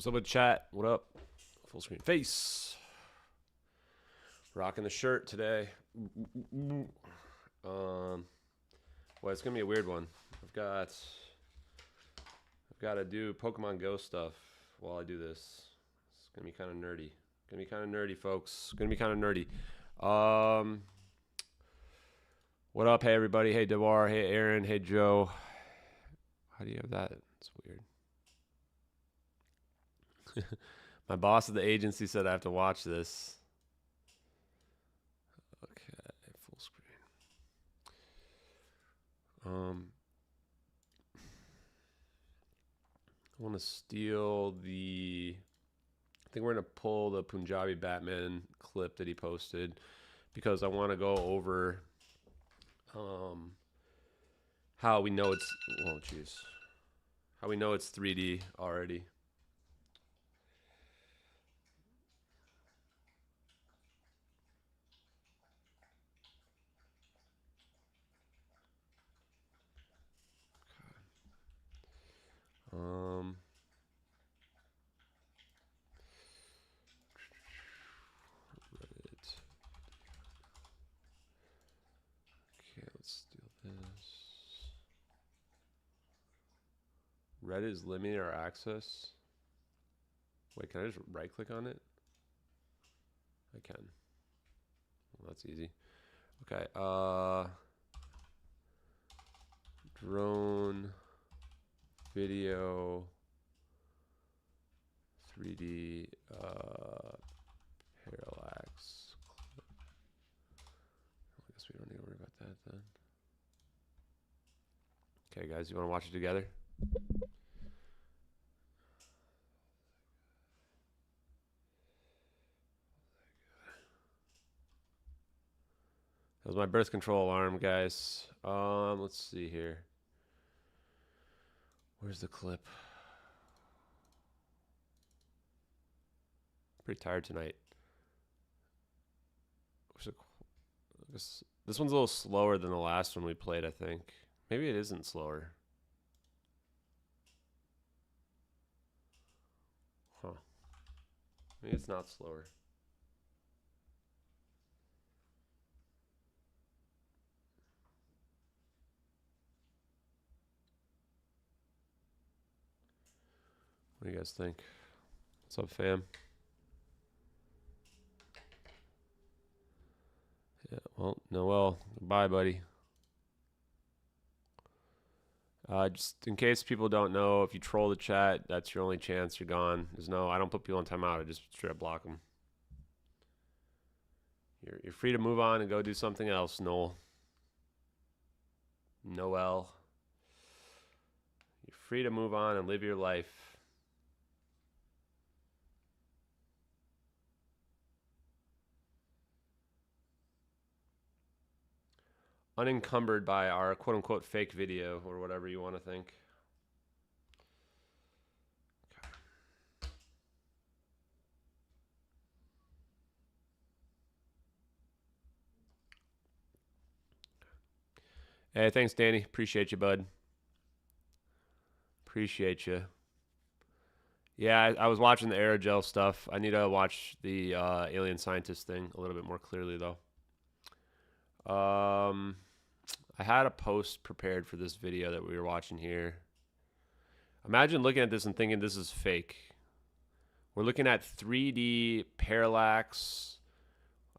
What's up with chat? What up? Full screen face. Rocking the shirt today. Well, it's gonna be a weird one. I've got to do Pokemon Go stuff while I do this. It's gonna be kind of nerdy. Gonna be kind of nerdy, folks. Gonna be kind of nerdy. What up? Hey everybody. Hey Dewar. Hey Aaron. Hey Joe. How do you have that? It's weird. My boss at the agency said I have to watch this. Okay, full screen. I want to steal the... I think we're going to pull the Punjabi Batman clip that he posted because I want to go over how we know it's... Oh, jeez. How we know it's 3D already. Reddit. Okay, let's steal this. Reddit is limiting our access. Wait, can I just right click on it? I can. Well, that's easy. Okay, drone video 3D parallax. I guess we don't need to worry about that then. Okay, guys, you want to watch it together? That was my birth control alarm, guys. Let's see here. Where's the clip? Pretty tired tonight. This one's a little slower than the last one we played, I think. Maybe it isn't slower. Huh. Maybe it's not slower. What do you guys think? What's up, fam? Yeah, well, Noel, bye, buddy. Just in case people don't know, if you troll the chat, that's your only chance. You're gone. I don't put people on timeout. I just straight up block them. You're free to move on and go do something else, Noel. You're free to move on and live your life. Unencumbered by our quote-unquote fake video or whatever you want to think. Hey, thanks, Danny. Appreciate you, bud. Appreciate you. Yeah, I was watching the aerogel stuff. I need to watch the alien scientist thing a little bit more clearly, though. I had a post prepared for this video that we were watching here. Imagine looking at this and thinking this is fake. We're looking at 3D parallax.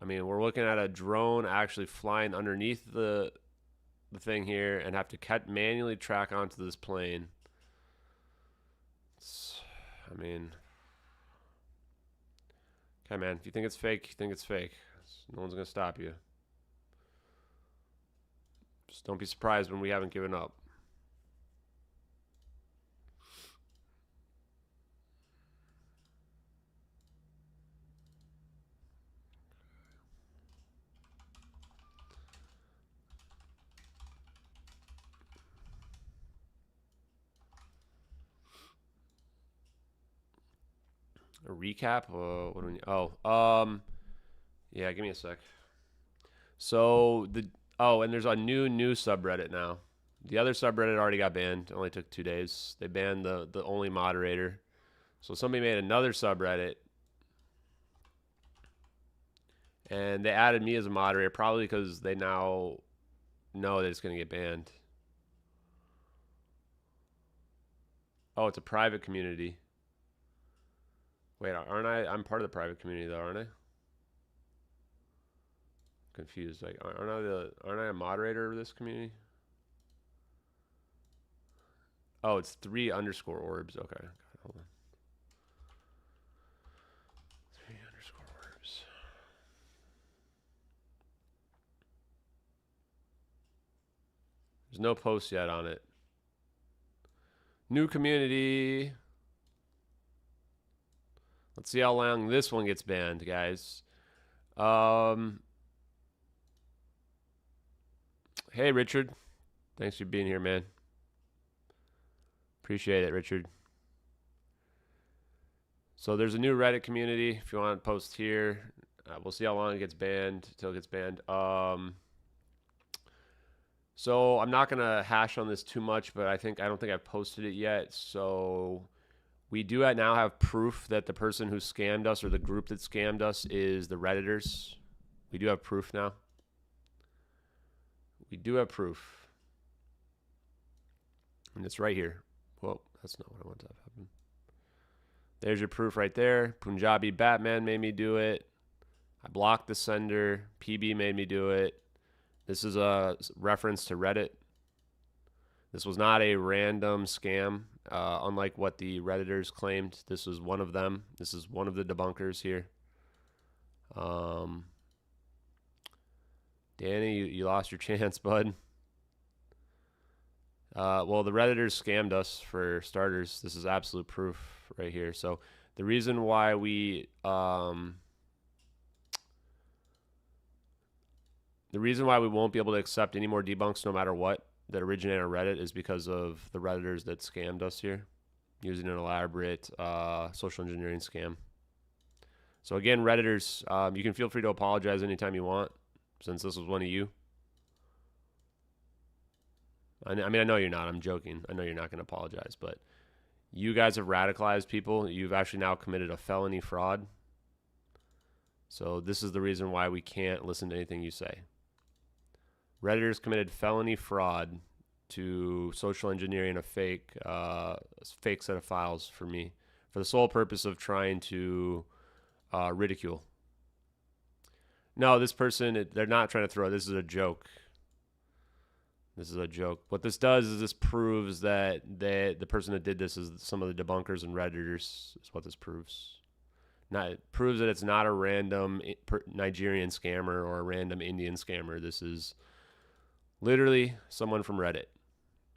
I mean, we're looking at a drone actually flying underneath the thing here and have to manually track onto this plane. I mean, okay, man, if you think it's fake, you think it's fake. No one's going to stop you. Just don't be surprised when we haven't given up. A recap? What do we need? Oh, yeah, give me a sec. So and there's a new subreddit now. The other subreddit already got banned. It only took 2 days. They banned the only moderator. So somebody made another subreddit, and they added me as a moderator, probably because they now know that it's going to get banned. Oh, it's a private community. Wait, aren't I? I'm part of the private community, though, aren't I? Confused. Like, aren't I a moderator of this community? Oh, it's 3_orbs. Okay, hold on. 3_orbs. There's no post yet on it. New community. Let's see how long this one gets banned, guys. Hey, Richard. Thanks for being here, man. Appreciate it, Richard. So there's a new Reddit community. If you want to post here, we'll see how long it gets banned until it gets banned. So I'm not gonna hash on this too much, but I don't think I've posted it yet. So we do now have proof that the person who scammed us or the group that scammed us is the Redditors. We do have proof now. We do have proof. And it's right here. Whoa, that's not what I want to have happen. There's your proof right there. Punjabi Batman made me do it. I blocked the sender. PB made me do it. This is a reference to Reddit. This was not a random scam, unlike what the Redditors claimed. This was one of them. This is one of the debunkers here. Danny, you lost your chance, bud. Well, the Redditors scammed us, for starters. This is absolute proof right here. So the reason why we won't be able to accept any more debunks, no matter what, that originate on Reddit, is because of the Redditors that scammed us here, using an elaborate social engineering scam. So again, Redditors, you can feel free to apologize anytime you want, since this was one of you. I mean, I know you're not. I'm joking. I know you're not going to apologize, but you guys have radicalized people. You've actually now committed a felony fraud. So this is the reason why we can't listen to anything you say. Redditors committed felony fraud to social engineering a fake set of files for me, for the sole purpose of trying to ridicule. No, this person, they're not trying to throw it. This is a joke. This is a joke. What this does is this proves that the person that did this is some of the debunkers and Redditors, is what this proves. It proves that it's not a random Nigerian scammer or a random Indian scammer. This is literally someone from Reddit.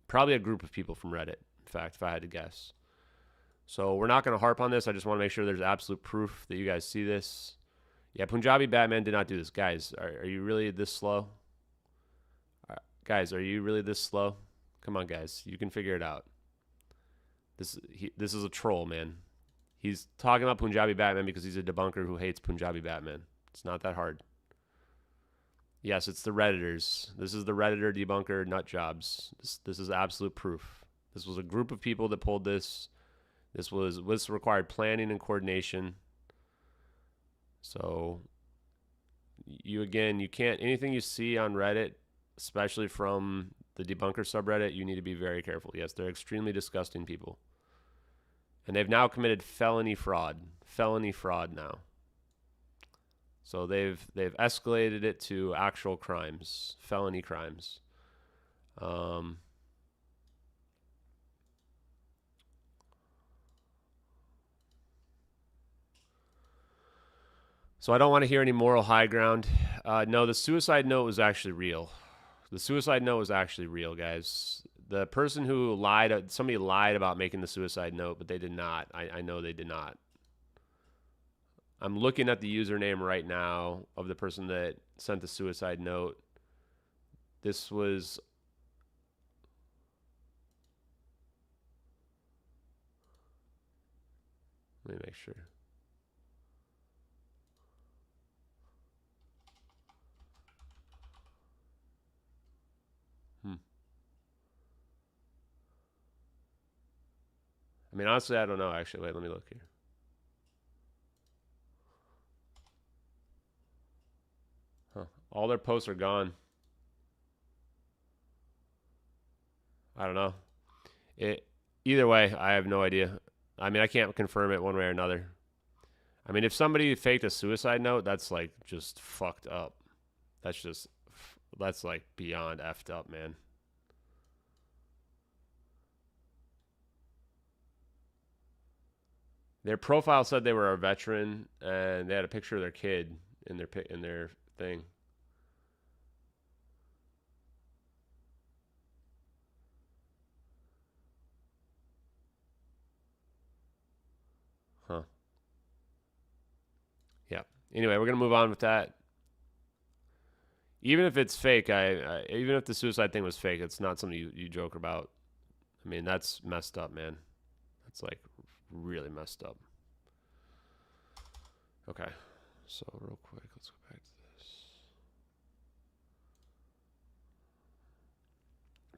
Probably a group of people from Reddit, in fact, if I had to guess. So we're not going to harp on this. I just want to make sure there's absolute proof that you guys see this. Yeah, Punjabi Batman did not do this. Guys, are you really this slow? Guys, are you really this slow? Come on, guys. You can figure it out. This is a troll, man. He's talking about Punjabi Batman because he's a debunker who hates Punjabi Batman. It's not that hard. Yes, it's the Redditors. This is the Redditor debunker nut jobs. This is absolute proof. This was a group of people that pulled this. This required planning and coordination. So you can't, anything you see on Reddit, especially from the debunker subreddit, you need to be very careful. Yes, they're extremely disgusting people. And they've now committed felony fraud. Felony fraud now. So they've escalated it to actual crimes, felony crimes. So I don't want to hear any moral high ground. No, the suicide note was actually real. The suicide note was actually real, guys. The person who lied, somebody lied about making the suicide note, but they did not. I know they did not. I'm looking at the username right now of the person that sent the suicide note. This was... Let me make sure. I mean, honestly, I don't know. Actually, wait, let me look here. Huh. All their posts are gone. I don't know. Either way, I have no idea. I mean, I can't confirm it one way or another. I mean, if somebody faked a suicide note, that's like just fucked up. That's like beyond effed up, man. Their profile said they were a veteran, and they had a picture of their kid in their thing. Huh. Yeah. Anyway, we're gonna move on with that. Even if it's fake, even if the suicide thing was fake, it's not something you joke about. I mean, that's messed up, man. That's like really messed up. Okay. So real quick, let's go back to this.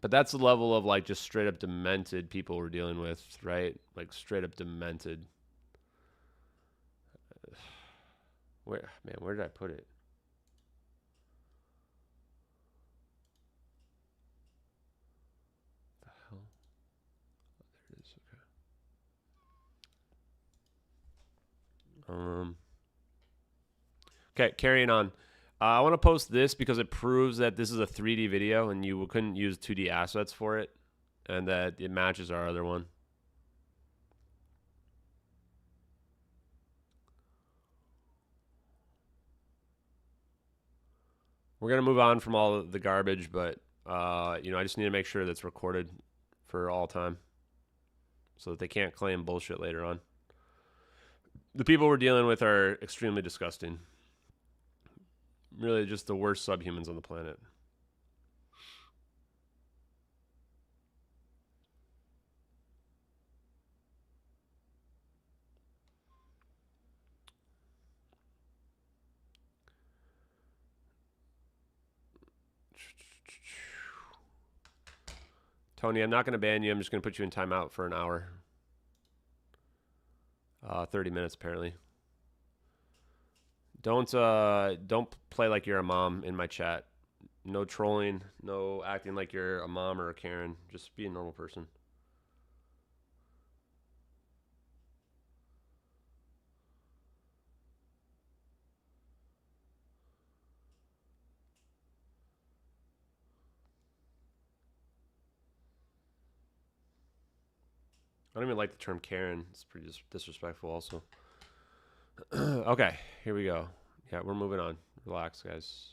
But that's the level of like just straight up demented people we're dealing with, right? Like straight up demented. Where did I put it? The hell? There it is. Okay. Okay, carrying on. I want to post this because it proves that this is a 3D video and you couldn't use 2D assets for it, and that it matches our other one. We're gonna move on from all of the garbage, but I just need to make sure that's recorded for all time, so that they can't claim bullshit later on. The people we're dealing with are extremely disgusting. Really, just the worst subhumans on the planet. Tony, I'm not going to ban you. I'm just going to put you in timeout for an hour. 30 minutes apparently. Don't play like you're a mom in my chat. No trolling, no acting like you're a mom or a Karen. Just be a normal person. I don't even like the term Karen. It's pretty disrespectful also. Okay, here we go. Yeah, we're moving on. Relax, guys.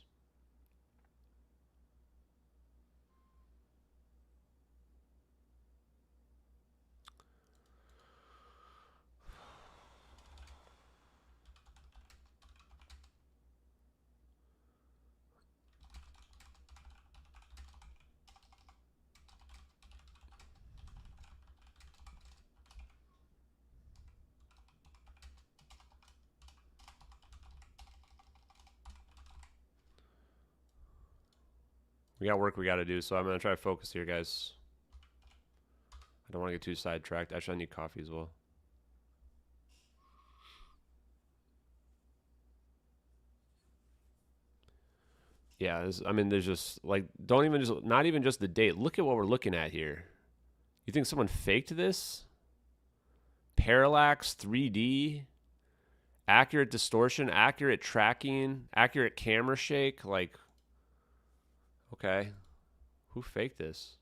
We got work we got to do, so I'm going to try to focus here, guys. I don't want to get too sidetracked. Actually, I need coffee as well. Yeah, I mean, there's just like, not even just the date. Look at what we're looking at here. You think someone faked this? Parallax 3D, accurate distortion, accurate tracking, accurate camera shake. Like, okay, who faked this?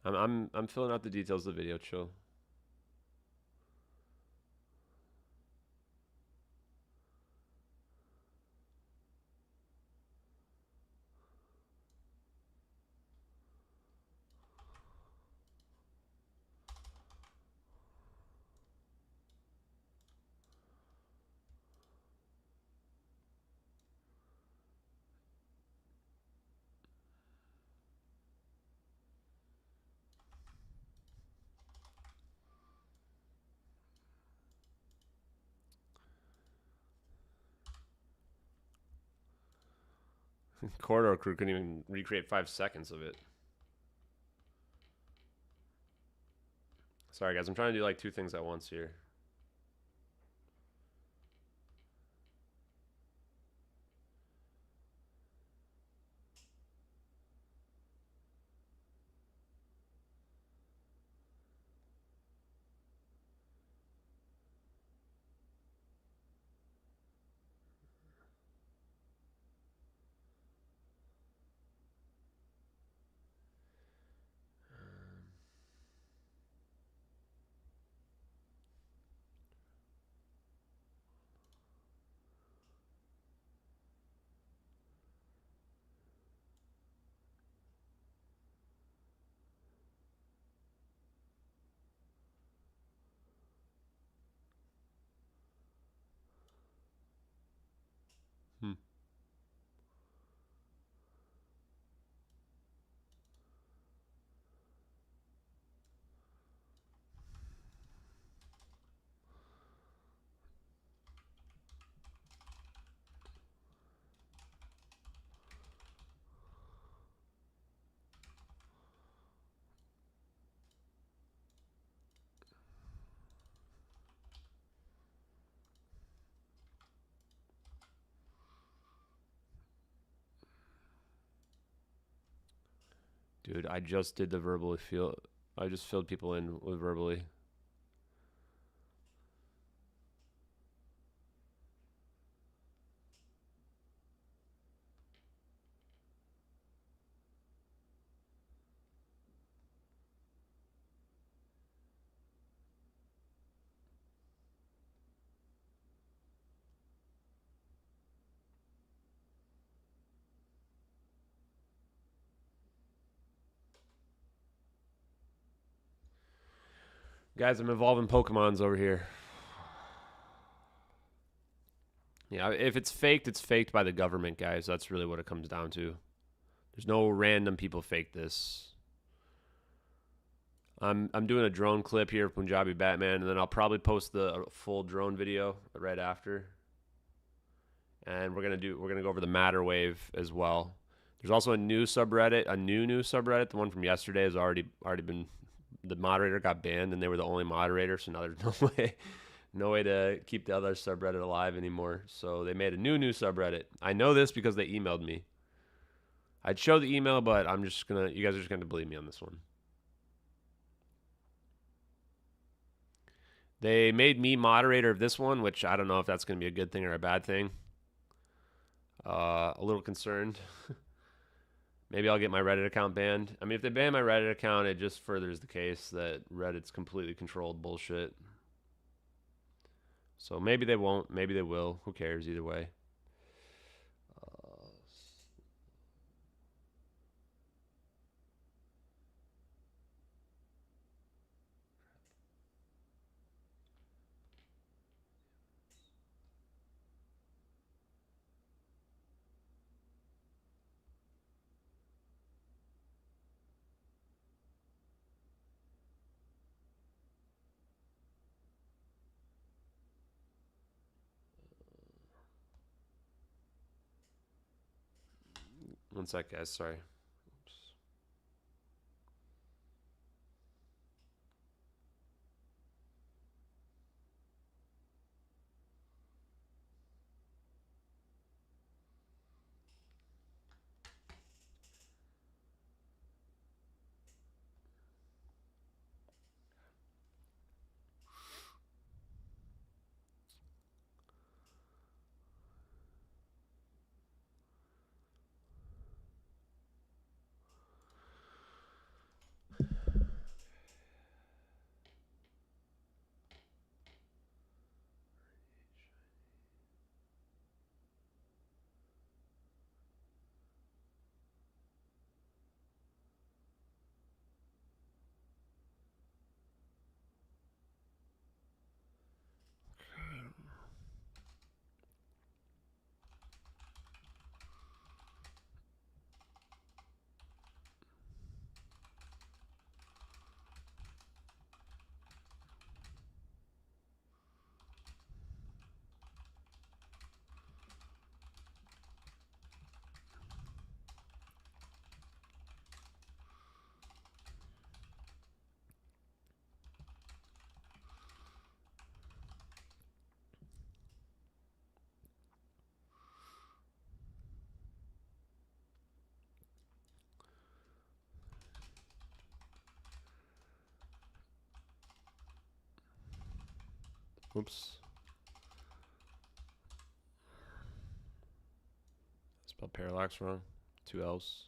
I'm filling out the details of the video. Chill. Corridor crew couldn't even recreate 5 seconds of it. Sorry, guys. I'm trying to do like two things at once here. Hmm. Dude, I just did the verbally feel. I just filled people in with verbally. Guys, I'm involving Pokemons over here. Yeah, if it's faked by the government, guys. That's really what it comes down to. There's no random people fake this. I'm doing a drone clip here of Punjabi Batman, and then I'll probably post the full drone video right after. And we're gonna go over the Matterwave as well. There's also a new subreddit, a new subreddit. The one from yesterday has already been. The moderator got banned, and they were the only moderator, so now there's no way to keep the other subreddit alive anymore. So they made a new subreddit. I know this because they emailed me. I'd show the email, but you guys are just gonna believe me on this one. They made me moderator of this one, which I don't know if that's gonna be a good thing or a bad thing. A little concerned. Maybe I'll get my Reddit account banned. I mean, if they ban my Reddit account, it just furthers the case that Reddit's completely controlled bullshit. So maybe they won't. Maybe they will. Who cares either way? One sec, guys. Sorry. Oops. Oops. Spelled parallax wrong. 2 L's.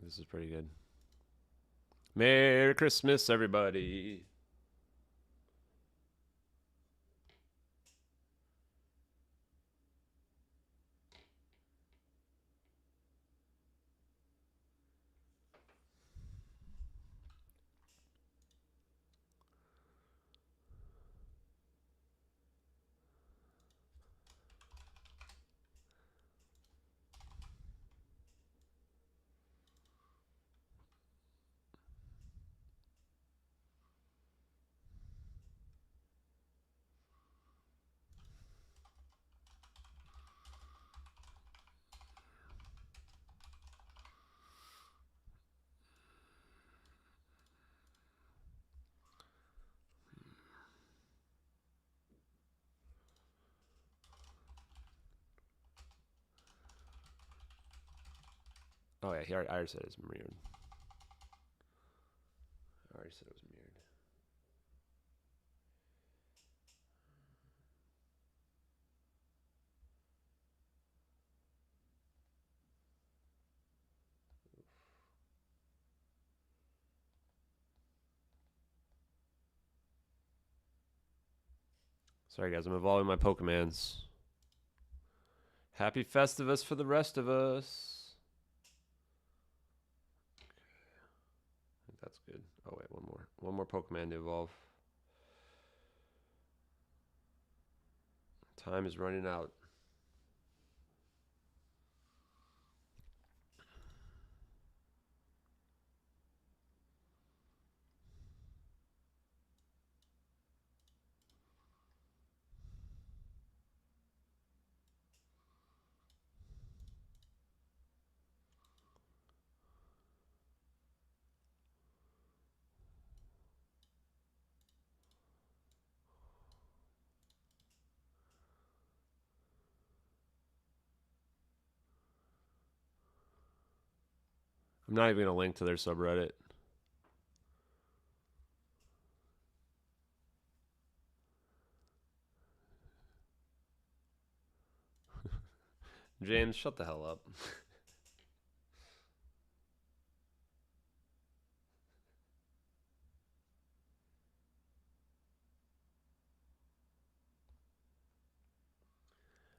This is pretty good. Merry Christmas, everybody. Oh yeah, I already said it's mirrored. I already said it was mirrored. Sorry guys, I'm evolving my Pokemons. Happy Festivus for the rest of us. I think that's good. Oh wait, one more. One more Pokemon to evolve. Time is running out. I'm not even going to link to their subreddit. James, shut the hell up.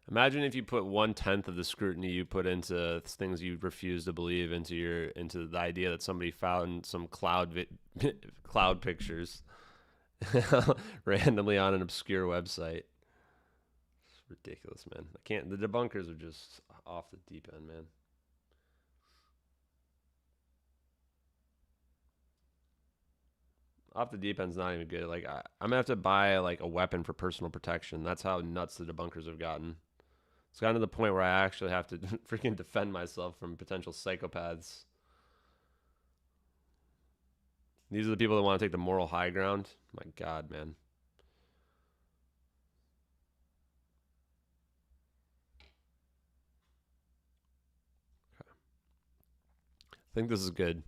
Imagine if you put 1/10 of the scrutiny you put into things you refuse to believe into the idea that somebody found some cloud pictures randomly on an obscure website. It's ridiculous, man. I can't. The debunkers are just off the deep end, man. Off the deep end's not even good. Like I'm gonna have to buy like a weapon for personal protection. That's how nuts the debunkers have gotten. It's gotten to the point where I actually have to freaking defend myself from potential psychopaths. These are the people that want to take the moral high ground. My God, man. Okay. I think this is good.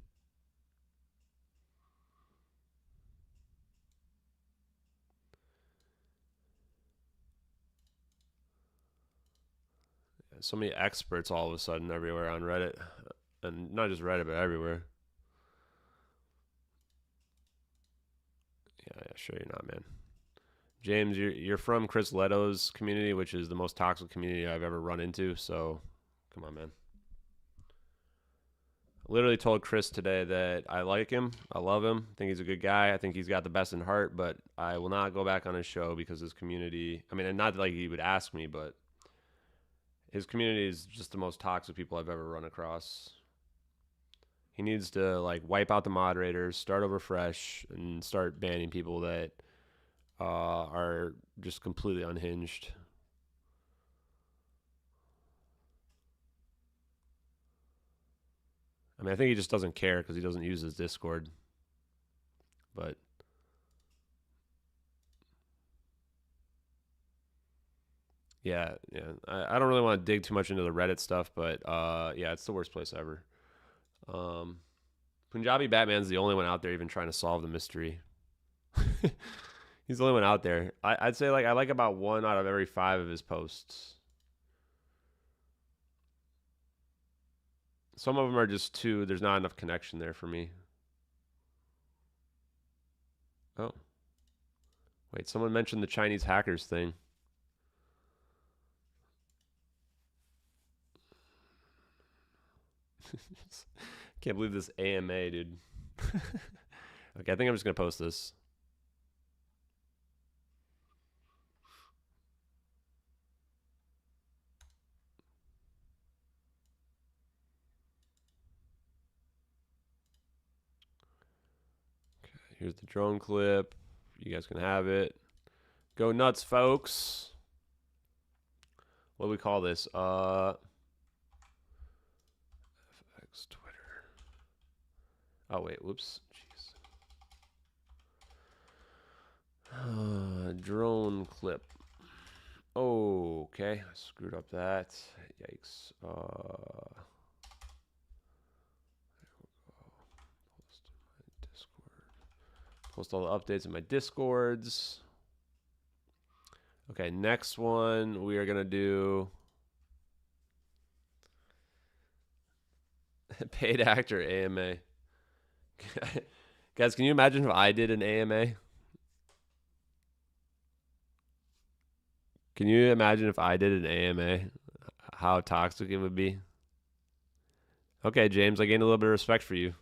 So many experts all of a sudden everywhere on Reddit. And not just Reddit, but everywhere. Yeah, sure you're not, man. James, you're from Chris Leto's community, which is the most toxic community I've ever run into. So, come on, man. I literally told Chris today that I like him. I love him. I think he's a good guy. I think he's got the best in heart, but I will not go back on his show because his community, I mean, and not like he would ask me, but his community is just the most toxic people I've ever run across. He needs to like wipe out the moderators, start over fresh, and start banning people that are just completely unhinged. I mean, I think he just doesn't care because he doesn't use his Discord. But yeah. I don't really want to dig too much into the Reddit stuff, but yeah, it's the worst place ever. Punjabi Batman's the only one out there even trying to solve the mystery. He's the only one out there. I'd say like I like about 1 out of every 5 of his posts. Some of them are just too. There's not enough connection there for me. Oh, wait. Someone mentioned the Chinese hackers thing. Can't believe this AMA, dude. Okay, I think I'm just gonna post this. Okay, here's the drone clip. You guys can have it. Go nuts, folks. What do we call this? FX Twitter. Oh wait, whoops. Jeez. Drone clip. Oh, okay. I screwed up that. Yikes. Post all the updates in my Discords. Okay, next one we are gonna do paid actor AMA. Guys, can you imagine if I did an AMA? Can you imagine if I did an AMA? How toxic it would be? Okay, James, I gained a little bit of respect for you.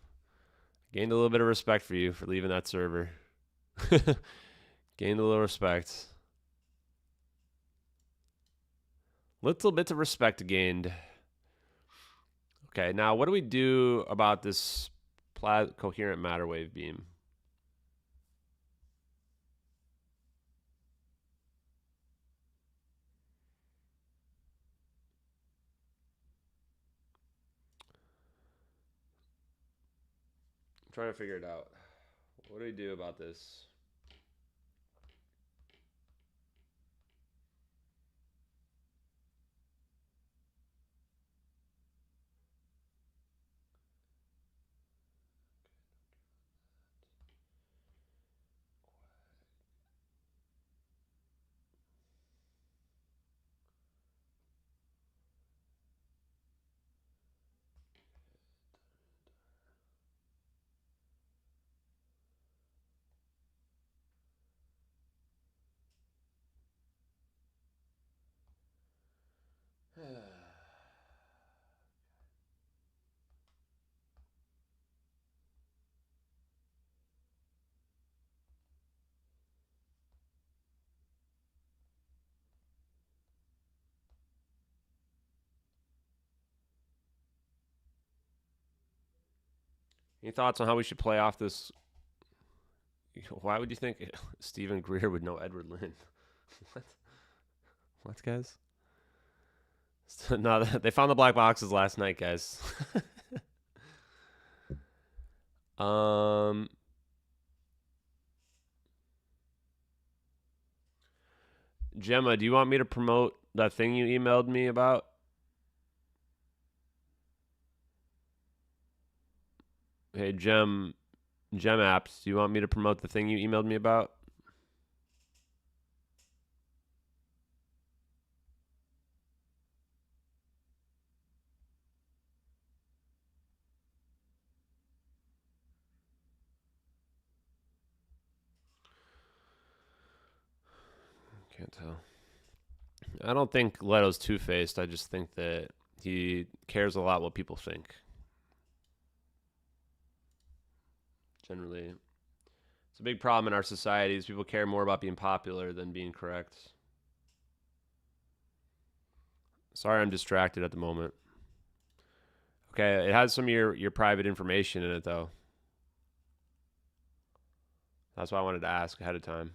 Gained a little bit of respect for you for leaving that server. Gained a little respect. Little bit of respect gained. Okay, now what do we do about this coherent matter wave beam? I'm trying to figure it out. What do we do about this? Any thoughts on how we should play off this? Why would you think Stephen Greer would know Edward Lynn? What? What, guys? No, they found the black boxes last night, guys. Gemma, do you want me to promote that thing you emailed me about? Hey, Gem Apps, do you want me to promote the thing you emailed me about? Can't tell. I don't think Leto's two-faced. I just think that he cares a lot what people think. Generally, it's a big problem in our societies. People care more about being popular than being correct. Sorry, I'm distracted at the moment. Okay, it has some of your private information in it, though. That's why I wanted to ask ahead of time.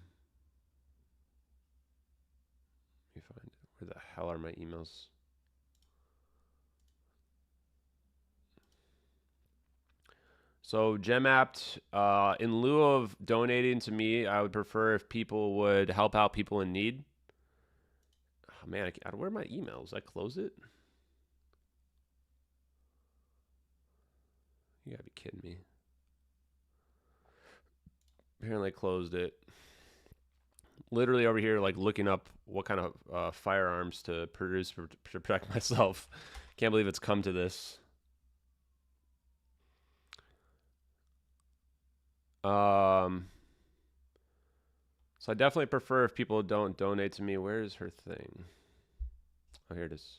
Let me find it. Where the hell are my emails? So Gemapt, in lieu of donating to me, I would prefer if people would help out people in need. Oh, man, where are my emails? I close it? You gotta be kidding me. Apparently I closed it. Literally over here, like looking up what kind of firearms to produce to protect myself. Can't believe it's come to this. So I definitely prefer if people don't donate to me. Where is her thing? Oh, here it is.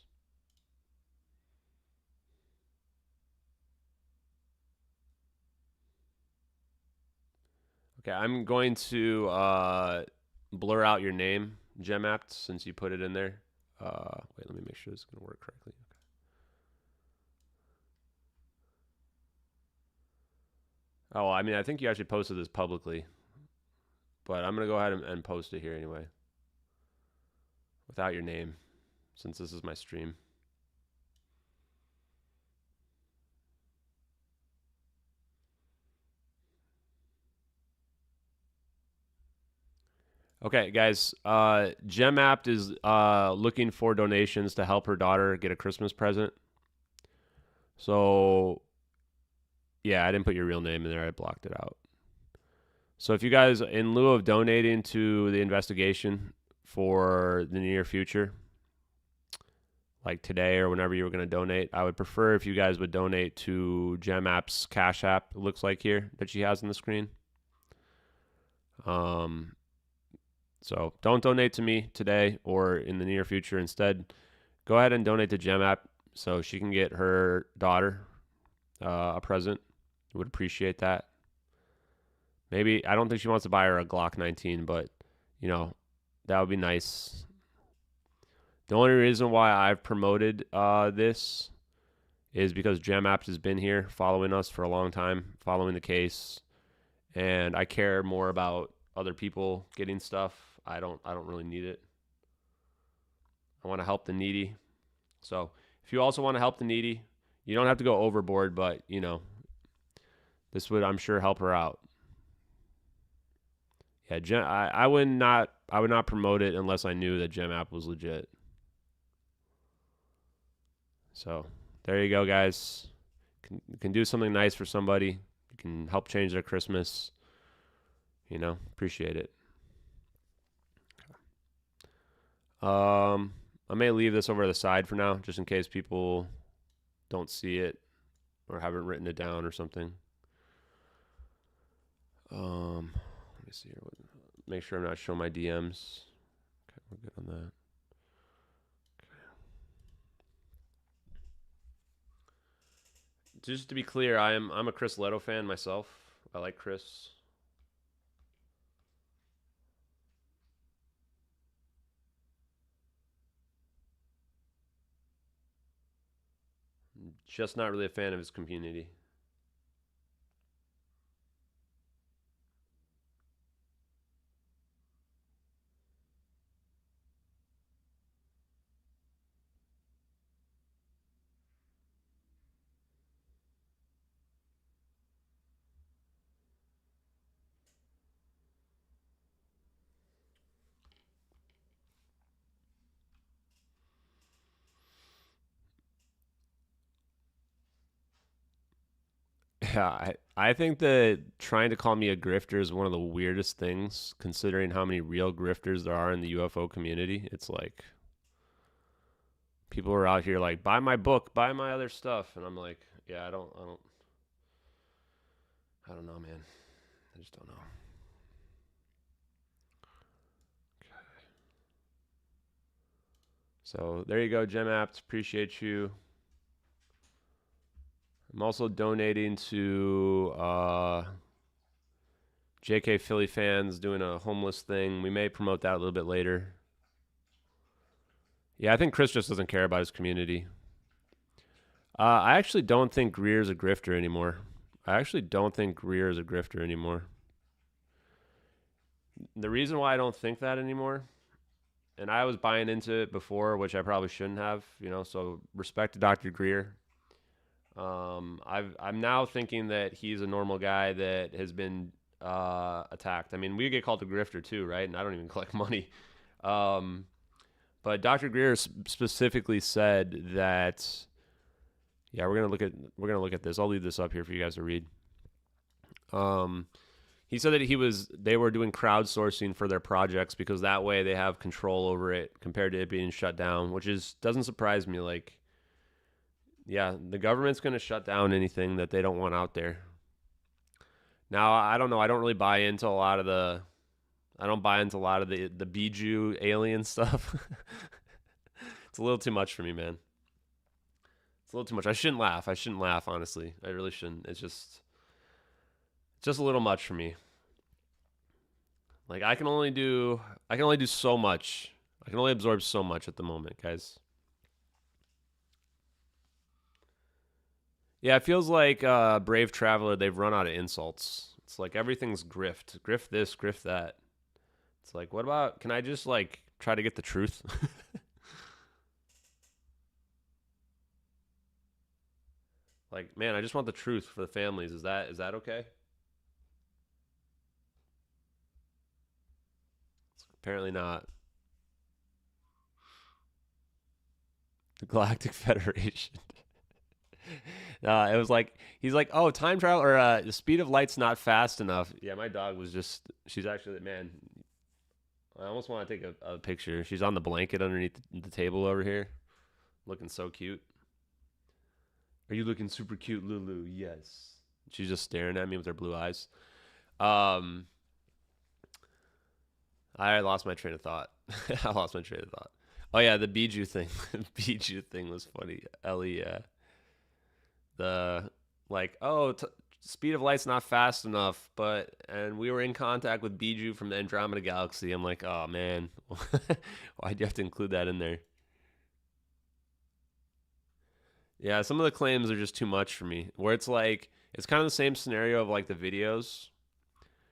Okay, I'm going to blur out your name, Gemapt, since you put it in there. Wait, let me make sure this is going to work correctly. Okay. Oh, I mean, I think you actually posted this publicly, but I'm going to go ahead and post it here anyway, without your name, since this is my stream. Okay, guys, Gemapt is looking for donations to help her daughter get a Christmas present. So, yeah, I didn't put your real name in there. I blocked it out. So if you guys, in lieu of donating to the investigation for the near future, like today or whenever you were going to donate, I would prefer if you guys would donate to Gemap's Cash App, it looks like here, that she has on the screen. So don't donate to me today or in the near future. Instead, go ahead and donate to Gemap so she can get her daughter a present. Would appreciate that. Maybe, I don't think she wants to buy her a Glock 19, but, you know, that would be nice. The only reason why I've promoted this is because Gemapt has been here following us for a long time, following the case, and I care more about other people getting stuff. I don't really need it. I want to help the needy. So if you also want to help the needy, you don't have to go overboard, but you know, this would, I'm sure, help her out. Yeah, I would not promote it unless I knew that Gemapt was legit. So there you go, guys. You can do something nice for somebody. You can help change their Christmas. You know, appreciate it. I may leave this over to the side for now, just in case people don't see it or haven't written it down or something. Let me see here. Make sure I'm not showing my DMs. Okay, we're good on that. Just to be clear, I'm a Chris Leto fan myself. I like Chris. Just not really a fan of his community. Yeah, I think that trying to call me a grifter is one of the weirdest things, considering how many real grifters there are in the UFO community. It's like people are out here like, buy my book, buy my other stuff, and I'm like, yeah, I don't know, man. I just don't know. Okay. So there you go, Gemapt. Appreciate you. I'm also donating to JK Philly fans doing a homeless thing. We may promote that a little bit later. Yeah, I think Chris just doesn't care about his community. I actually don't think Greer's a grifter anymore. The reason why I don't think that anymore, and I was buying into it before, which I probably shouldn't have, you know, so respect to Dr. Greer. I'm now thinking that he's a normal guy that has been attacked. I mean, we get called a grifter too, right? And I don't even collect money. Um, but Dr. Greer specifically said that. Yeah, we're gonna look at this. I'll leave this up here for you guys to read. He said that they were doing crowdsourcing for their projects because that way they have control over it compared to it being shut down, which doesn't surprise me. Like, yeah, the government's going to shut down anything that they don't want out there. Now, I don't know. I don't really buy into a lot of the. I don't buy into a lot of the Bijou alien stuff. It's a little too much for me, man. It's a little too much. I shouldn't laugh. Honestly. I really shouldn't. It's just a little much for me. Like I can only do so much. I can only absorb so much at the moment, guys. Yeah, it feels like Brave Traveler, they've run out of insults. It's like everything's grift. Grift this, grift that. It's like, what about, can I just like try to get the truth? Like, man, I just want the truth for the families. Is that okay? Apparently not. The Galactic Federation. It was like he's like, oh, time travel or the speed of light's not fast enough. Yeah, my dog was just. She's actually, man. I almost want to take a picture. She's on the blanket underneath the table over here, looking so cute. Are you looking super cute, Lulu? Yes. She's just staring at me with her blue eyes. Um, I lost my train of thought. I lost my train of thought. Oh yeah, the Bijou thing. Bijou thing was funny. Ellie, the like, oh, speed of light's not fast enough, and we were in contact with Bijou from the Andromeda Galaxy. I'm like, oh man, why'd you have to include that in there? Yeah, some of the claims are just too much for me. Where it's like, it's kind of the same scenario of like the videos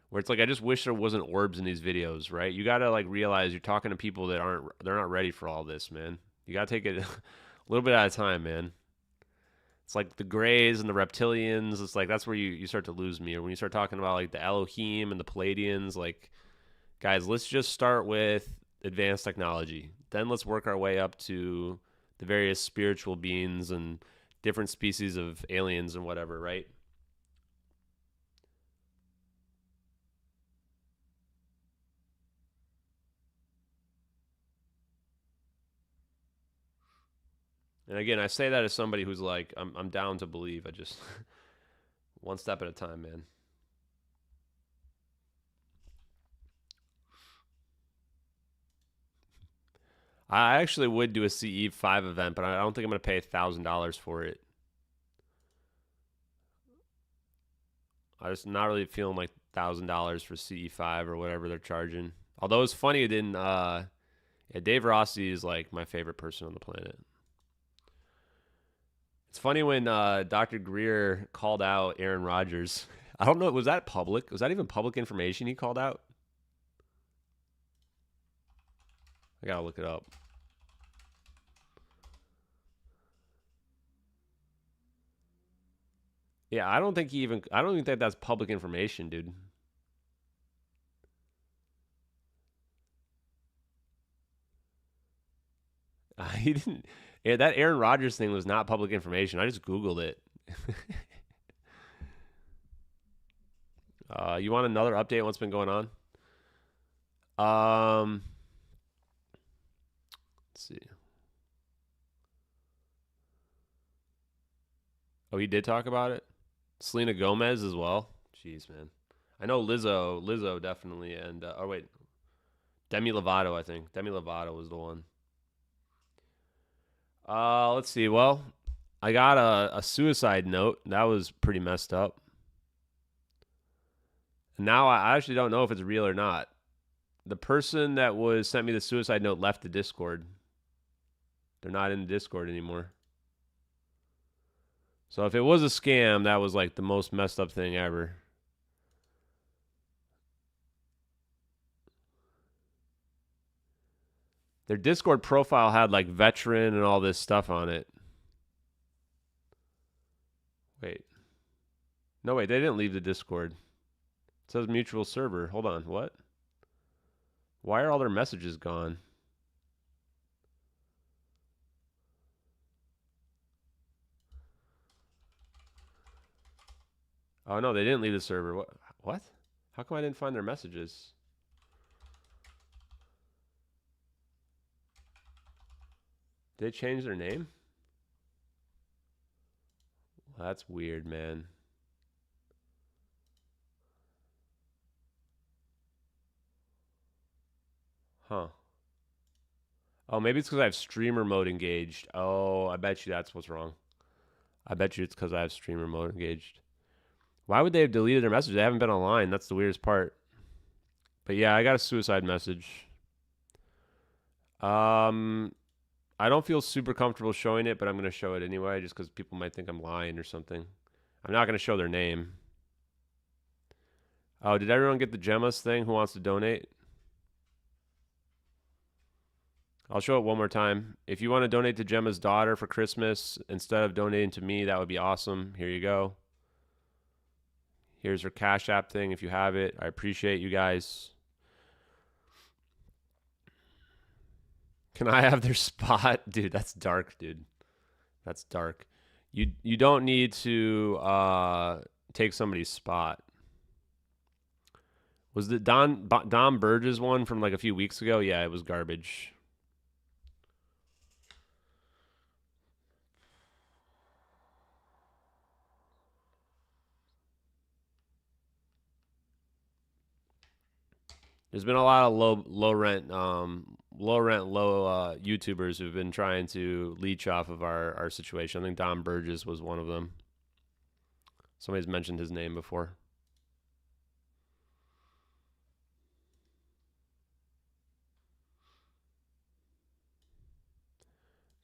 where it's like I just wish there wasn't orbs in these videos, right? You gotta like realize you're talking to people that they're not ready for all this, man. You gotta take it a little bit at a time, man. It's like the Greys and the Reptilians. It's like that's where you start to lose me. Or when you start talking about like the Elohim and the Palladians, like guys, let's just start with advanced technology. Then let's work our way up to the various spiritual beings and different species of aliens and whatever, right? And again, I say that as somebody who's like, I'm down to believe. I just one step at a time, man. I actually would do a CE5 event, but I don't think I'm going to pay $1,000 for it. I just not really feeling like $1,000 for CE5 or whatever they're charging. Although it's funny, it didn't. Yeah, Dave Rossi is like my favorite person on the planet. It's funny when Dr. Greer called out Aaron Rodgers. I don't know. Was that public? Was that even public information he called out? I gotta look it up. Yeah, I don't think he even. I don't even think that's public information, dude. He didn't. Yeah, that Aaron Rodgers thing was not public information. I just Googled it. You want another update on what's been going on? Let's see. Oh, he did talk about it. Selena Gomez as well. Jeez, man. I know Lizzo. Lizzo definitely, and oh wait, Demi Lovato. I think Demi Lovato was the one. Let's see. Well, I got a suicide note. That was pretty messed up. And now I actually don't know if it's real or not. The person that was sent me the suicide note left the Discord. They're not in the Discord anymore. So if it was a scam, that was like the most messed up thing ever. Their Discord profile had like veteran and all this stuff on it. Wait. No, wait, they didn't leave the Discord. It says mutual server. Hold on, what? Why are all their messages gone? Oh, no, they didn't leave the server. What? How come I didn't find their messages? Did they change their name? Well, that's weird, man. Huh. Oh, maybe it's because I have streamer mode engaged. Oh, I bet you that's what's wrong. I bet you it's because I have streamer mode engaged. Why would they have deleted their message? They haven't been online. That's the weirdest part. But yeah, I got a suicide message. I don't feel super comfortable showing it, but I'm going to show it anyway just because people might think I'm lying or something. I'm not going to show their name. Oh, did everyone get the Gemmas thing? Who wants to donate? I'll show it one more time. If you want to donate to Gemma's daughter for Christmas instead of donating to me, that would be awesome. Here you go. Here's her Cash App thing if you have it. I appreciate you guys. Can I have their spot? Dude, that's dark, dude. That's dark. You don't need to take somebody's spot. Was the Don Burgess one from like a few weeks ago? Yeah, it was garbage. There's been a lot of low rent YouTubers who've been trying to leech off of our situation. I think Don Burgess was one of them. Somebody's mentioned his name before.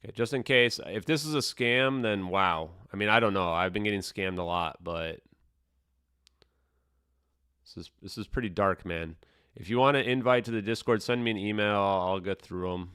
Okay, just in case, if this is a scam, then wow. I mean, I don't know. I've been getting scammed a lot, but this is pretty dark, man. If you want to invite to the Discord, send me an email. I'll get through them.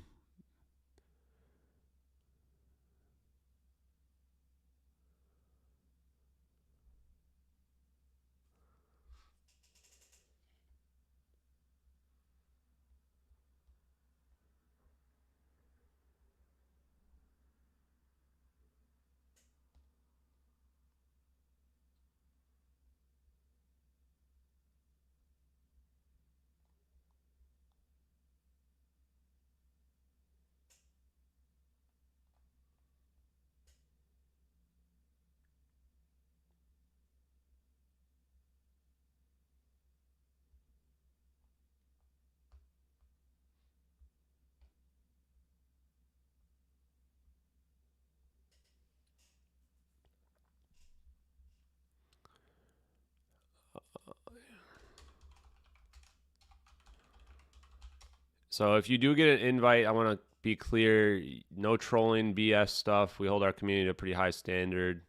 So if you do get an invite, I want to be clear, no trolling, BS stuff. We hold our community to a pretty high standard.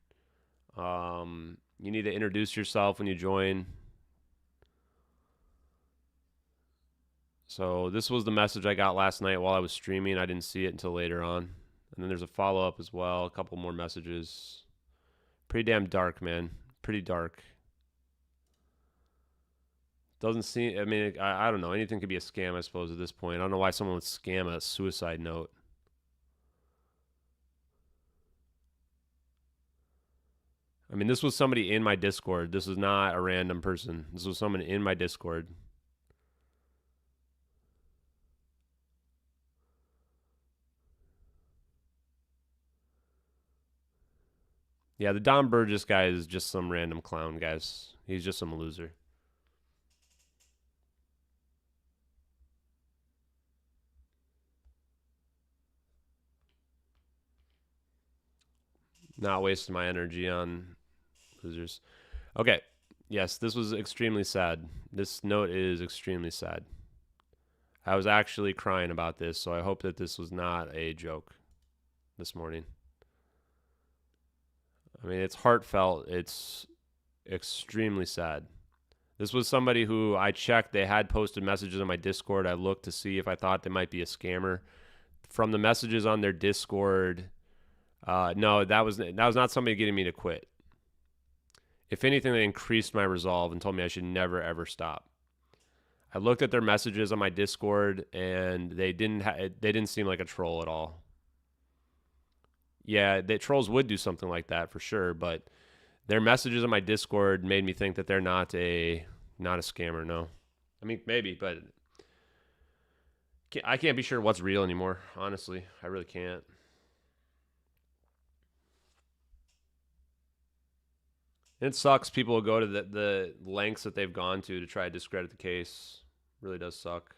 You need to introduce yourself when you join. So this was the message I got last night while I was streaming. I didn't see it until later on. And then there's a follow-up as well, a couple more messages. Pretty damn dark, man. Pretty dark. Doesn't seem, I mean, I don't know. Anything could be a scam, I suppose, at this point. I don't know why someone would scam a suicide note. I mean, this was somebody in my Discord. This is not a random person. This was someone in my Discord. Yeah, the Don Burgess guy is just some random clown, guys. He's just some loser. Not wasting my energy on losers. Okay. Yes, this was extremely sad. This note is extremely sad. I was actually crying about this, so I hope that this was not a joke this morning. I mean, it's heartfelt. It's extremely sad. This was somebody who I checked. They had posted messages on my Discord. I looked to see if I thought they might be a scammer. From the messages on their Discord, no, that was not somebody getting me to quit. If anything, they increased my resolve and told me I should never ever stop. I looked at their messages on my Discord, and they didn't seem like a troll at all. Yeah, the trolls would do something like that for sure, but their messages on my Discord made me think that they're not a scammer. No, I mean maybe, but I can't be sure what's real anymore. Honestly, I really can't. It sucks. People will go to the lengths that they've gone to try to discredit the case. It really does suck.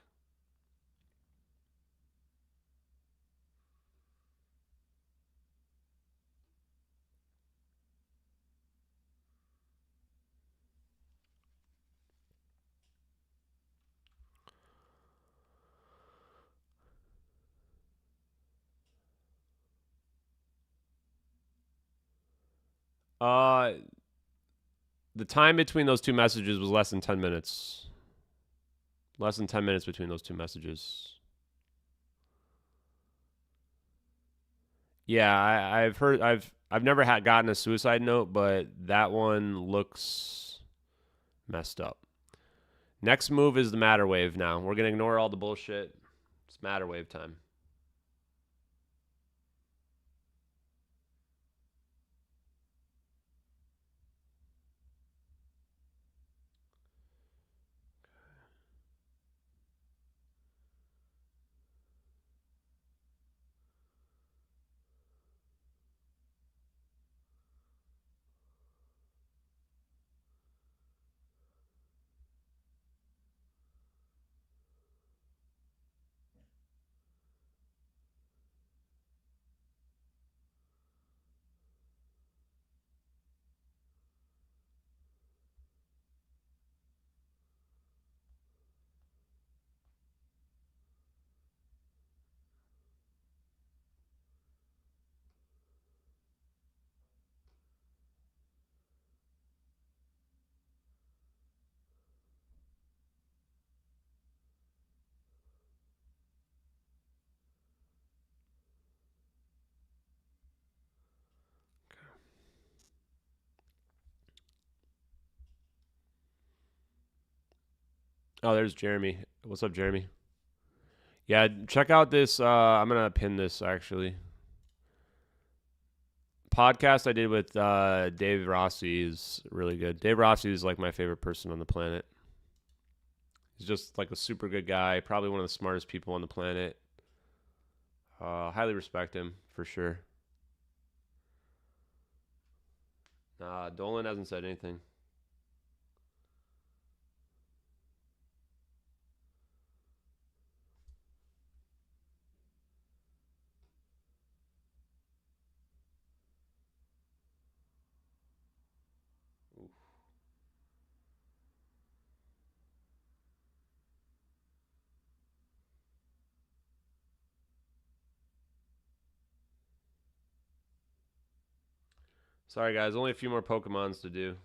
Uh, the time between those two messages was less than 10 minutes. Less than 10 minutes between those two messages. Yeah, I've heard I've never gotten a suicide note, but that one looks messed up. Next move is the Matterwave now. We're going to ignore all the bullshit. It's Matterwave time. Oh, there's Jeremy. What's up, Jeremy? Yeah, check out this. I'm going to pin this actually. Podcast I did with Dave Rossi is really good. Dave Rossi is like my favorite person on the planet. He's just like a super good guy, probably one of the smartest people on the planet. Highly respect him for sure. Dolan hasn't said anything. Oof. Sorry, guys. Only a few more Pokemons to do.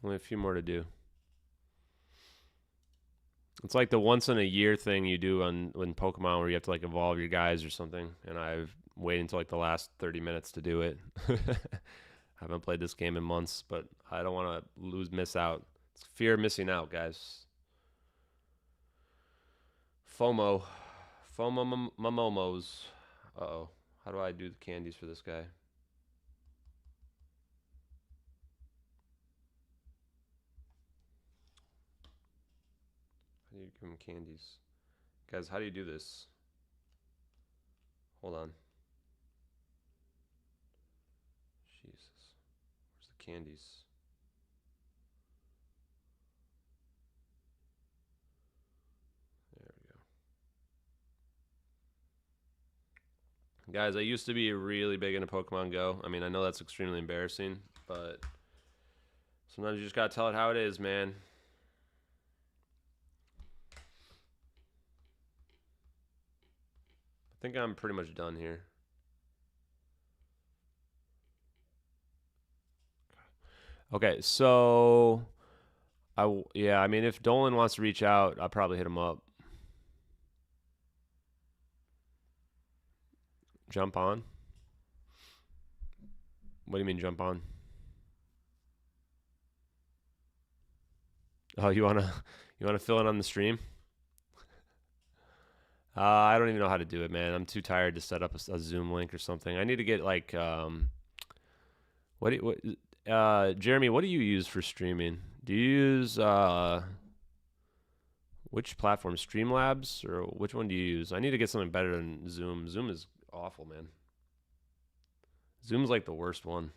Only a few more to do. It's like the once in a year thing you do on when Pokemon where you have to like evolve your guys or something, and I've waited until like the last 30 minutes to do it. I haven't played this game in months, but I don't want to miss out. It's fear of missing out, guys. FOMO. FOMO momos. Uh-oh. How do I do the candies for this guy? How do you give him candies? Guys, how do you do this? Hold on. Jesus. Where's the candies? There we go. Guys, I used to be really big into Pokemon Go. I mean, I know that's extremely embarrassing, but sometimes you just gotta tell it how it is, man. I think I'm pretty much done here. Okay, so yeah, I mean, if Dolan wants to reach out, I'll probably hit him up. Jump on? What do you mean jump on? Oh, you wanna fill in on the stream? I don't even know how to do it, man. I'm too tired to set up a Zoom link or something. I need to get like Jeremy, what do you use for streaming? Do you use which platform? Streamlabs or which one do you use? I need to get something better than Zoom. Zoom is awful, man. Zoom's like the worst one.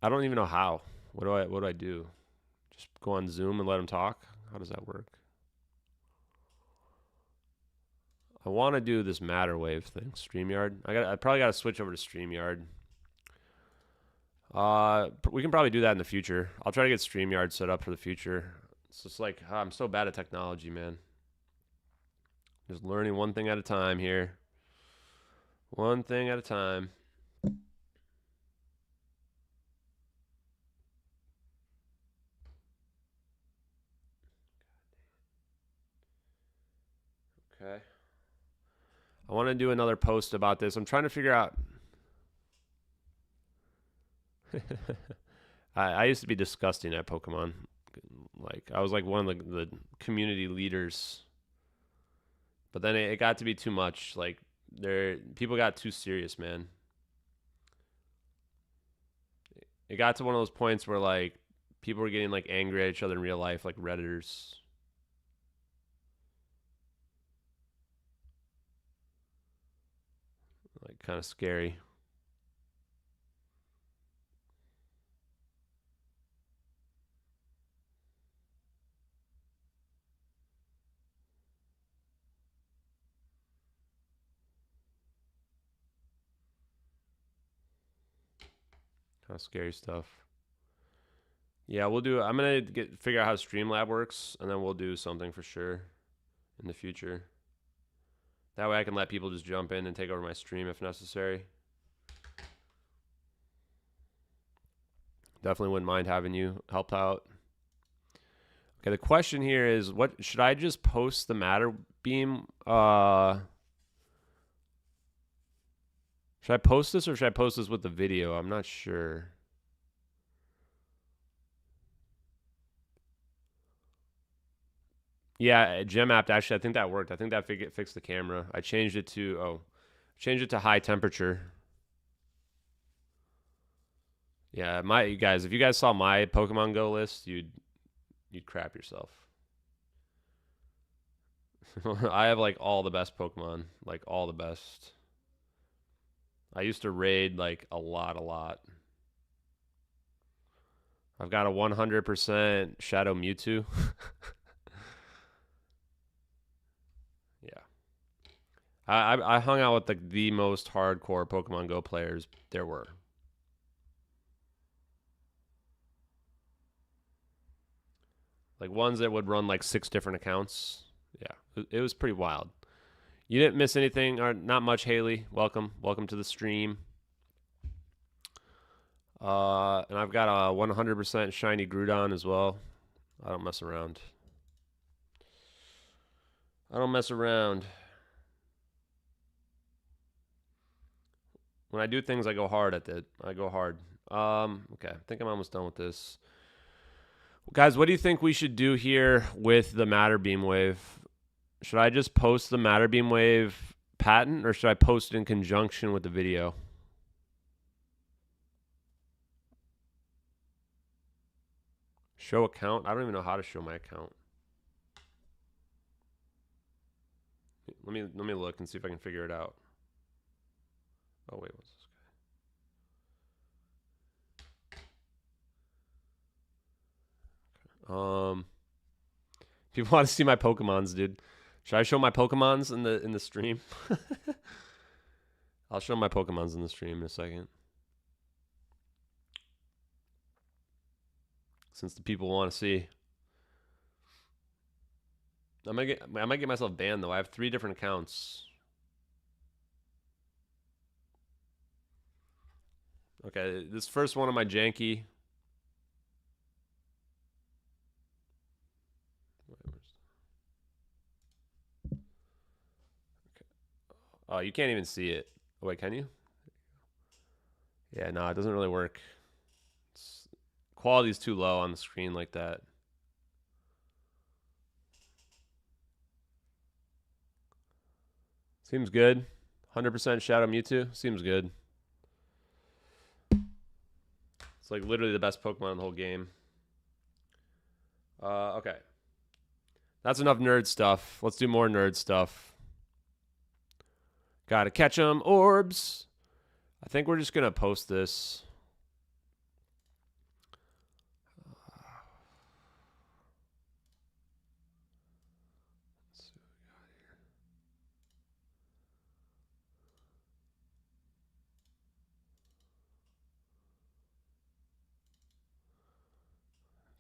I don't even know how. What do I do? Just go on Zoom and let them talk? How does that work? I want to do this Matterwave thing, StreamYard. I probably got to switch over to StreamYard. We can probably do that in the future. I'll try to get StreamYard set up for the future. It's just like I'm so bad at technology, man. Just learning one thing at a time here. One thing at a time. Okay. I want to do another post about this. I'm trying to figure out. I used to be disgusting at Pokemon. Like I was like one of the community leaders, but then it got to be too much. Like people got too serious, man. It got to one of those points where like people were getting like angry at each other in real life, like Redditors. Like kind of scary. Kind of scary stuff. Yeah, we'll do. I'm gonna figure out how Streamlab works, and then we'll do something for sure in the future. That way, I can let people just jump in and take over my stream if necessary. Definitely wouldn't mind having you help out. Okay, the question here is, what should I just post the Matter Beam? Should I post this or should I post this with the video? I'm not sure. Yeah, Gemapped, actually, I think that worked. I think that fixed the camera. I changed it to high temperature. Yeah, you guys, if you guys saw my Pokemon Go list, you'd crap yourself. I have like all the best Pokemon, like all the best. I used to raid like a lot. I've got a 100% Shadow Mewtwo. Yeah. I hung out with the most hardcore Pokemon Go players there were. Like ones that would run like 6 different accounts. Yeah, it was pretty wild. You didn't miss anything, or not much, Haley. Welcome to the stream. And I've got a 100% shiny Groudon as well. I don't mess around. When I do things, I go hard at it. I go hard. Okay, I think I'm almost done with this. Guys, what do you think we should do here with the Matter Beam Wave? Should I just post the Matter Beam Wave patent, or should I post it in conjunction with the video? Show account? I don't even know how to show my account. Let me look and see if I can figure it out. Oh wait, what's this guy? People want to see my Pokemons, dude. Should I show my Pokemons in the stream? I'll show my Pokemons in the stream in a second. Since the people want to see. I might get myself banned though. I have 3 different accounts. Okay, this first one on my janky. Oh, you can't even see it. Oh, wait, can you? Yeah, no, it doesn't really work. Quality's too low on the screen like that. Seems good. 100% Shadow Mewtwo. Seems good. It's like literally the best Pokemon in the whole game. Okay. That's enough nerd stuff. Let's do more nerd stuff. Gotta catch 'em, orbs. I think we're just gonna post this. Let's see what we got here.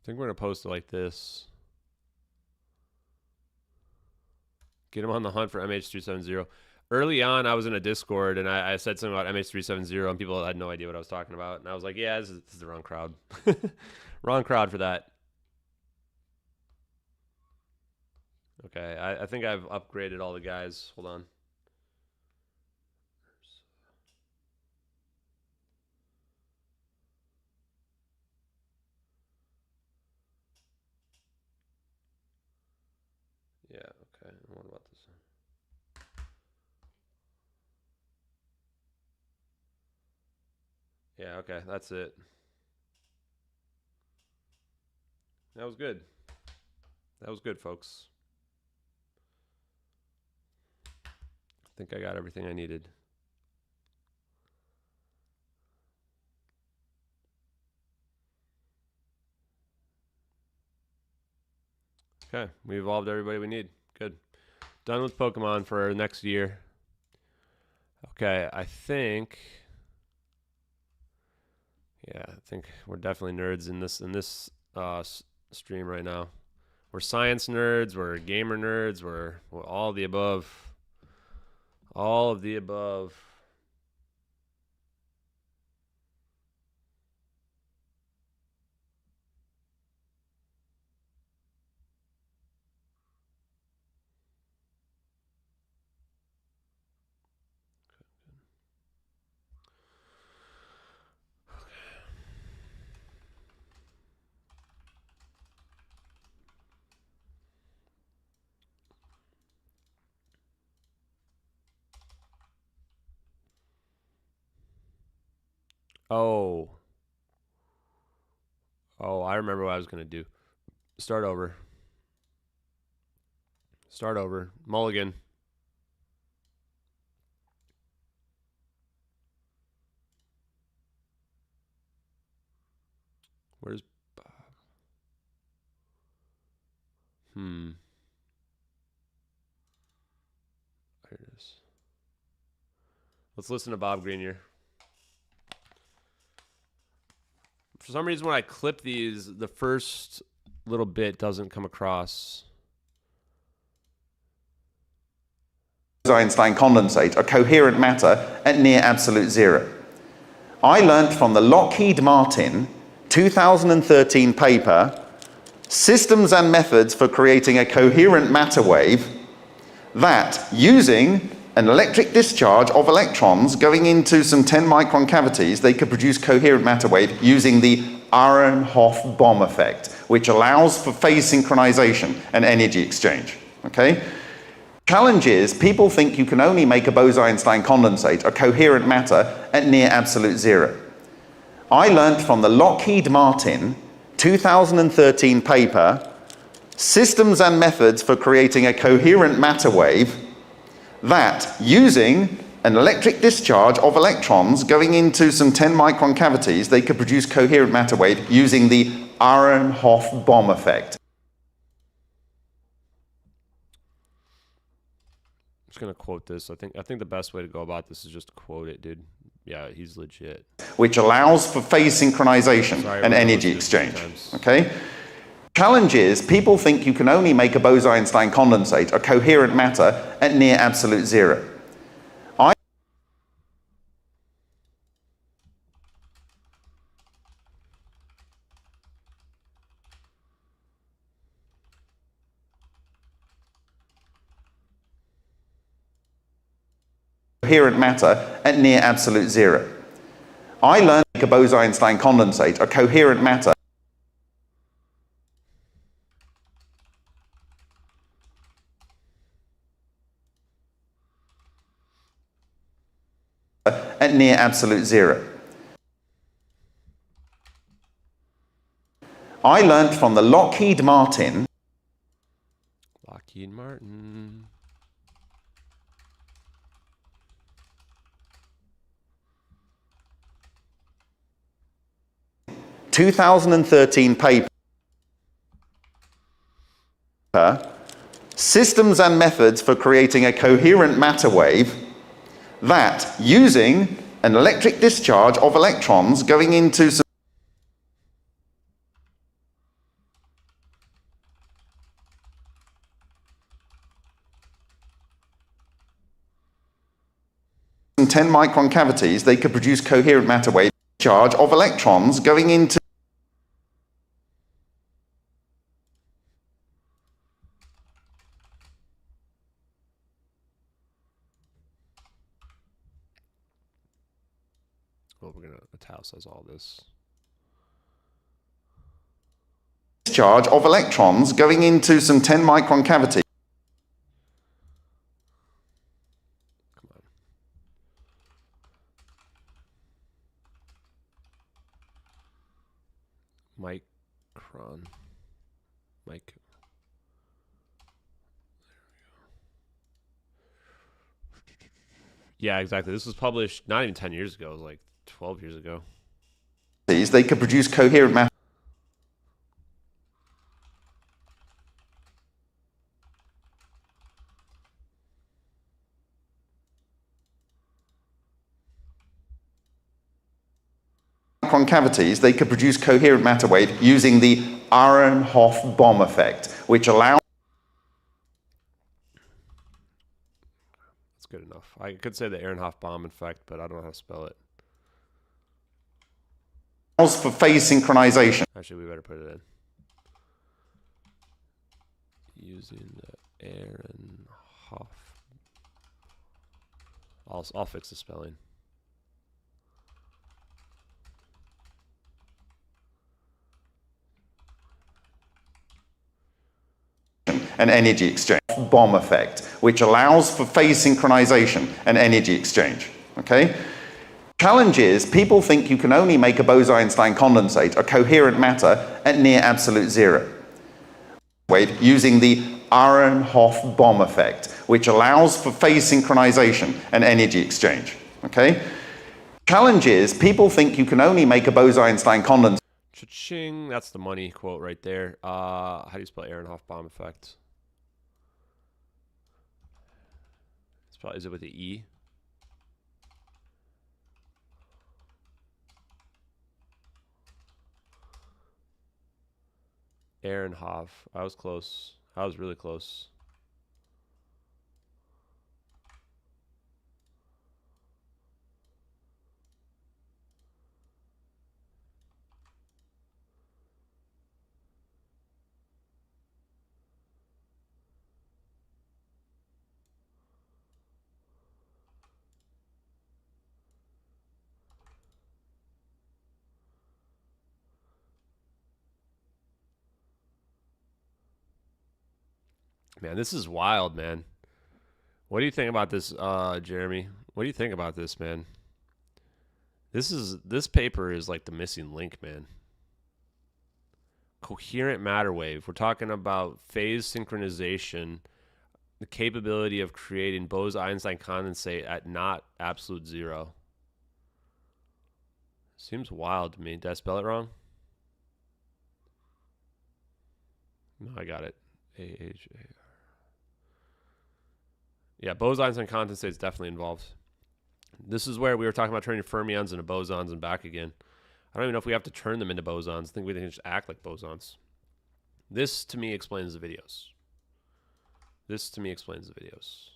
I think we're gonna post it like this. Get him on the hunt for MH370. Early on, I was in a Discord, and I said something about MH370, and people had no idea what I was talking about. And I was like, yeah, this is the wrong crowd. Wrong crowd for that. Okay, I think I've upgraded all the guys. Hold on. Yeah, okay. And what about this one? Yeah, okay, that's it. That was good. That was good, folks. I think I got everything I needed. Okay, we evolved everybody we need. Good. Done with Pokemon for next year. Okay, I think... Yeah, I think we're definitely nerds in this stream right now. We're science nerds, we're gamer nerds, we're all of the above. All of the above. Oh. Oh, I remember what I was going to do. Start over. Start over. Mulligan. Where's Bob? There it is. Let's listen to Bob Grenier. For some reason, when I clip these, the first little bit doesn't come across. Einstein condensate are coherent matter at near absolute zero. I learnt from the Lockheed Martin 2013 paper, Systems and Methods for Creating a Coherent Matter Wave, that using an electric discharge of electrons going into some 10-micron cavities, they could produce coherent matter wave using the Aharonov bomb effect, which allows for phase synchronization and energy exchange. Okay? Challenge is, people think you can only make a Bose-Einstein condensate, a coherent matter, at near absolute zero. I learnt from the Lockheed Martin 2013 paper, Systems and Methods for Creating a Coherent Matter Wave, that using an electric discharge of electrons going into some 10-micron cavities, they could produce coherent matter wave using the Aharonov bomb effect. I'm just gonna quote this. I think the best way to go about this is just to quote it, dude. Yeah, he's legit. Which allows for phase synchronization and energy exchange. Okay? Challenge is, people think you can only make a Bose-Einstein condensate, a coherent matter, at near absolute zero. coherent matter at near absolute zero. I learned to make a Bose-Einstein condensate, a coherent matter, at near absolute zero. I learned from the Lockheed Martin 2013 paper, Systems and Methods for Creating a Coherent Matter Wave, that using an electric discharge of electrons going into some 10 micron cavities, they could produce coherent matter wave charge of electrons going into italicise all this. Discharge of electrons going into some 10 micron cavity. Come on. Micron. Mic. Yeah, exactly. This was published not even 10 years ago. It was like 12 years ago. They could produce coherent matter cavities, they could produce coherent matter wave using the Aharonov bomb effect, which allows That's good enough. I could say the Aharonov bomb effect, but I don't know how to spell it. for phase synchronization. Actually, we better put it in. Using the Aharonov. I'll fix the spelling. And energy exchange bomb effect, which allows for phase synchronization and energy exchange. Okay? Challenge is, people think you can only make a Bose-Einstein condensate, a coherent matter, at near absolute zero. Wave using the Aharonov bomb effect, which allows for phase synchronization and energy exchange. Okay? Challenge is, people think you can only make a Bose-Einstein condensate. Cha-ching. That's the money quote right there. How do you spell Aharonov bomb effect? Is it with the E? Aharonov. I was close. I was really close. Man, this is wild, man. What do you think about this, Jeremy? What do you think about this, man? This paper is like the missing link, man. Coherent matter wave. We're talking about phase synchronization, the capability of creating Bose-Einstein condensate at not absolute zero. Seems wild to me. Did I spell it wrong? No, I got it. A-H-A-R. Yeah, Bose-Einstein condensate is definitely involved. This is where we were talking about turning fermions into bosons and back again. I don't even know if we have to turn them into bosons. I think we can just act like bosons. This, to me, explains the videos. This, to me, explains the videos.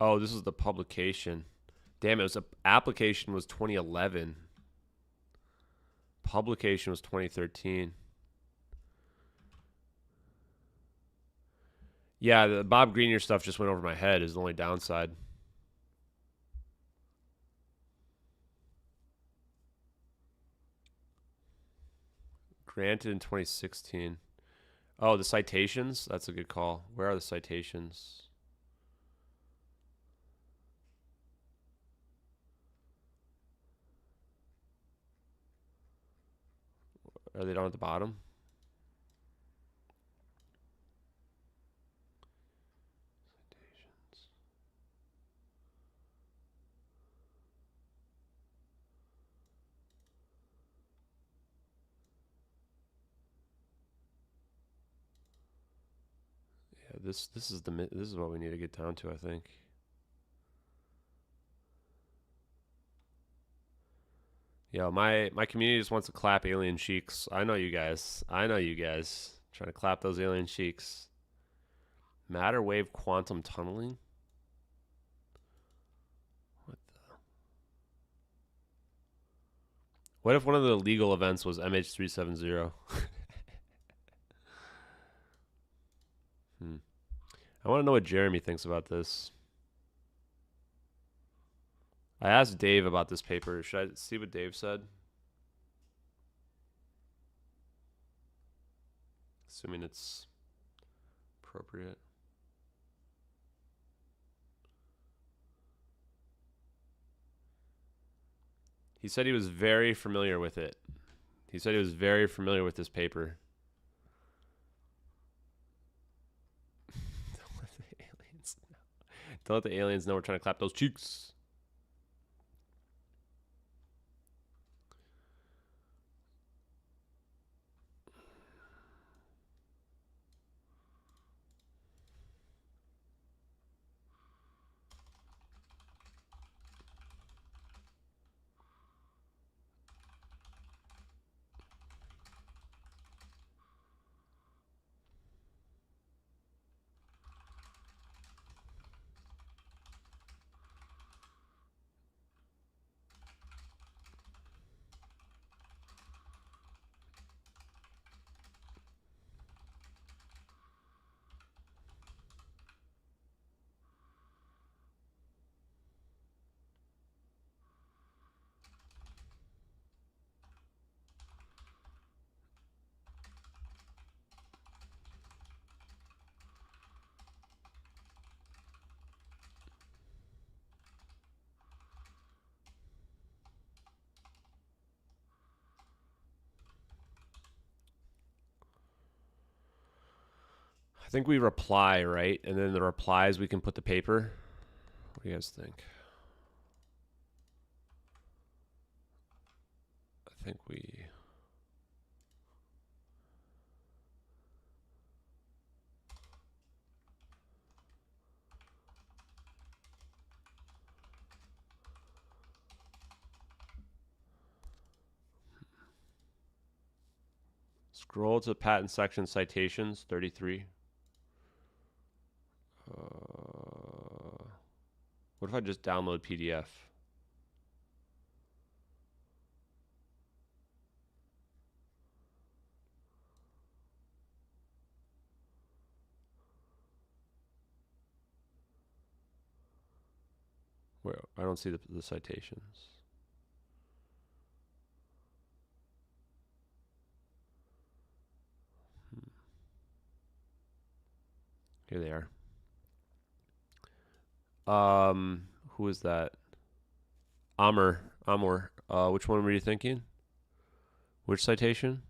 Oh, this is the publication. Damn, it was application was 2011. Publication was 2013. Yeah, the Bob Greenier stuff just went over my head is the only downside. Granted in 2016. Oh, the citations? That's a good call. Where are the citations? Are they down at the bottom? Citations. Yeah, this is what we need to get down to, I think. Yo, my community just wants to clap alien cheeks. I know you guys. I know you guys. Trying to clap those alien cheeks. Matterwave quantum tunneling? What the? What if one of the legal events was MH370? I want to know what Jeremy thinks about this. I asked Dave about this paper. Should I see what Dave said? Assuming it's appropriate. He said he was very familiar with it. He said he was very familiar with this paper. Don't let the aliens know we're trying to clap those cheeks. I think we reply, right? And then the replies, we can put the paper. What do you guys think? I think we... Scroll to patent section citations, 33. What if I just download PDF? Where I don't see the citations. Here they are. Who is that? Amr. Which one were you thinking? Which citation?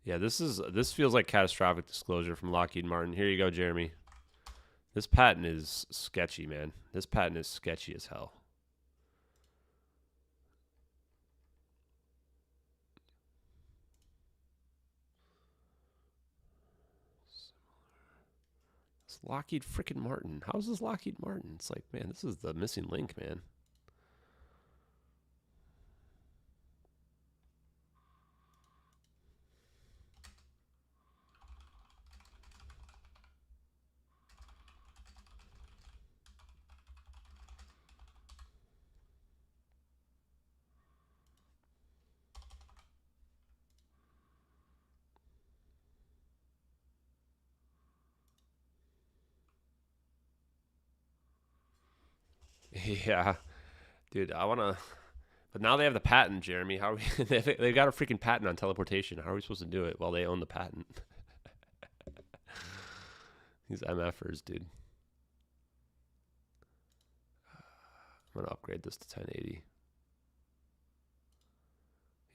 Yeah, this feels like catastrophic disclosure from Lockheed Martin. Here you go, Jeremy. This patent is sketchy, man. This patent is sketchy as hell. It's Lockheed freaking Martin. How is this Lockheed Martin? It's like, man, this is the missing link, man. Yeah, dude, I wanna. But now they have the patent, Jeremy. How are we? They've got a freaking patent on teleportation. How are we supposed to do it while they own the patent? These MFers, dude. I'm gonna upgrade this to 1080.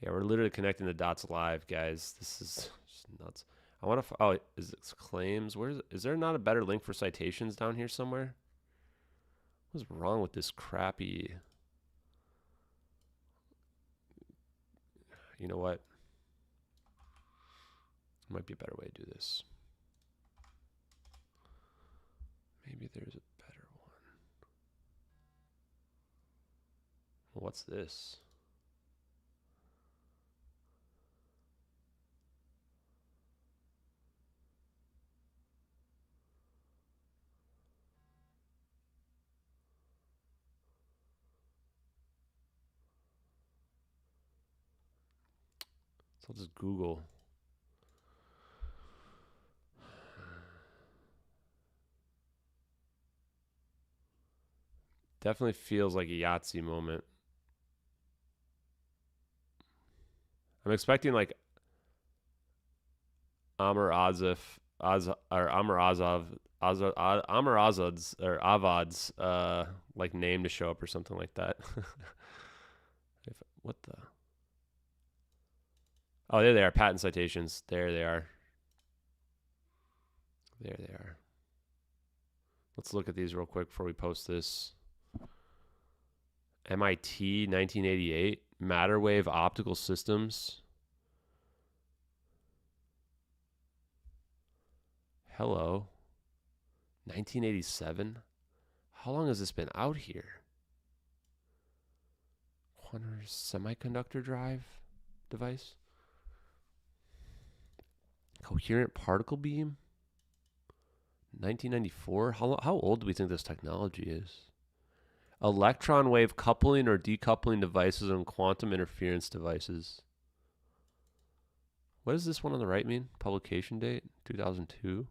Yeah, we're literally connecting the dots live, guys. This is just nuts. I want to. Oh, is it claims? Where is it? Is there not a better link for citations down here somewhere? What's wrong with this crappy? You know what? Might be a better way to do this. Maybe there's a better one. Well, what's this? So I'll just Google. Definitely feels like a Yahtzee moment. I'm expecting like Amr Azif, or Amr Azov, Amr Azad's or Avad's like name to show up or something like that. What the? Oh, there they are. Patent citations. There they are. There they are. Let's look at these real quick before we post this. MIT 1988 Matterwave optical systems. Hello. 1987. How long has this been out here? Quantum semiconductor drive device. Coherent particle beam. 1994. How old do we think this technology is? Electron wave coupling or decoupling devices and quantum interference devices. What does this one on the right mean? Publication date 2002.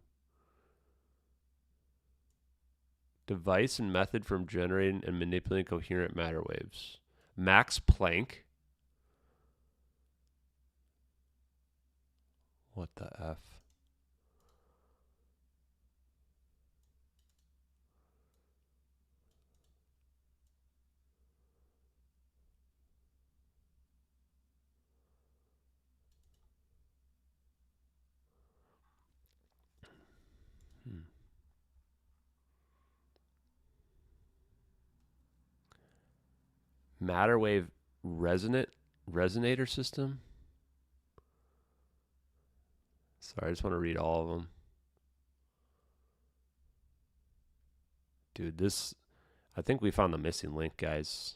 Device and method for generating and manipulating coherent matter waves. Max Planck. What the F? Matterwave resonator system. Sorry, I just want to read all of them. Dude, I think we found the missing link, guys.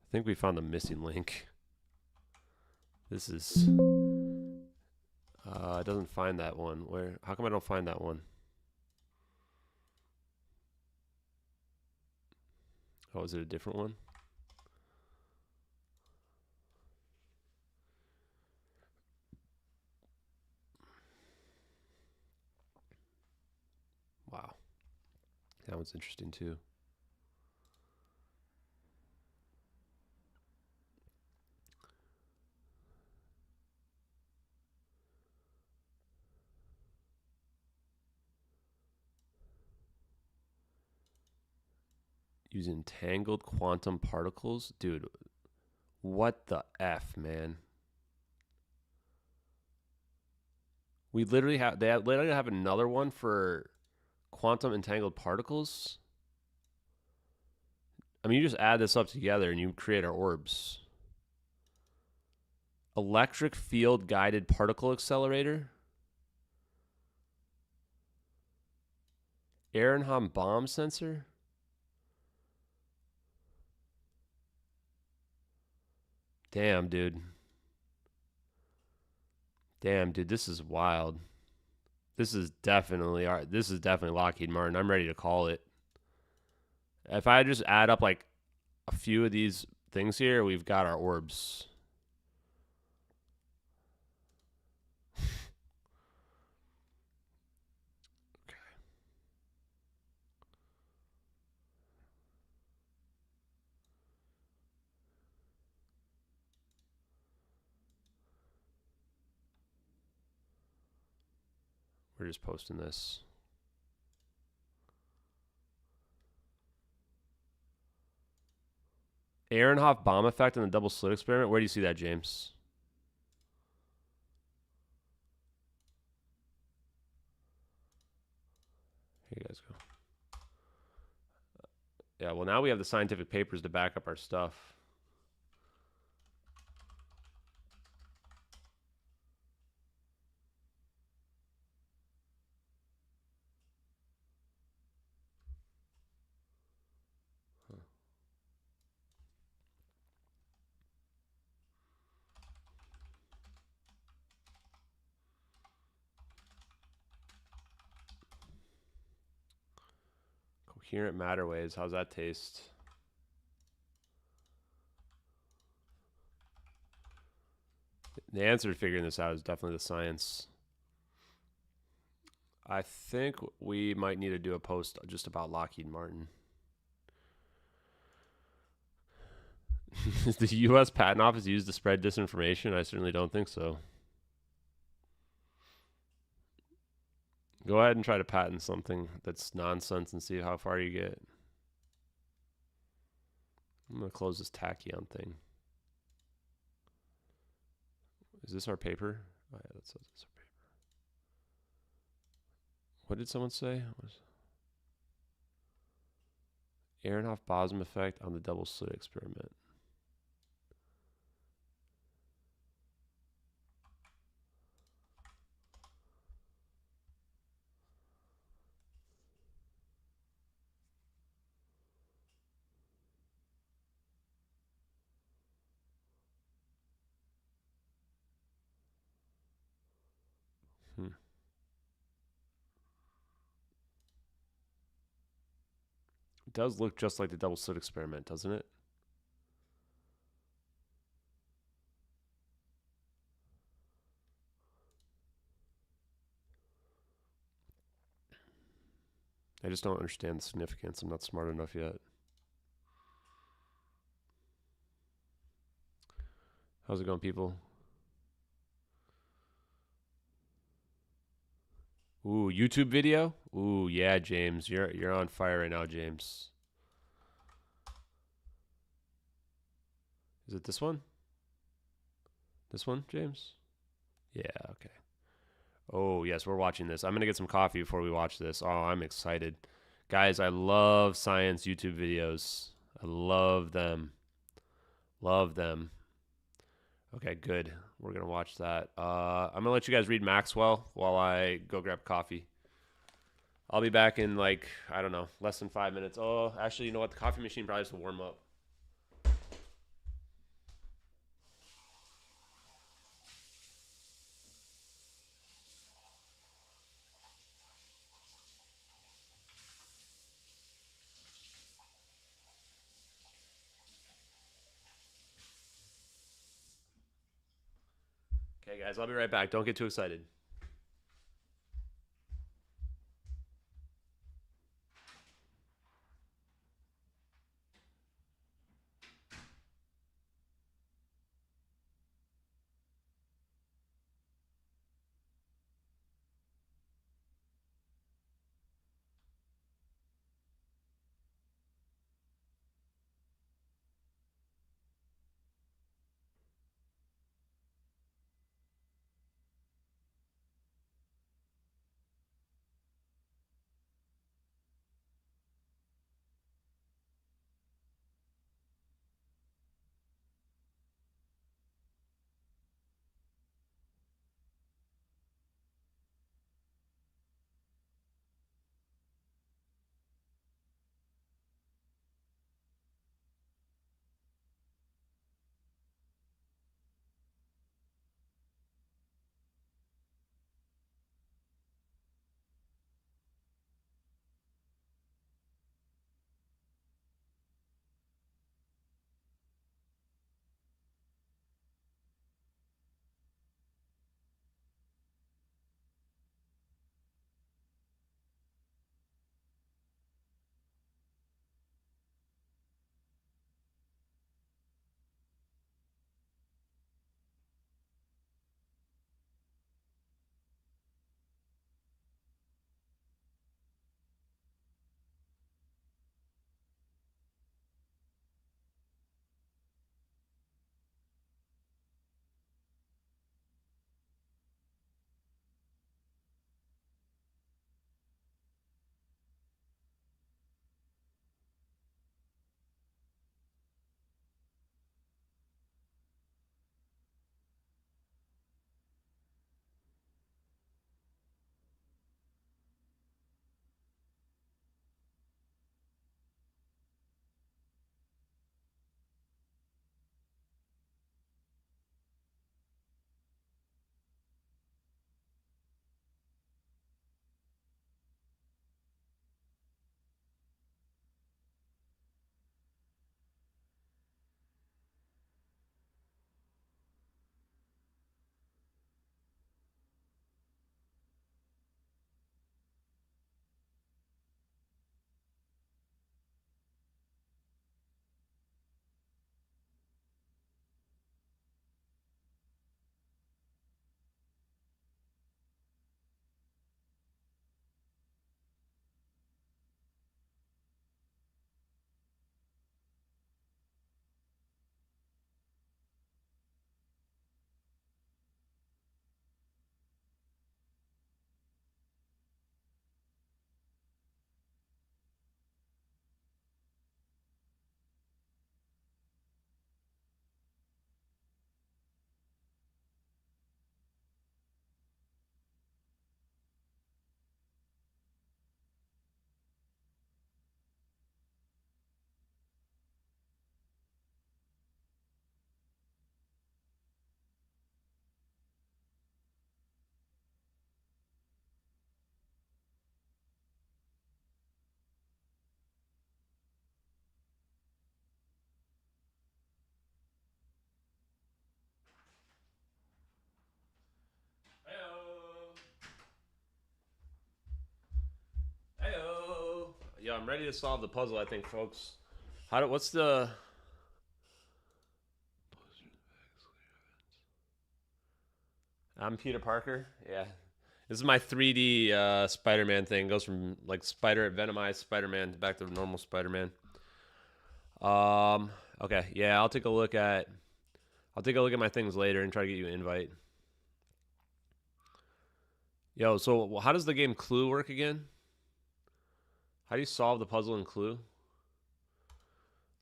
I think we found the missing link. This is, it doesn't find that one. How come I don't find that one? Oh, is it a different one? Wow. That one's interesting too. Using tangled quantum particles? Dude, what the F, man? They literally have another one for quantum entangled particles. I mean, you just add this up together and you create our orbs. Electric field guided particle accelerator. Ehrenham bomb sensor. Damn, dude. Damn, dude, this is wild. This is definitely Lockheed Martin. I'm ready to call it. If I just add up like a few of these things here, we've got our orbs. We're just posting this. Aharonov bomb effect on the double slit experiment. Where do you see that, James? Here you guys go. Yeah, well, now we have the scientific papers to back up our stuff. Coherent matter waves. How's that taste? The answer to figuring this out is definitely the science. I think we might need to do a post just about Lockheed Martin. Is the U.S. Patent Office used to spread disinformation? I certainly don't think so. Go ahead and try to patent something that's nonsense and see how far you get. I'm going to close this tachyon thing. Is this our paper? Oh, yeah, that says it's our paper. What did someone say? Aharonov-Boson effect on the double slit experiment. It does look just like the double slit experiment, doesn't it? I just don't understand the significance. I'm not smart enough yet. How's it going, people? Ooh, YouTube video? Ooh, yeah, James. You're on fire right now, James. Is it this one? This one, James? Yeah, okay. Oh, yes, we're watching this. I'm going to get some coffee before we watch this. Oh, I'm excited. Guys, I love science YouTube videos. I love them. Love them. Okay, good. We're going to watch that. I'm going to let you guys read Maxwell while I go grab coffee. I'll be back in, like, I don't know, less than 5 minutes. Oh, actually, you know what? The coffee machine probably has to warm up. Okay, guys, I'll be right back. Don't get too excited. Yeah, I'm ready to solve the puzzle, I think, folks. What's the... I'm Peter Parker. Yeah. This is my 3D Spider-Man thing. Goes from like Venomized Spider-Man back to normal Spider-Man. Okay, yeah, I'll take a look at my things later and try to get you an invite. Yo, so how does the game Clue work again? How do you solve the puzzle in Clue?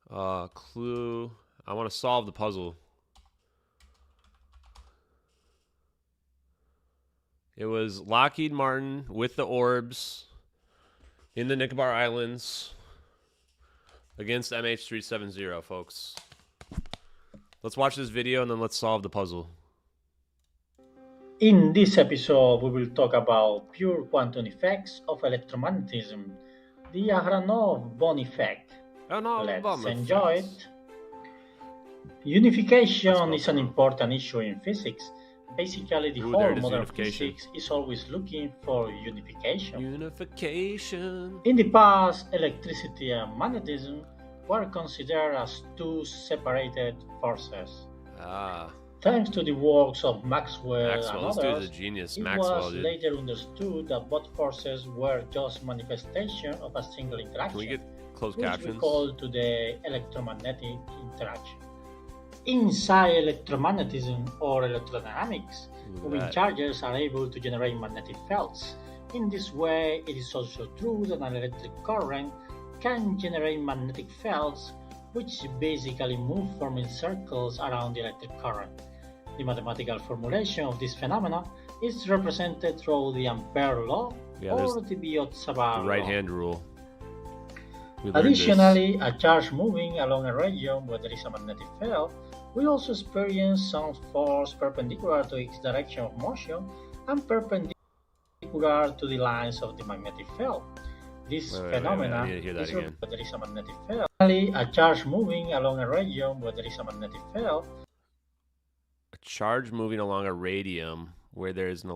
Clue. I want to solve the puzzle. It was Lockheed Martin with the orbs in the Nicobar Islands against MH370, folks. Let's watch this video and then let's solve the puzzle. In this episode, we will talk about pure quantum effects of electromagnetism, the Aharonov-Bohm effect. Let's enjoy it. Unification is an important issue in physics. Basically, the whole modern physics is always looking for unification. In the past, electricity and magnetism were considered as two separated forces. Thanks to the works of Maxwell and others, was later understood that both forces were just manifestation of a single interaction, Can we get closed which captions? we call today electromagnetic interaction. Inside electromagnetism or electrodynamics, moving charges are able to generate magnetic fields. In this way, it is also true that an electric current can generate magnetic fields, which basically move forming circles around the electric current. The mathematical formulation of this phenomena is represented through the Ampere law or the Biot-Savart law. The right-hand rule. Additionally, a charge moving along a region where there is a magnetic field will also experience some force perpendicular to its direction of motion and perpendicular to the lines of the magnetic field. This phenomena is where there is a magnetic field. Additionally, a charge moving along a region where there is a magnetic field. A charge moving along a radium where there is an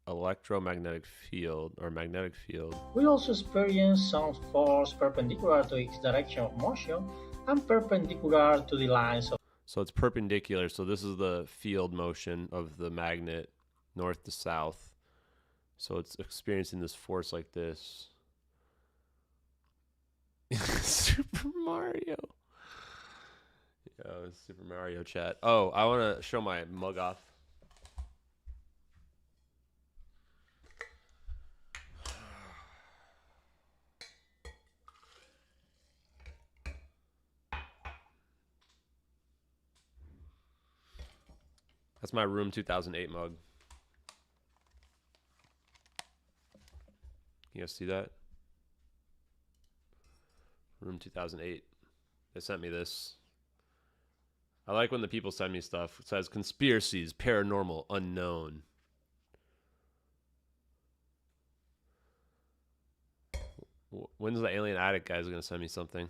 electromagnetic field or magnetic field will also experience some force perpendicular to its direction of motion and perpendicular to the lines of. So it's perpendicular. So this is the field motion of the magnet north to south. So it's experiencing this force like this. Super Mario. Yo, Super Mario chat. Oh, I want to show my mug off. That's my room 2008 mug. You guys see that? Room 2008. They sent me this. I like when the people send me stuff. It says conspiracies, paranormal, unknown. When's the alien addict guys going to send me something?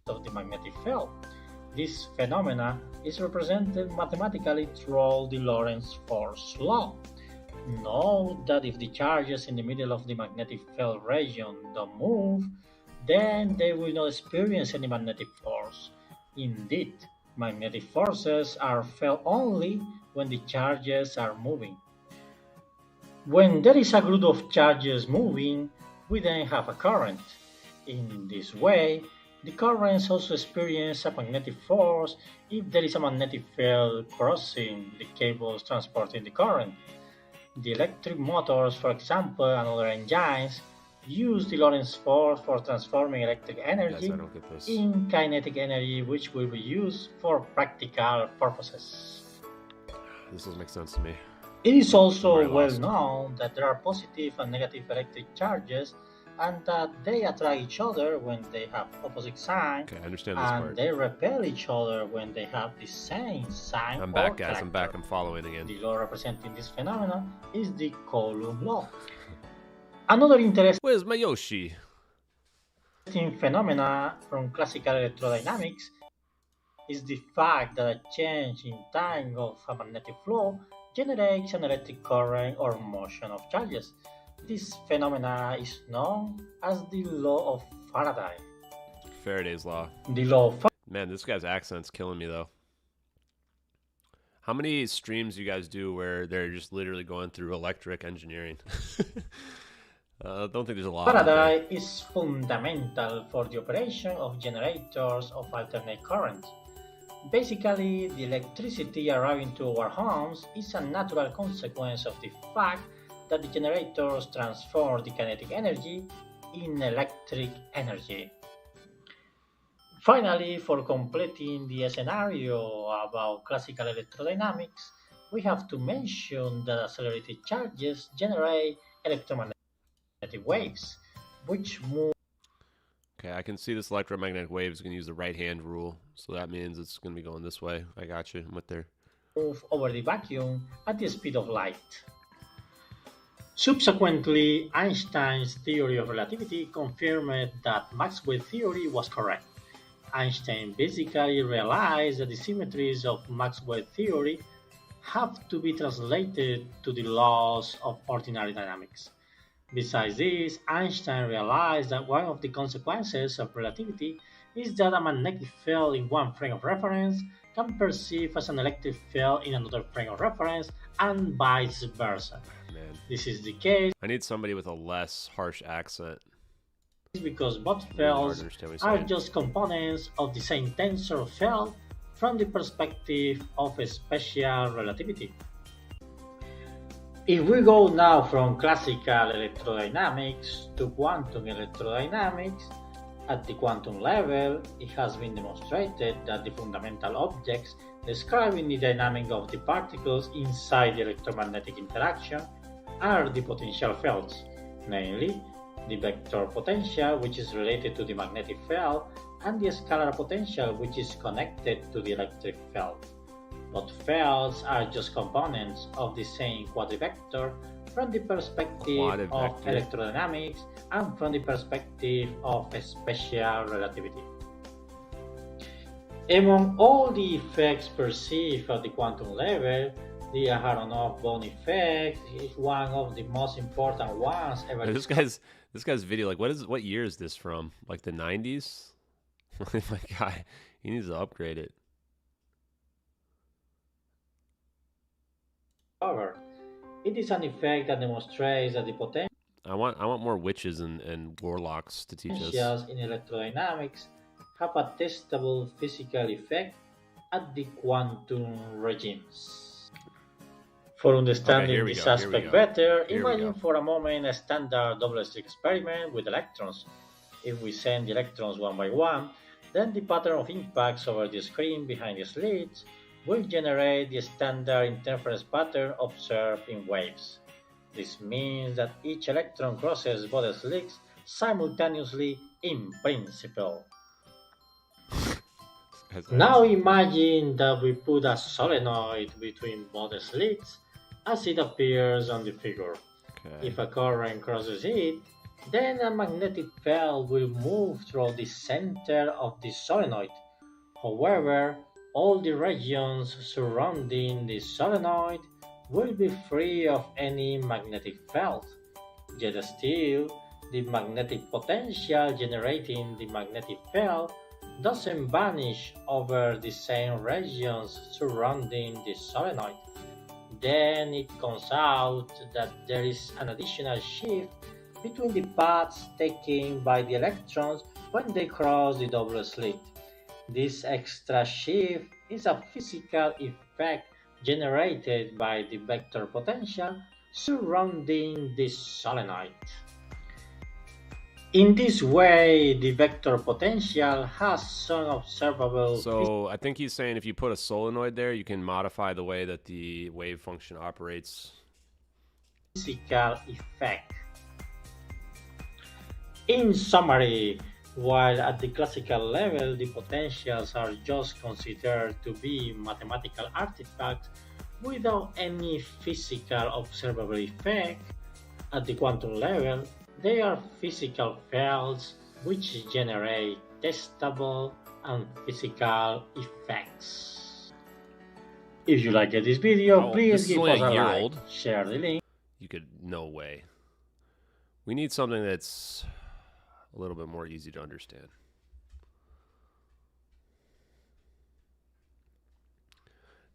Of the magnetic field. This phenomena is represented mathematically through the Lorentz force law. Note that if the charges in the middle of the magnetic field region don't move, then they will not experience any magnetic force. Indeed, magnetic forces are felt only when the charges are moving. When there is a group of charges moving, we then have a current. In this way, the currents also experience a magnetic force if there is a magnetic field crossing the cables transporting the current. The electric motors, for example, and other engines use the Lorentz force for transforming electric energy in kinetic energy, which will be used for practical purposes. This doesn't make sense to me. It is also well known that there are positive and negative electric charges and that they attract each other when they have opposite signs, okay, I understand this part. They repel each other when they have the same sign. I'm back, guys. I'm back. I'm following again. The law representing this phenomenon is the Coulomb law. Another interesting Where's my Yoshi? phenomena from classical electrodynamics is the fact that a change in time of a magnetic flow generates an electric current or motion of charges. This phenomena is known as the law of Faraday. Faraday's law. The law of Man, this guy's accent's killing me though. How many streams you guys do where they're just literally going through electric engineering? I don't think there's a lot. Faraday is fundamental for the operation of generators of alternate current. Basically, the electricity arriving to our homes is a natural consequence of the fact that the generators transform the kinetic energy in electric energy. Finally, for completing the scenario about classical electrodynamics, we have to mention that accelerated charges generate electromagnetic waves, which move. Okay, I can see this electromagnetic wave is going to use the right-hand rule, so that means it's going to be going this way. I got you. I'm with there. Move over the vacuum at the speed of light. Subsequently, Einstein's theory of relativity confirmed that Maxwell's theory was correct. Einstein basically realized that the symmetries of Maxwell's theory have to be translated to the laws of ordinary dynamics. Besides this, Einstein realized that one of the consequences of relativity is that a magnetic field in one frame of reference can perceive as an electric field in another frame of reference, and vice versa. Man. This is the case. I need somebody with a less harsh accent. Because both fields are just components of the same tensor field from the perspective of special relativity. If we go now from classical electrodynamics to quantum electrodynamics, at the quantum level, it has been demonstrated that the fundamental objects describing the dynamic of the particles inside the electromagnetic interaction are the potential fields, namely the vector potential, which is related to the magnetic field, and the scalar potential, which is connected to the electric field. Both fields are just components of the same quadrivector from the perspective of electrodynamics and from the perspective of special relativity. Among all the effects perceived at the quantum level, the Aharonov-Bohm effect is one of the most important ones ever. This guy's video, like, what year is this from? Like the 90s? My guy, he needs to upgrade it. However, it is an effect that demonstrates that the potential. I want more witches and warlocks to teach us. Potentials in electrodynamics have a testable physical effect at the quantum regimes. For understanding this aspect better, imagine for a moment a standard double-slit experiment with electrons. If we send the electrons one by one, then the pattern of impacts over the screen behind the slits will generate the standard interference pattern observed in waves. This means that each electron crosses both slits simultaneously in principle. Now imagine that we put a solenoid between both slits as it appears on the figure. Okay. If a current crosses it, then a magnetic field will move through the center of the solenoid. However, all the regions surrounding the solenoid will be free of any magnetic field. Yet still, the magnetic potential generating the magnetic field doesn't vanish over the same regions surrounding the solenoid. Then it comes out that there is an additional shift between the paths taken by the electrons when they cross the double slit. This extra shift is a physical effect generated by the vector potential surrounding the solenoid. In this way, the vector potential has some observable. So I think he's saying if you put a solenoid there, you can modify the way that the wave function operates. Physical effect. In summary, while at the classical level the potentials are just considered to be mathematical artifacts without any physical observable effect, at the quantum level they are physical fields which generate testable and physical effects. If you liked this video, please give us a like, share the link. You could, no way. We need something that's a little bit more easy to understand.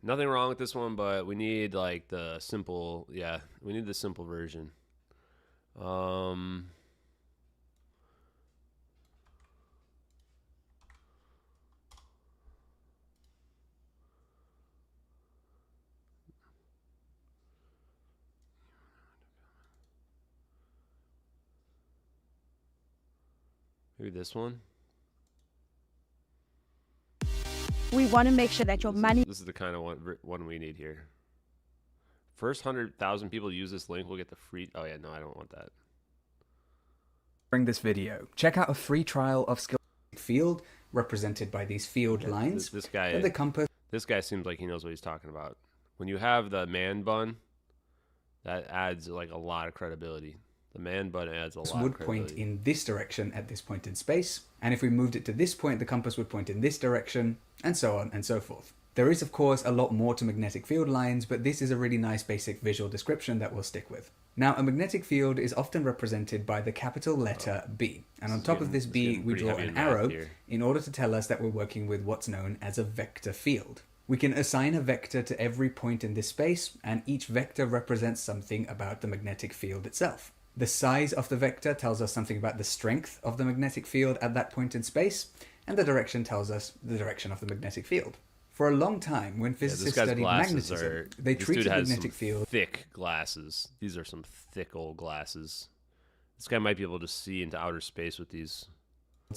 Nothing wrong with this one, but we need like the simple, yeah, we need the simple version. Maybe this one. We want to make sure that your money. This is the kind of one we need here. First 100,000 people use this link will get the free. Oh yeah, no, I don't want that. During this video, check out a free trial of skill field represented by these field lines. This guy. And the compass. This guy seems like he knows what he's talking about. When you have the man bun, that adds like a lot of credibility. The man bun adds a lot. Would point in this direction at this point in space, and if we moved it to this point, the compass would point in this direction, and so on and so forth. There is, of course, a lot more to magnetic field lines, but this is a really nice basic visual description that we'll stick with. Now, a magnetic field is often represented by the capital letter B, and on top of this B, we draw an arrow in order to tell us that we're working with what's known as a vector field. We can assign a vector to every point in this space, and each vector represents something about the magnetic field itself. The size of the vector tells us something about the strength of the magnetic field at that point in space, and the direction tells us the direction of the magnetic field. For a long time, when physicists studied magnetism, they treated magnetic field thick glasses. These are some thick old glasses. This guy might be able to see into outer space with these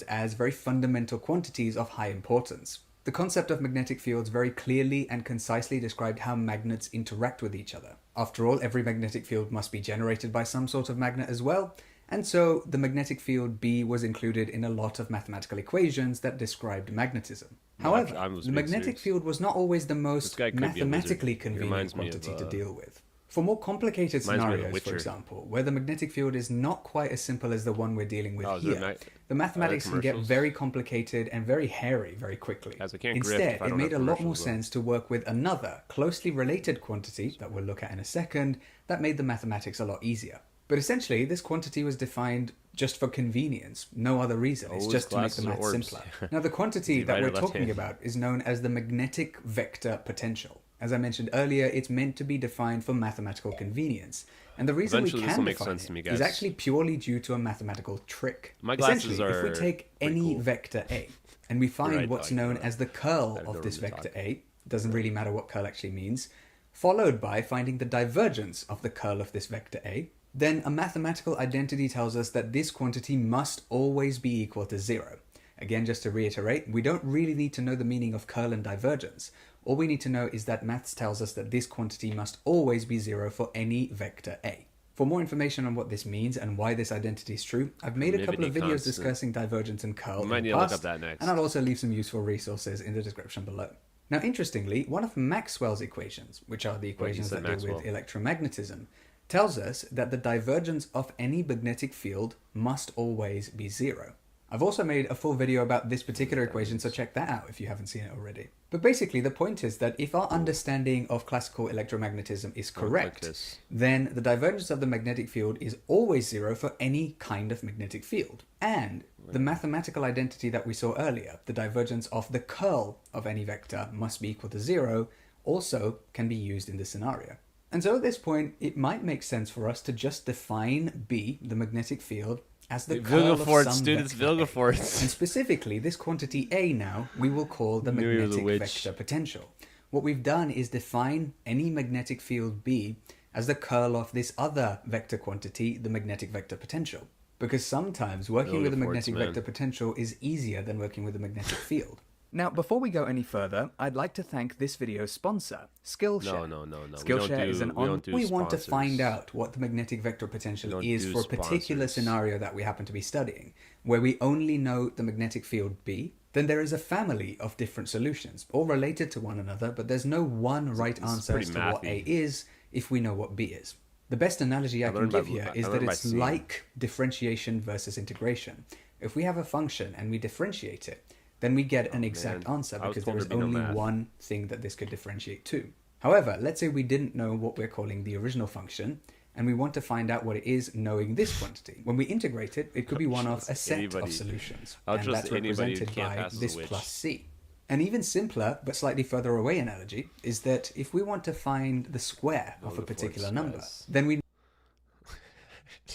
as very fundamental quantities of high importance. The concept of magnetic fields very clearly and concisely described how magnets interact with each other. After all, every magnetic field must be generated by some sort of magnet as well, and so the magnetic field B was included in a lot of mathematical equations that described magnetism. However, the magnetic field was not always the most mathematically convenient quantity to deal with. For more complicated scenarios, for example, where the magnetic field is not quite as simple as the one we're dealing with here, the mathematics can get very complicated and very hairy very quickly. Instead, it made a lot more sense to work with another closely related quantity that we'll look at in a second that made the mathematics a lot easier. But essentially, this quantity was defined just for convenience, no other reason. It's just to make the math simpler. Now, the quantity that we're talking about is known as the magnetic vector potential. As I mentioned earlier, it's meant to be defined for mathematical convenience. And the reason we can define it is actually purely due to a mathematical trick. Essentially, if we take any vector A and we find what's known as the curl of this vector A, doesn't really matter what curl actually means, followed by finding the divergence of the curl of this vector A, then a mathematical identity tells us that this quantity must always be equal to 0. Again, just to reiterate, we don't really need to know the meaning of curl and divergence. All we need to know is that maths tells us that this quantity must always be 0 for any vector A. For more information on what this means and why this identity is true, I've made a couple of videos discussing divergence and curl in the past, and I'll also leave some useful resources in the description below. Now, interestingly, one of Maxwell's equations, which are the equations that deal with electromagnetism, tells us that the divergence of any magnetic field must always be 0. I've also made a full video about this particular equation, so check that out if you haven't seen it already. But basically, the point is that if our understanding of classical electromagnetism is correct, then the divergence of the magnetic field is always 0 for any kind of magnetic field. And the mathematical identity that we saw earlier, the divergence of the curl of any vector must be equal to 0, also can be used in this scenario. And so at this point, it might make sense for us to just define B, the magnetic field, as the curl of some vector A. And specifically, this quantity A now, we will call the magnetic vector potential. What we've done is define any magnetic field B as the curl of this other vector quantity, the magnetic vector potential. Because sometimes working with a magnetic vector potential is easier than working with a magnetic field. Now, before we go any further, I'd like to thank this video's sponsor, Skillshare. No. Skillshare is an we want to find out what the magnetic vector potential is for a particular scenario that we happen to be studying, where we only know the magnetic field B. Then there is a family of different solutions, all related to one another, but there's no one right answer as to what A is if we know what B is. The best analogy I can give here is that it's like differentiation versus integration. If we have a function and we differentiate it, then we get an exact answer because there is only one thing that this could differentiate to. However, let's say we didn't know what we're calling the original function, and we want to find out what it is knowing this quantity. When we integrate it, it could be one of a set of solutions, and that's represented by this plus c. An even simpler, but slightly further away analogy is that if we want to find the square of a particular number, then we...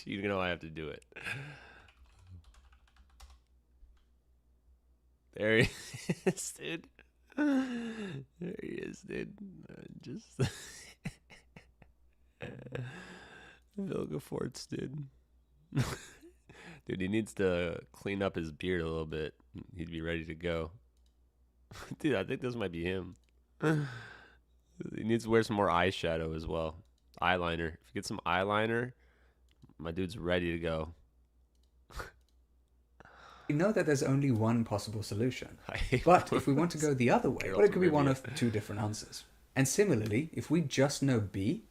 You know I have to do it. There he is, dude. There he is, dude. Just... Vilgefortz, dude. Dude, he needs to clean up his beard a little bit. He'd be ready to go. Dude, I think this might be him. He needs to wear some more eyeshadow as well. Eyeliner. If you get some eyeliner, my dude's ready to go. We know that there's only one possible solution. But if we want to go the other way, well, it could be one of two different answers. And similarly, if we just know B,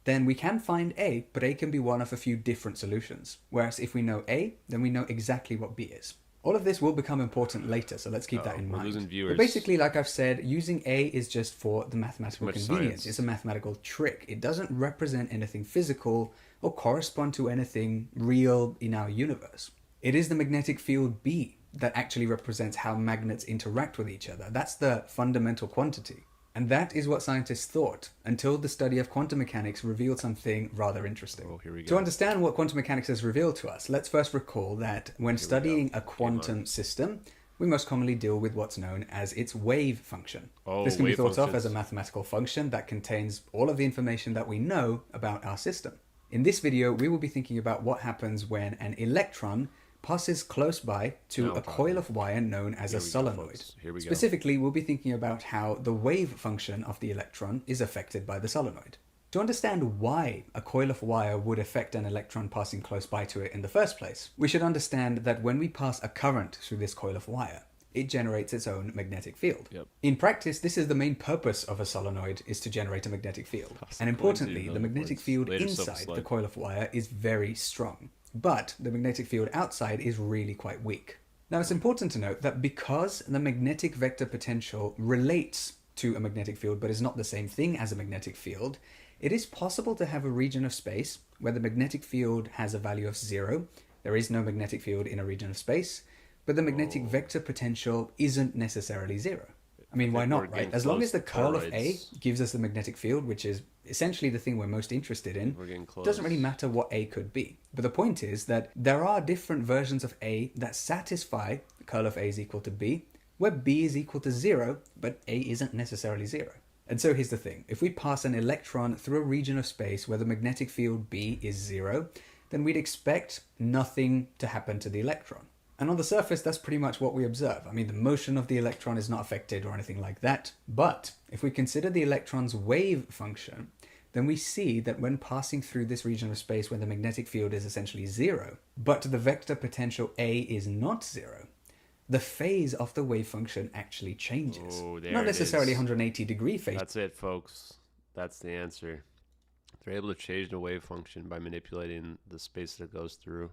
then we can find A, but A can be one of a few different solutions. Whereas if we know A, then we know exactly what B is. All of this will become important later, so let's keep that in mind. Losing viewers. But basically, like I've said, using A is just for the mathematical convenience. Science. It's a mathematical trick. It doesn't represent anything physical or correspond to anything real in our universe. It is the magnetic field B that actually represents how magnets interact with each other. That's the fundamental quantity. And that is what scientists thought, until the study of quantum mechanics revealed something rather interesting. Oh, here we go. To understand what quantum mechanics has revealed to us, let's first recall that when studying a quantum system, we most commonly deal with what's known as its wave function. This can be thought of as a mathematical function that contains all of the information that we know about our system. In this video, we will be thinking about what happens when an electron passes close by to a coil of wire known as a solenoid. Specifically, we'll be thinking about how the wave function of the electron is affected by the solenoid. To understand why a coil of wire would affect an electron passing close by to it in the first place, we should understand that when we pass a current through this coil of wire, it generates its own magnetic field. In practice, this is the main purpose of a solenoid, is to generate a magnetic field. And importantly, the magnetic field inside the coil of wire is very strong. But the magnetic field outside is really quite weak. Now, it's important to note that because the magnetic vector potential relates to a magnetic field but is not the same thing as a magnetic field, it is possible to have a region of space where the magnetic field has a value of 0. There is no magnetic field in a region of space, but the magnetic vector potential isn't necessarily 0. I mean, why not, right? As long as the curl of A gives us the magnetic field, which is essentially the thing we're most interested in, it doesn't really matter what A could be. But the point is that there are different versions of A that satisfy the curl of A is equal to B, where B is equal to 0, but A isn't necessarily 0. And so here's the thing. If we pass an electron through a region of space where the magnetic field B is 0, then we'd expect nothing to happen to the electron. And on the surface, that's pretty much what we observe. I mean, the motion of the electron is not affected or anything like that. But if we consider the electron's wave function, then we see that when passing through this region of space where the magnetic field is essentially 0, but the vector potential A is not 0, the phase of the wave function actually changes. Not necessarily 180-degree phase. That's it, folks. That's the answer. They're able to change the wave function by manipulating the space that it goes through.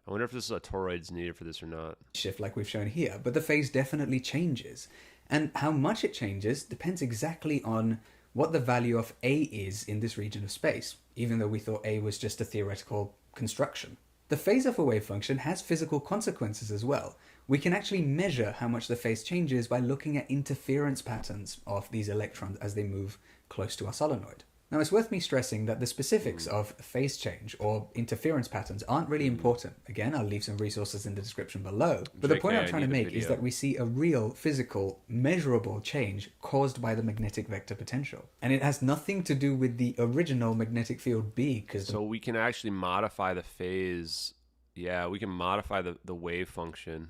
I wonder if this is a toroid's needed for this or not. Shift like we've shown here, but the phase definitely changes. And how much it changes depends exactly on what the value of A is in this region of space, even though we thought A was just a theoretical construction. The phase of a wave function has physical consequences as well. We can actually measure how much the phase changes by looking at interference patterns of these electrons as they move close to our solenoid. Now, it's worth me stressing that the specifics of phase change or interference patterns aren't really important. Again, I'll leave some resources in the description below. But the point I'm trying to make is that we see a real, physical, measurable change caused by the magnetic vector potential. And it has nothing to do with the original magnetic field B. So we can actually modify the phase. Yeah, we can modify the wave function.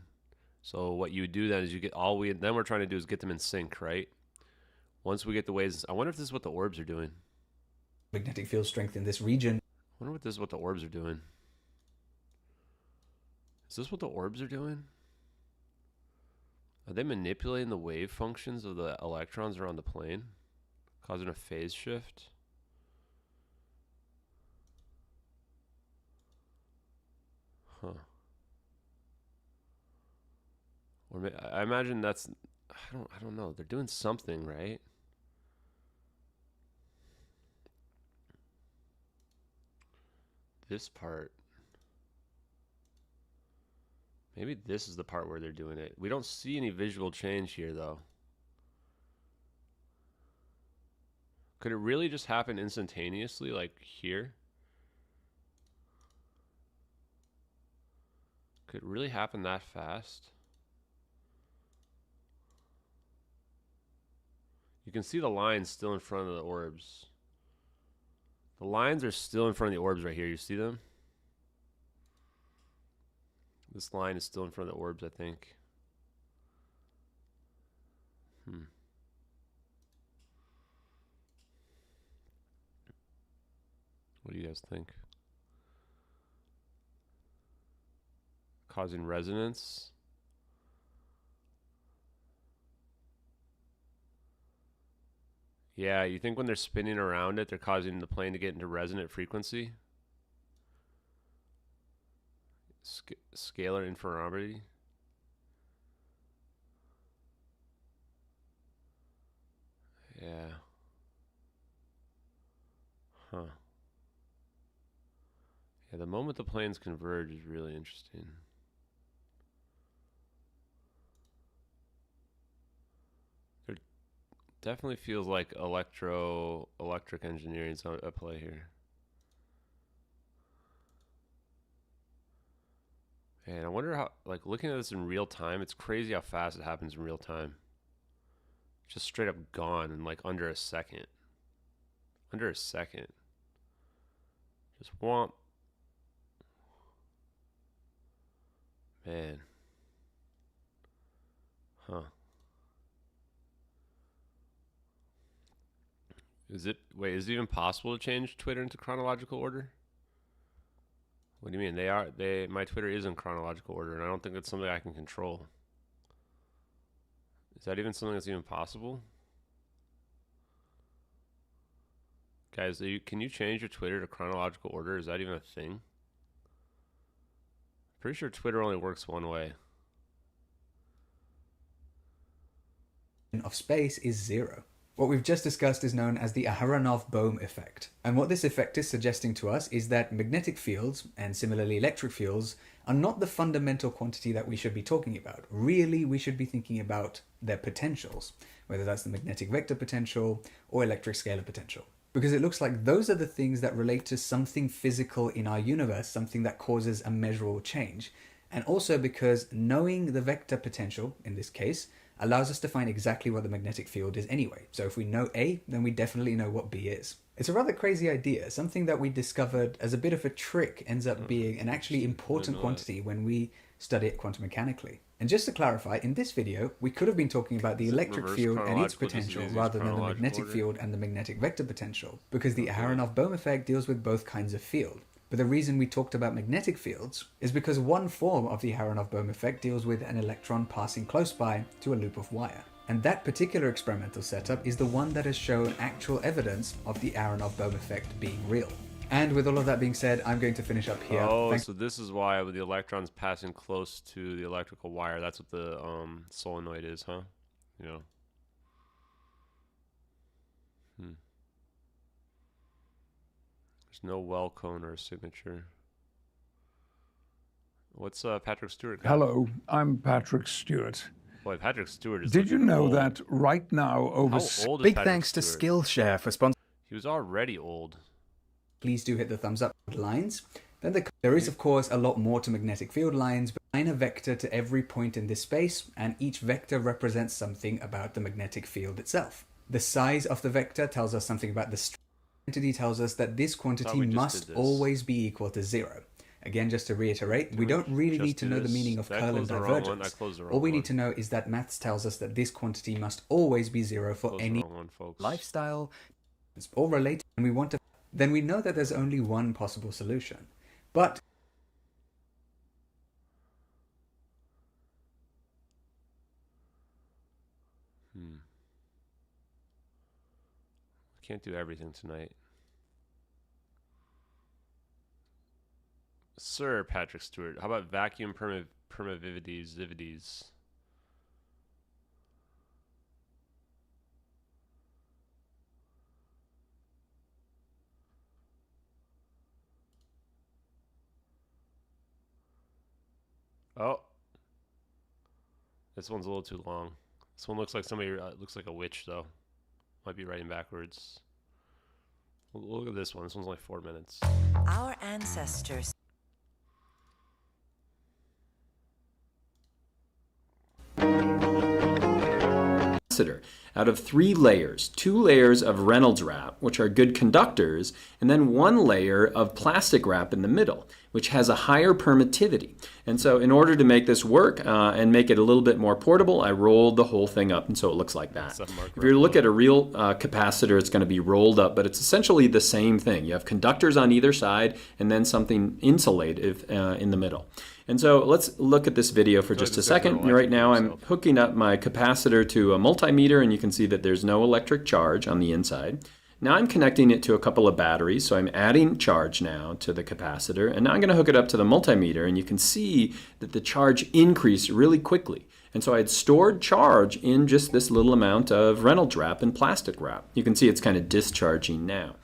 So what you would do then is you get then we're trying to do is get them in sync, right? Once we get the waves, I wonder if this is what the orbs are doing. Magnetic field strength in this region. I wonder what this is what the orbs are doing. Is this what the orbs are doing? Are they manipulating the wave functions of the electrons around the plane, causing a phase shift? Huh. Or I imagine that's I don't know. They're doing something, right? this part. Maybe this is the part where they're doing it. We don't see any visual change here, though. Could it really just happen instantaneously, like here? Could it really happen that fast? You can see the lines still in front of the orbs. The lines are still in front of the orbs right here. You see them? This line is still in front of the orbs, I think. What do you guys think? Causing resonance? Yeah, you think when they're spinning around it, they're causing the plane to get into resonant frequency? Scalar interferometry? Yeah. Huh. Yeah, the moment the planes converge is really interesting. There definitely feels like electric engineering is at play here. Man, I wonder how, like, looking at this in real time, it's crazy how fast it happens in real time. Just straight up gone in like under a second. Under a second. Just womp. Man. Huh. Is it even possible to change Twitter into chronological order? What do you mean? My Twitter is in chronological order, and I don't think it's something I can control. Is that even something that's even possible? Guys, can you change your Twitter to chronological order? Is that even a thing? Pretty sure Twitter only works one way. Of space is zero. What we've just discussed is known as the Aharonov-Bohm effect. And what this effect is suggesting to us is that magnetic fields, and similarly electric fields, are not the fundamental quantity that we should be talking about. Really, we should be thinking about their potentials, whether that's the magnetic vector potential or electric scalar potential. Because it looks like those are the things that relate to something physical in our universe, something that causes a measurable change. And also because knowing the vector potential, in this case, allows us to find exactly what the magnetic field is anyway. So if we know A, then we definitely know what B is. It's a rather crazy idea. Something that we discovered as a bit of a trick ends up being an actually important quantity when we study it quantum mechanically. And just to clarify, in this video, we could have been talking about the electric field and its potential rather than the magnetic field and the magnetic vector potential, because the Aharonov-Bohm effect deals with both kinds of field. But the reason we talked about magnetic fields is because one form of the Aharonov-Bohm effect deals with an electron passing close by to a loop of wire. And that particular experimental setup is the one that has shown actual evidence of the Aharonov-Bohm effect being real. And with all of that being said, I'm going to finish up here. Oh, so this is why with the electrons passing close to the electrical wire, that's what the solenoid is, huh? Yeah. There's no well cone or signature. What's Patrick Stewart got? Hello, I'm Patrick Stewart. Boy, Patrick Stewart is. Did you know old. that right now over... How old is Big Patrick thanks to Stewart? Skillshare for sponsoring. He was already old. Please do hit the thumbs up lines. Then there is, of course, a lot more to magnetic field lines, but assign a vector to every point in this space, and each vector represents something about the magnetic field itself. The size of the vector tells us something about the strength. Quantity tells us that this quantity must always be equal to zero. Again, just to reiterate, we don't really need to know the meaning of curl and divergence. All we need to know is that maths tells us that this quantity must always be zero for any lifestyle or related, and we want to. Then we know that there's only one possible solution. But Can't do everything tonight. Sir Patrick Stewart, how about vacuum permittivities, zivities? Oh, this one's a little too long. This one looks like somebody looks like a witch though. Might be writing backwards. Look at this one. This one's only 4 minutes. Our ancestors. Out of 3 layers, 2 layers of Reynolds wrap, which are good conductors, and then 1 layer of plastic wrap in the middle, which has a higher permittivity. And so in order to make this work and make it a little bit more portable, I rolled the whole thing up, and so it looks like that. If you look at a real capacitor, it's going to be rolled up, but it's essentially the same thing. You have conductors on either side, and then something insulative in the middle. And so let's look at this video for just a second. Right now I'm hooking up my capacitor to a multimeter, and you can see that there's no electric charge on the inside. Now I'm connecting it to a couple of batteries, so I'm adding charge now to the capacitor, and now I'm going to hook it up to the multimeter, and you can see that the charge increased really quickly. And so I had stored charge in just this little amount of Reynolds wrap and plastic wrap. You can see it's kind of discharging now.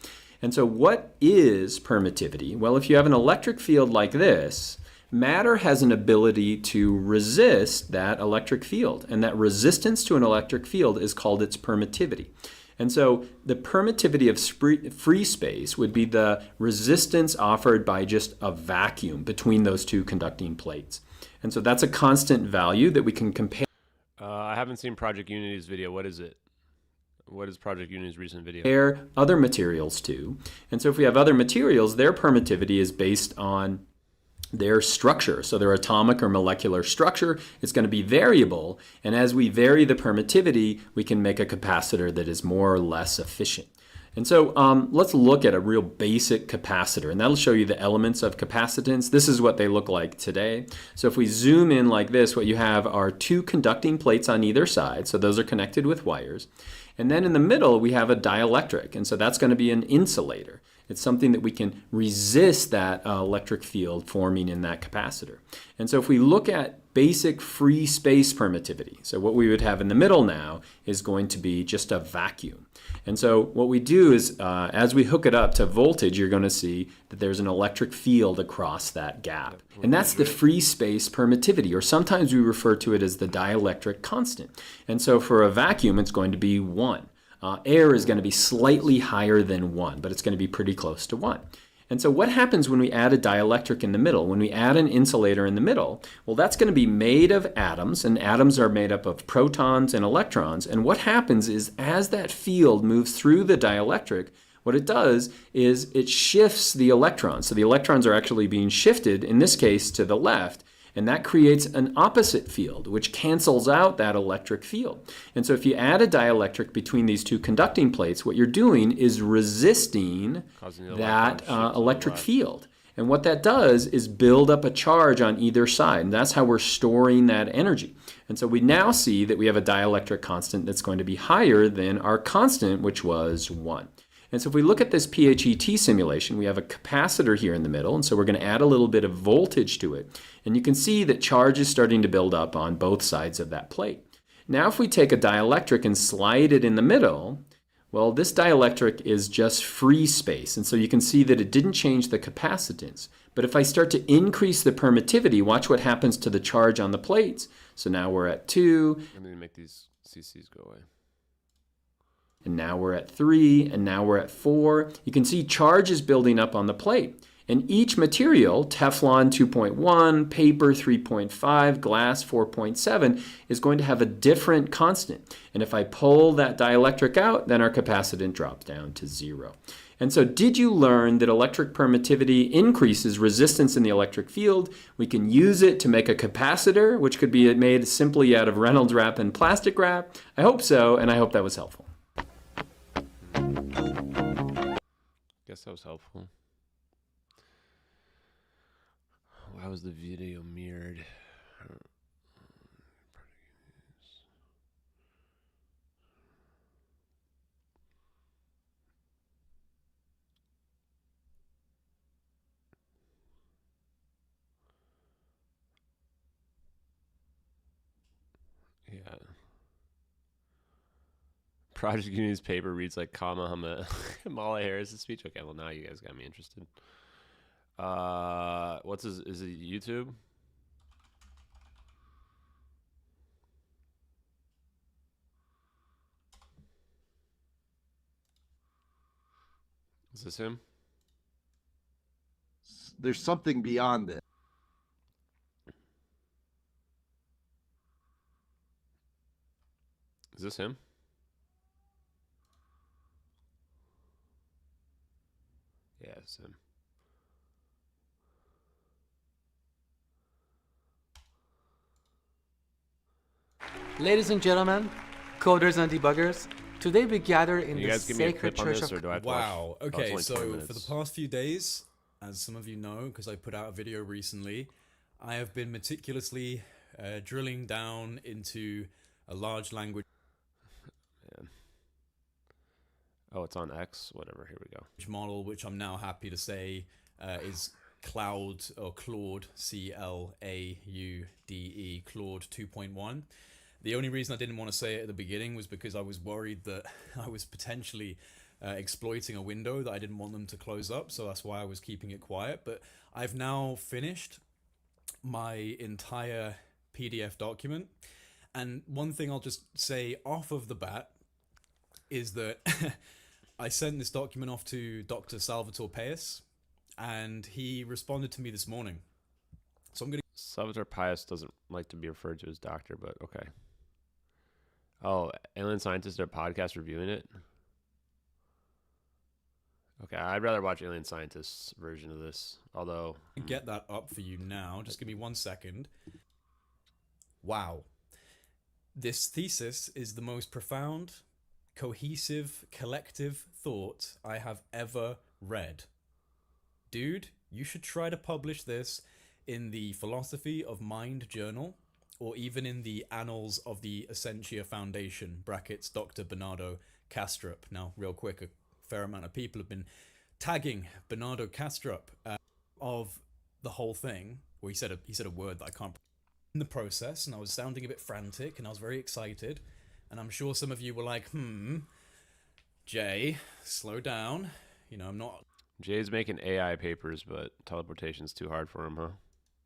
And so what is permittivity? Well, if you have an electric field like this, matter has an ability to resist that electric field, and that resistance to an electric field is called its permittivity. And so the permittivity of free space would be the resistance offered by just a vacuum between those 2 conducting plates. And so that's a constant value that we can compare. I haven't seen Project Unity's video. What is it? What is Project Unity's recent video? Compare other materials to. And so if we have other materials, their permittivity is based on their structure. So their atomic or molecular structure is going to be variable. And as we vary the permittivity, we can make a capacitor that is more or less efficient. And so let's look at a real basic capacitor, and that'll show you the elements of capacitance. This is what they look like today. So if we zoom in like this, what you have are 2 conducting plates on either side. So those are connected with wires. And then in the middle, we have a dielectric. And so that's going to be an insulator. It's something that we can resist that electric field forming in that capacitor. And so if we look at basic free space permittivity, so what we would have in the middle now is going to be just a vacuum. And so what we do is as we hook it up to voltage, you're going to see that there's an electric field across that gap. And that's the free space permittivity, or sometimes we refer to it as the dielectric constant. And so for a vacuum, it's going to be 1. Air is going to be slightly higher than 1, but it's going to be pretty close to 1. And so what happens when we add a dielectric in the middle? When we add an insulator in the middle, well, that's going to be made of atoms, and atoms are made up of protons and electrons. And what happens is as that field moves through the dielectric, what it does is it shifts the electrons. So the electrons are actually being shifted, in this case, to the left. And that creates an opposite field, which cancels out that electric field. And so if you add a dielectric between these 2 conducting plates, what you're doing is resisting that electric field. And what that does is build up a charge on either side. And that's how we're storing that energy. And so we now see that we have a dielectric constant that's going to be higher than our constant, which was 1. And so if we look at this PHET simulation, we have a capacitor here in the middle, and so we're going to add a little bit of voltage to it. And you can see that charge is starting to build up on both sides of that plate. Now if we take a dielectric and slide it in the middle, well, this dielectric is just free space, and so you can see that it didn't change the capacitance. But if I start to increase the permittivity, watch what happens to the charge on the plates. So now we're at 2. I'm going to make these CCs go away. And now we're at 3, and now we're at 4. You can see charge is building up on the plate. And each material, Teflon 2.1, paper 3.5, glass 4.7, is going to have a different constant. And if I pull that dielectric out, then our capacitance drops down to 0. And so did you learn that electric permittivity increases resistance in the electric field? We can use it to make a capacitor, which could be made simply out of Reynolds wrap and plastic wrap. I hope so, and I hope that was helpful. Guess that was helpful. Why was the video mirrored? Yeah. Project Unity's paper reads like Kamala Harris' speech. Okay, well now you guys got me interested. What's his? Is it YouTube? Is this him? There's something beyond this. Is this him? Yeah, it's him. Ladies and gentlemen, coders and debuggers, today we gather in You the guys give me a sacred clip on church this, or of... do I have to Wow. watch? Oh, it's Okay, only 20 so for the minutes. past few days, as some of you know, because I put out a video recently, I have been meticulously drilling down into a large language Man. Oh, it's on X. Whatever. Here we go. model, which I'm now happy to say is Claude, or Claude, C-L-A-U-D-E, Claude 2.1. The only reason I didn't want to say it at the beginning was because I was worried that I was potentially exploiting a window that I didn't want them to close up, so that's why I was keeping it quiet. But I've now finished my entire PDF document, and one thing I'll just say off of the bat is that I sent this document off to Dr. Salvatore Pais, and he responded to me this morning. So I'm going to... Salvatore Pais doesn't like to be referred to as doctor, but okay. Oh, alien scientists did a podcast reviewing it? Okay, I'd rather watch Alien Scientists' version of this, although... get that up for you now. Just give me 1 second. Wow. This thesis is the most profound, cohesive, collective thought I have ever read. Dude, you should try to publish this in the Philosophy of Mind journal, or even in the Annals of the Essentia Foundation, brackets Dr. Bernardo Kastrup. Now, real quick, a fair amount of people have been tagging Bernardo Kastrup of the whole thing, where he said a word that I can't in the process, and I was sounding a bit frantic, and I was very excited, and I'm sure some of you were like, Jay, slow down. You know, I'm not... Jay's making AI papers, but teleportation's too hard for him, huh?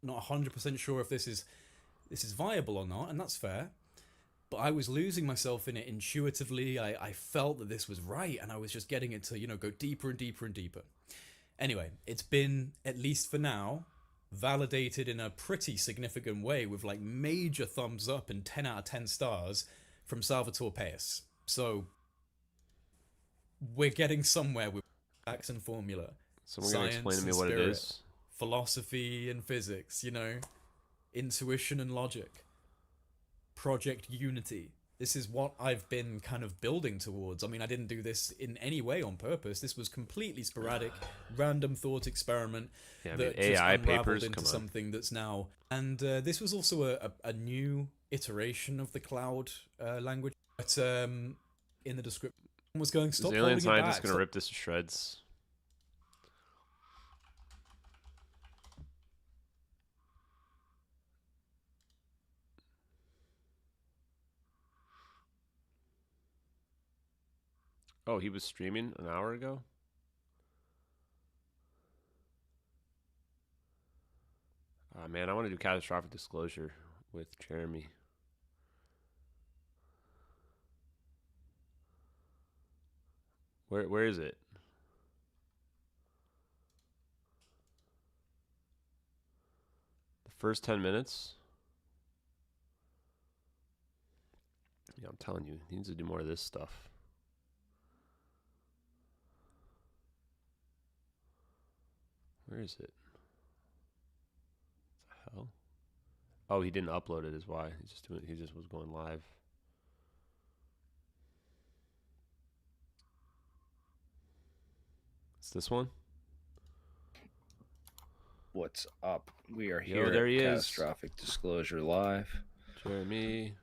Not 100% sure if this is viable or not, and that's fair. But I was losing myself in it intuitively. I felt that this was right, and I was just getting it to, you know, go deeper and deeper and deeper. Anyway, it's been, at least for now, validated in a pretty significant way with like major thumbs up and 10 out of 10 stars from Salvatore Pais. So we're getting somewhere with facts and formula. Someone gonna explain to me what it is? Philosophy and physics, you know, intuition and logic, Project Unity. This is what I've been kind of building towards. I mean, I didn't do this in any way on purpose. This was completely sporadic, random thought experiment that just AI unraveled papers, into something that's now... And this was also a new iteration of the cloud language. But in the description was going, stop Is holding Alien it Scientist back. going to rip this to shreds? Oh, he was streaming an hour ago? Man, I want to do catastrophic disclosure with Jeremy. Where is it? The first 10 minutes? Yeah, I'm telling you, he needs to do more of this stuff. Where is it? What the hell? Oh, he didn't upload it is why. He just was going live. It's this one? What's up? We are here Yo, there at he is. Catastrophic Disclosure Live. Jeremy.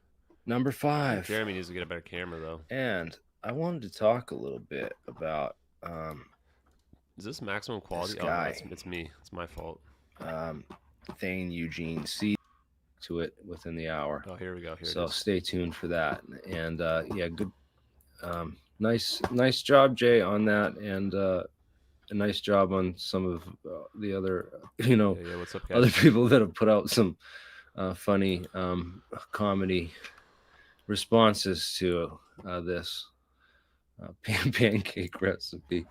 Number 5. Jeremy needs to get a better camera though. And I wanted to talk a little bit about is this maximum quality? This guy. Oh, no, it's me. It's my fault. Thane Eugene C to it within the hour. Oh, here we go. Here so it is. stay tuned for that. And yeah, good nice job, Jay, on that, and a nice job on some of the other what's up, guys? other people that have put out some funny comedy responses to this. pancake recipe.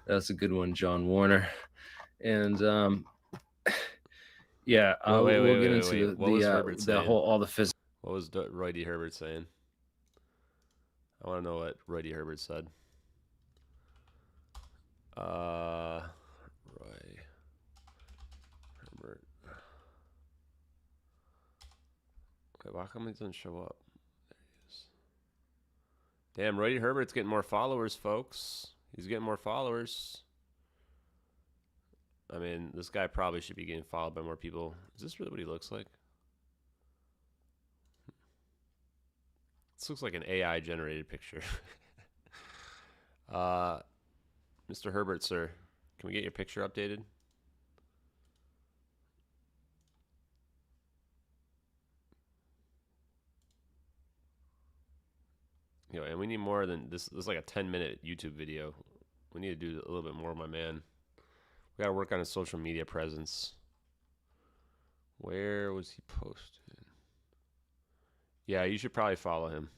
That's a good one, John Warner. And yeah, we'll get into the whole all the physics. What was Roy D. Herbert saying? I want to know what Roy D. Herbert said. Roy Herbert. Wait, why come he doesn't show up? There he is. Damn, Roy D. Herbert's getting more followers, folks. He's getting more followers. I mean, this guy probably should be getting followed by more people. Is this really what he looks like? This looks like an AI generated picture. Mr. Herbert, sir, can we get your picture updated? You know, and we need more than this. This is like a 10-minute YouTube video. We need to do a little bit more, my man. We got to work on his social media presence. Where was he posted? Yeah, you should probably follow him.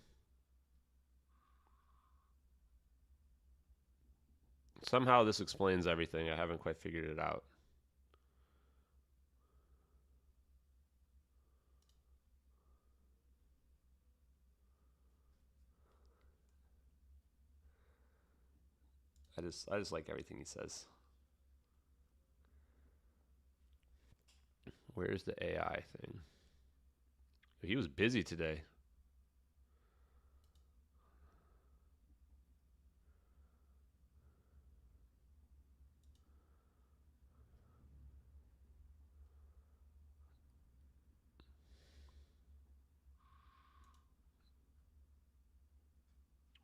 Somehow this explains everything. I haven't quite figured it out. I just like everything he says. Where's the AI thing? He was busy today.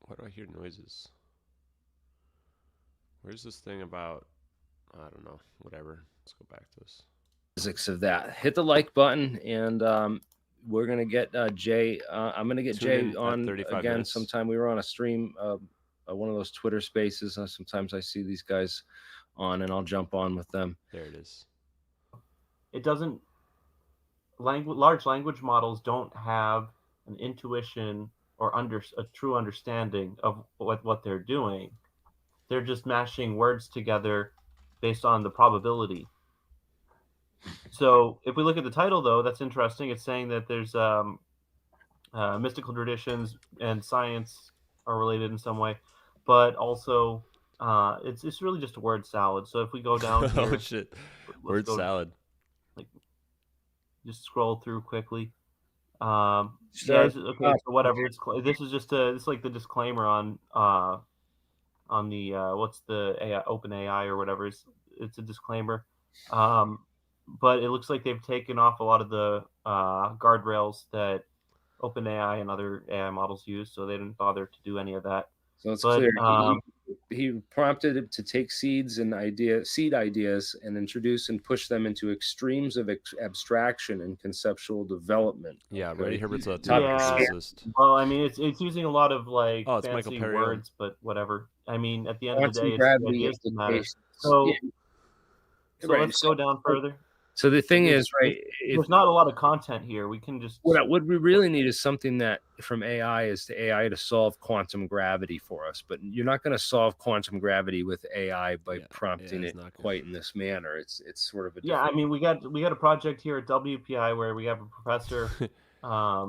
Why do I hear noises? Where's this thing about? I don't know. Whatever. Let's go back to this. Physics of that. Hit the like button, and we're gonna get Jay. I'm gonna get Jay on again minutes. sometime. We were on a stream, one of those Twitter Spaces. Sometimes I see these guys on, and I'll jump on with them. There it is. It doesn't. Large language models don't have an intuition or a true understanding of what they're doing. They're just mashing words together based on the probability. So if we look at the title, though, that's interesting. It's saying that there's mystical traditions and science are related in some way, but also it's really just a word salad. So if we go down here, oh shit, word salad. Like, just scroll through quickly. Okay, so whatever. This is just it's like the disclaimer on the what's the AI, OpenAI or whatever. It's a disclaimer. But it looks like they've taken off a lot of the guardrails that OpenAI and other AI models use, so they didn't bother to do any of that. So it's clear. He prompted it to take seed ideas and introduce and push them into extremes of abstraction and conceptual development. Yeah, okay? Roy Herbert's a topic physicist. Well, I mean, it's using a lot of like it's fancy Michael words, but whatever. I mean, at the end of the day, it's the ideas that matter. So, let's go down further. So the thing is, right? There's not a lot of content here. We can just what we really need is something that from AI is the AI to solve quantum gravity for us. But you're not going to solve quantum gravity with AI by prompting it quite in this manner. It's sort of a I mean, we got a project here at WPI where we have a professor.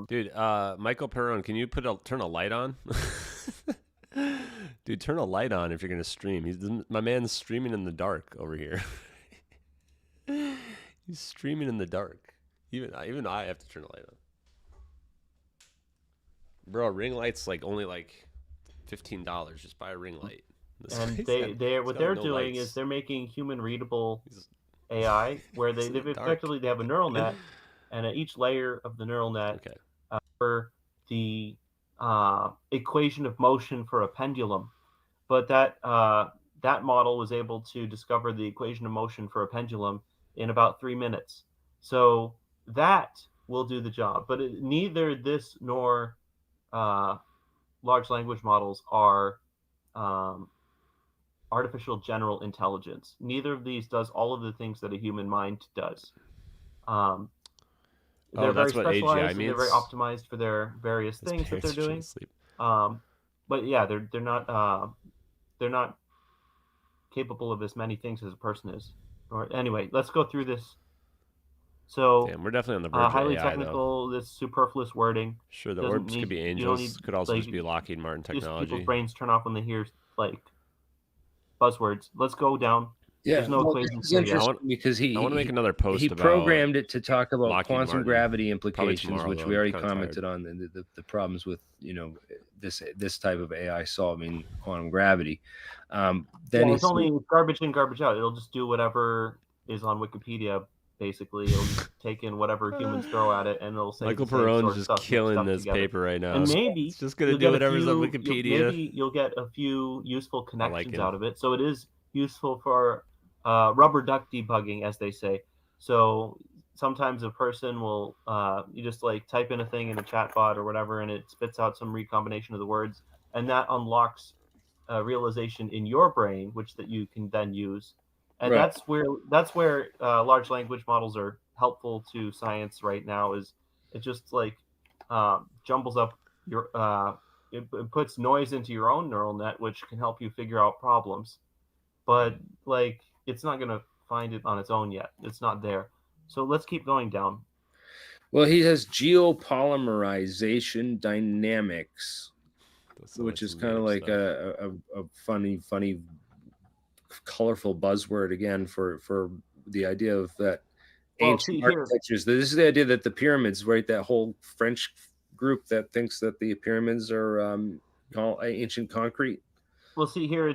Dude, Michael Perron, can you turn a light on? Dude, turn a light on if you're going to stream. My man's streaming in the dark over here. He's streaming in the dark. Even I have to turn the light on. Bro, a ring light's only $15. Just buy a ring light. And what they're doing is they're making human readable AI where they effectively have a neural net, and at each layer of the neural net for the equation of motion for a pendulum. But that model was able to discover the equation of motion for a pendulum in about 3 minutes. So that will do the job. But neither this nor large language models are artificial general intelligence. Neither of these does all of the things that a human mind does. They're very specialized and they're very optimized for their various things that they're doing. but yeah, they're not capable of as many things as a person is. Or anyway, let's go through this. So we're definitely on the verge highly of AI, technical, this superfluous wording. Sure, the doesn't orbs need, could be you don't angels. need, Could also like, just be Lockheed Martin just technology. people's brains turn off when they hear like buzzwords. Let's go down. Yeah, There's no well, equations this is here yet. interesting because I want to make another post he about programmed it to talk about Lockheed quantum Martin. gravity Probably implications, tomorrow, which though. we I'm already kinda commented on the problems with this type of AI solving quantum gravity. Then it's only garbage in, garbage out. It'll just do whatever is on Wikipedia. Basically, it'll just take in whatever humans throw at it, and it'll say Michael the same Perron's sort of just stuff, killing stuff this together. paper right now. And So maybe it's just gonna you'll do get whatever's on few, Wikipedia. Maybe you'll get a few useful connections him. out of it. So it is useful for rubber duck debugging, as they say. So sometimes a person will you just like type in a thing in a chat bot or whatever, and it spits out some recombination of the words, and that unlocks realization in your brain, which that you can then use. And Right. that's where large language models are helpful to science right now. Is it just like jumbles up your it puts noise into your own neural net, which can help you figure out problems, but like it's not going to find it on its own yet. It's not there. So let's keep going down. Well, he has geopolymerization dynamics, which is kind of like a funny, colorful buzzword again for the idea of that ancient architectures. This is the idea that the pyramids, right? That whole French group that thinks that the pyramids are ancient concrete. Well, see here,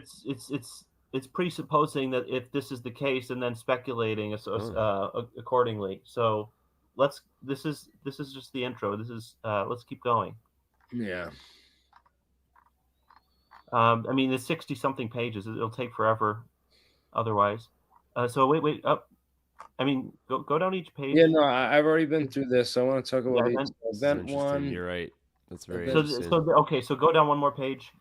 it's presupposing that if this is the case, and then speculating accordingly. So this is just the intro. This is let's keep going. Yeah. I mean, it's 60 something pages. It'll take forever otherwise. So wait up. I mean, go down each page. Yeah, no, I've already been through this. I want to talk about event one. You're right. That's very interesting. So go down one more page.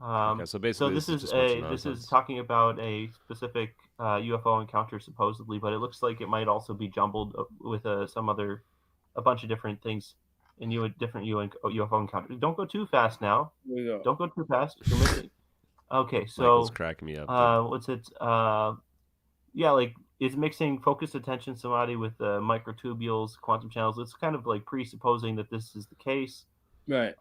Okay, so basically, this is talking about a specific UFO encounter supposedly, but it looks like it might also be jumbled with a bunch of different things in different UFO encounters. Don't go too fast now. Don't go too fast. You're missing. Okay, so Michael's cracking me up. What's it? Yeah, like it's mixing focused attention samadhi with microtubules, quantum channels. It's kind of like presupposing that this is the case. Right.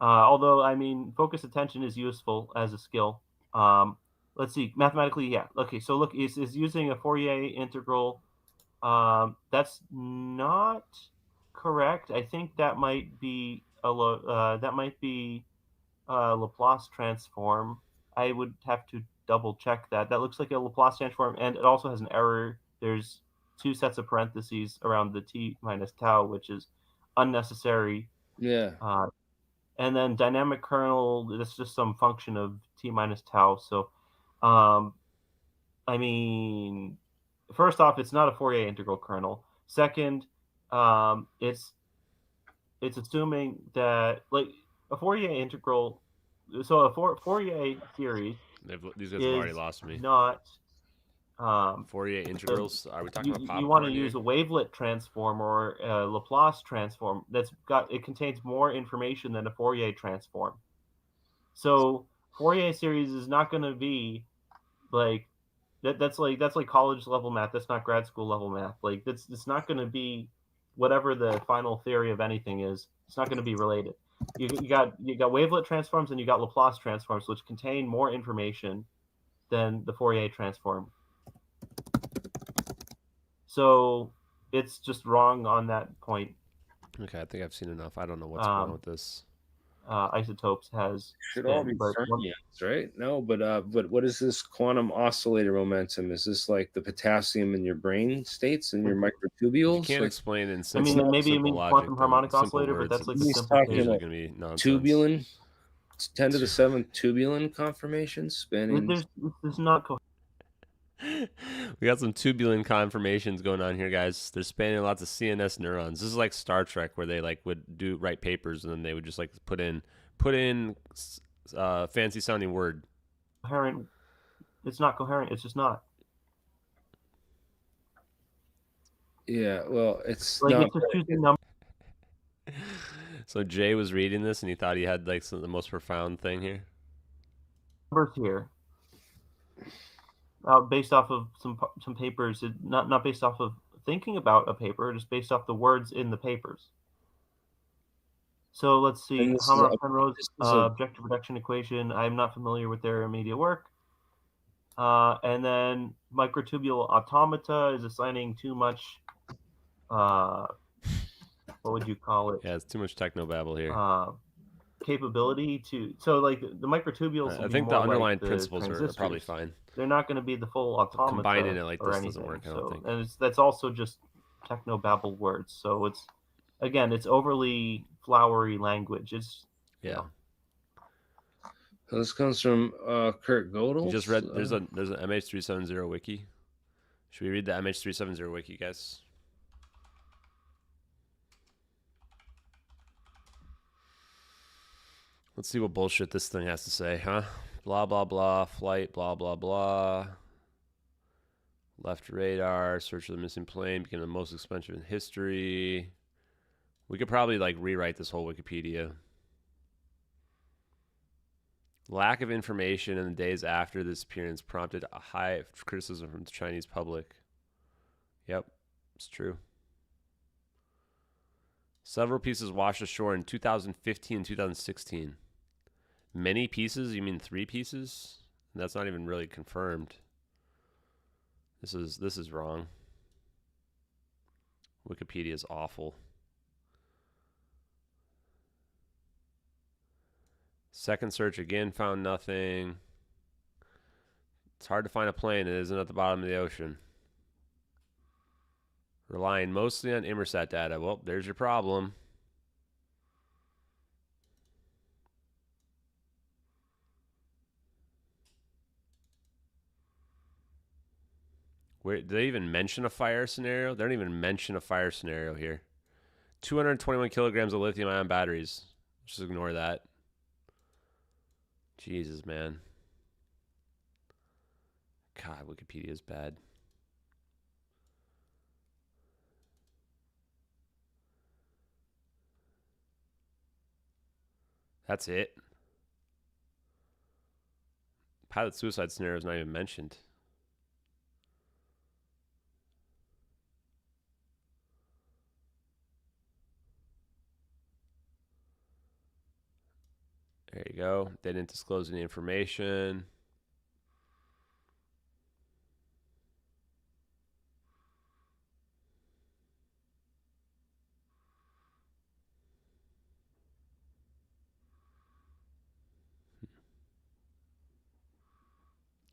Although, I mean, focused attention is useful as a skill. Let's see, mathematically, yeah. Okay, so look, it's using a Fourier integral. That's not correct. I think that might be a Laplace transform. I would have to double check that. That looks like a Laplace transform, and it also has an error. There's two sets of parentheses around the t minus tau, which is unnecessary. Yeah. And then dynamic kernel, that's just some function of t minus tau. So, I mean, first off, it's not a Fourier integral kernel. Second, it's assuming that like a Fourier integral. So a Fourier series. These guys have already lost me. Not Fourier integrals. Are we talking about popcorn? You want to use a wavelet transform or a Laplace transform it contains more information than a Fourier transform. So Fourier series is not going to be like that's like college level math. That's not grad school level math. Like it's not going to be whatever the final theory of anything is. It's not going to be related. You got wavelet transforms and you got Laplace transforms, which contain more information than the Fourier transform. So it's just wrong on that point. Okay, I think I've seen enough. I don't know what's going on with this. Isotopes should all be fermions, right? No, but what is this quantum oscillator momentum? Is this like the potassium in your brain states and your microtubules? You can't explain in simple. I mean, maybe you mean logic, quantum harmonic oscillator, but that's like the simple case. Going to be nonsense. Tubulin, 10 to the 7th tubulin conformations spanning. There's not. We got some tubulin conformations going on here, guys. They're spanning lots of CNS neurons. This is like Star Trek, where they like would write papers and then they would just like put in fancy sounding word. Coherent. It's not coherent. It's just not. Yeah, well, it's like not. It's just choosing numbers. So Jay was reading this and he thought he had like the most profound thing here. Numbers here, based off of some papers, not based off of thinking about a paper, just based off the words in the papers. So let's see, Hammer-Penrose objective reduction equation. I'm not familiar with their immediate work. And then microtubule automata is assigning too much. What would you call it? Yeah, it's too much technobabble here. Capability to like the microtubules. I think the underlying principles are probably fine. They're not going to be the full automata. Combining it like this anything, doesn't work. I don't think. And that's also just technobabble words. So it's it's overly flowery language. It's So this comes from Kurt Gödel. You just read. There's an MH370 wiki. Should we read the MH370 wiki, guys? Let's see what bullshit this thing has to say, huh? Blah, blah, blah, flight, blah, blah, blah. Left radar, search of the missing plane, became the most expensive in history. We could probably like rewrite this whole Wikipedia. Lack of information in the days after this appearance prompted a high criticism from the Chinese public. Yep, it's true. Several pieces washed ashore in 2015 and 2016. Many pieces? You mean 3 pieces? And that's not even really confirmed. This is wrong. Wikipedia is awful. Second search again found nothing. It's hard to find a plane that isn't at the bottom of the ocean. Relying mostly on Inmarsat data. Well, there's your problem. Where, did they even mention a fire scenario? They don't even mention a fire scenario here. 221 kilograms of lithium-ion batteries. Just ignore that. Jesus, man. God, Wikipedia is bad. That's it. Pilot suicide scenario is not even mentioned. There you go. They didn't disclose any information.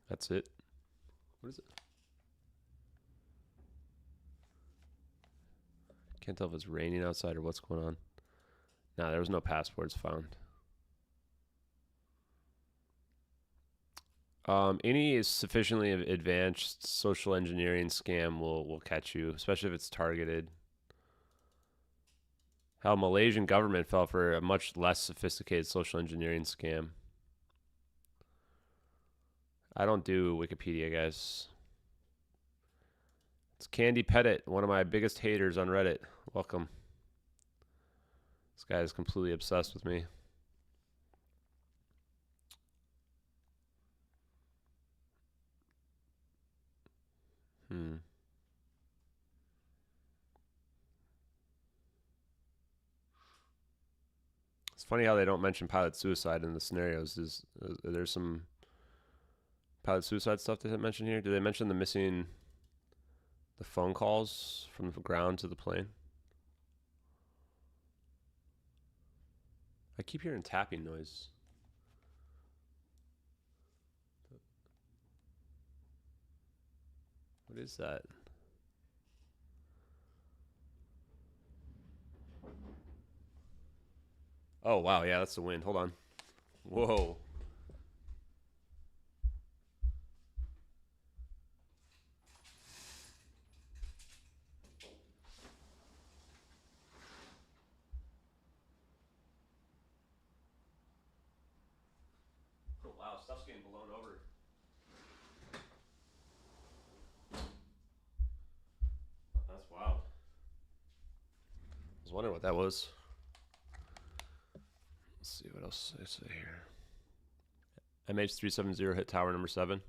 That's it. What is it? Can't tell if it's raining outside or what's going on. No, there was no passports found. Any sufficiently advanced social engineering scam will catch you, especially if it's targeted. How Malaysian government fell for a much less sophisticated social engineering scam. I don't do Wikipedia, guys. It's Candy Pettit, one of my biggest haters on Reddit. Welcome. This guy is completely obsessed with me. It's funny how they don't mention pilot suicide in the scenarios. There's some pilot suicide stuff they didn't mention here? Do they mention the missing the phone calls from the ground to the plane? I keep hearing tapping noise. What is that? Oh, wow. Yeah, that's the wind. Hold on. Whoa. Oh, wow. Stuff's getting blown over. That's wild. I was wondering what that was. see what else I say here. MH370 hit tower number 7.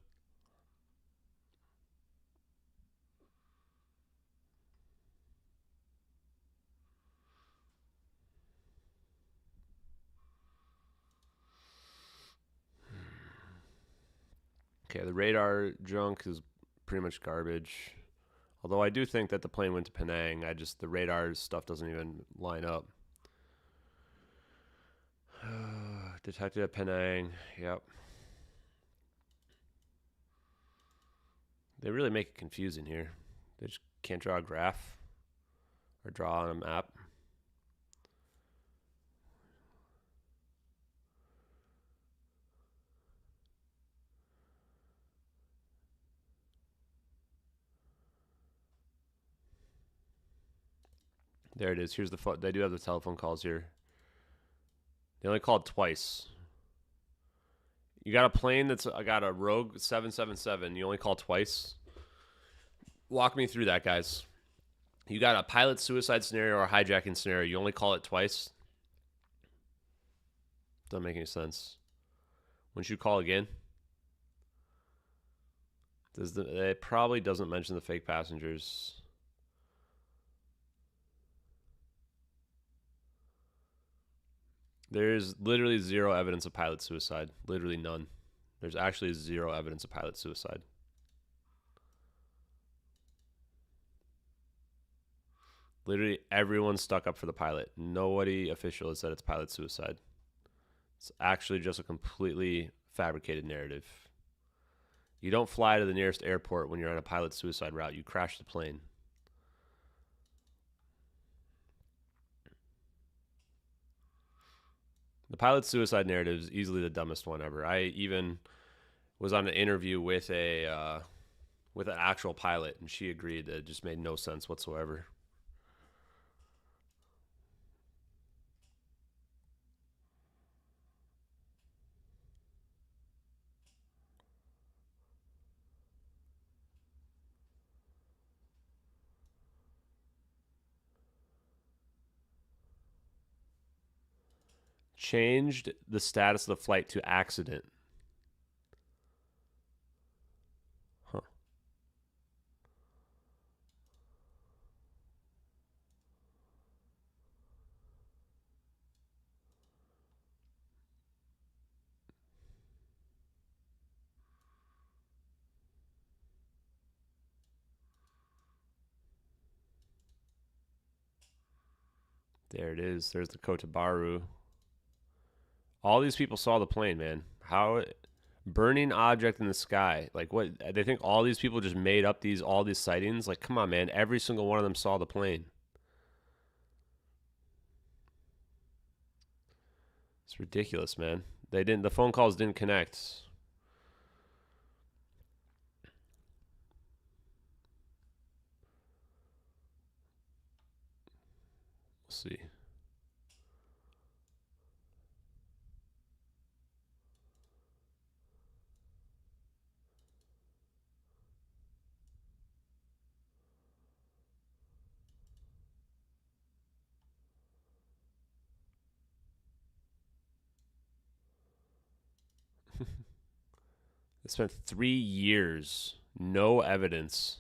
Okay, the radar junk is pretty much garbage. Although I do think that the plane went to Penang. The radar stuff doesn't even line up. Detected at Penang. Yep. They really make it confusing here. They just can't draw a graph or draw on a map. There it is. Here's the they do have the telephone calls here. They only called twice. You got a plane that's got a Rogue 777. You only call twice. Walk me through that, guys. You got a pilot suicide scenario or a hijacking scenario. You only call it twice. Doesn't make any sense. Wouldn't you call again? It probably doesn't mention the fake passengers. There's literally zero evidence of pilot suicide. Literally none. There's actually zero evidence of pilot suicide. Literally everyone stuck up for the pilot. Nobody official has said it's pilot suicide. It's actually just a completely fabricated narrative. You don't fly to the nearest airport when you're on a pilot suicide route. You crash the plane. The pilot suicide narrative is easily the dumbest one ever. I even was on an interview with an actual pilot, and she agreed that it just made no sense whatsoever. Changed the status of the flight to accident. Huh. There it is. There's the Kotabaru. All these people saw the plane, man. How burning object in the sky? Like what? They think all these people just made up all these sightings? Like, come on, man. Every single one of them saw the plane. It's ridiculous, man. The phone calls didn't connect. Let's see. They spent 3 years, no evidence.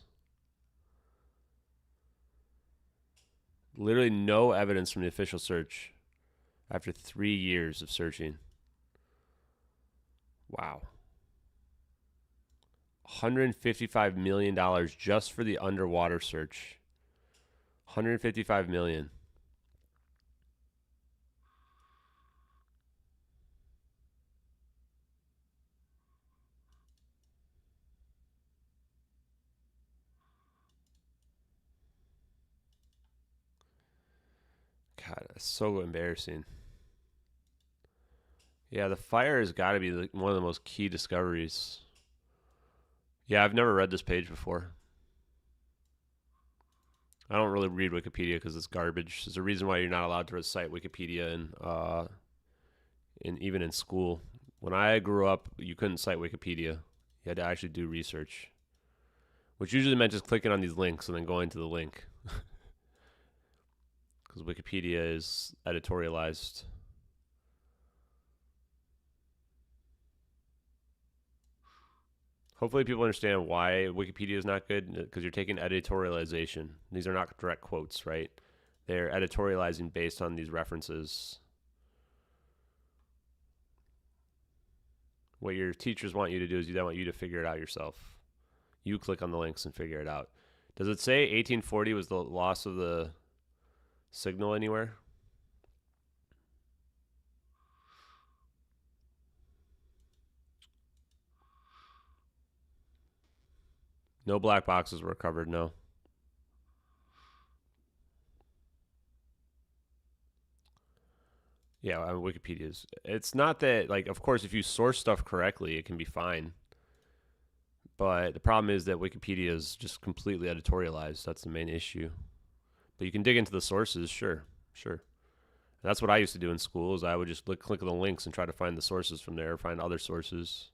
Literally no evidence from the official search after 3 years of searching. Wow. $155 million just for the underwater search. $155 million. God, that's so embarrassing. Yeah, the fire has got to be one of the most key discoveries. Yeah, I've never read this page before. I don't really read Wikipedia because it's garbage. There's a reason why you're not allowed to recite Wikipedia even in school. When I grew up, you couldn't cite Wikipedia. You had to actually do research, which usually meant just clicking on these links and then going to the link. Because Wikipedia is editorialized. Hopefully people understand why Wikipedia is not good, because you're taking editorialization. These are not direct quotes, right? They're editorializing based on these references. What your teachers want you to do is they want you to figure it out yourself. You click on the links and figure it out. Does it say 1840 was the loss of the signal anywhere? No black boxes were recovered, no. Yeah, on Wikipedia's. It's not that, like, of course, if you source stuff correctly, it can be fine. But the problem is that Wikipedia is just completely editorialized. That's the main issue. But you can dig into the sources, sure. And that's what I used to do in school, is I would just click on the links and try to find the sources from there, find other sources,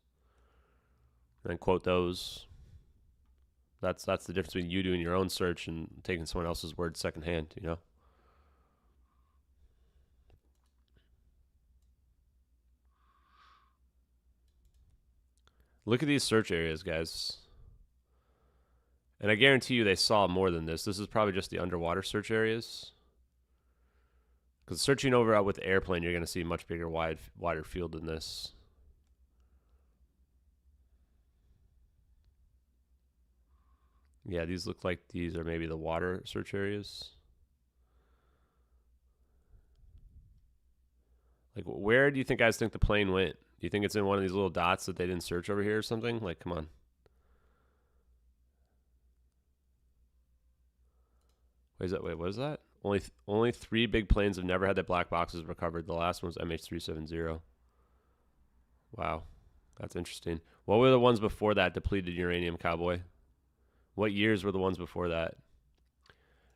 and then quote those. That's the difference between you doing your own search and taking someone else's word secondhand, you know? Look at these search areas, guys. And I guarantee you they saw more than this. This is probably just the underwater search areas. Because searching over out with the airplane, you're going to see a much bigger, wider field than this. Yeah, these look like these are maybe the water search areas. Like, where do you guys think the plane went? Do you think it's in one of these little dots that they didn't search over here or something? Like, come on. Wait, what is that? Only 3 big planes have never had their black boxes recovered. The last one was MH370. Wow, that's interesting. What were the ones before that? Depleted uranium, cowboy. What years were the ones before that?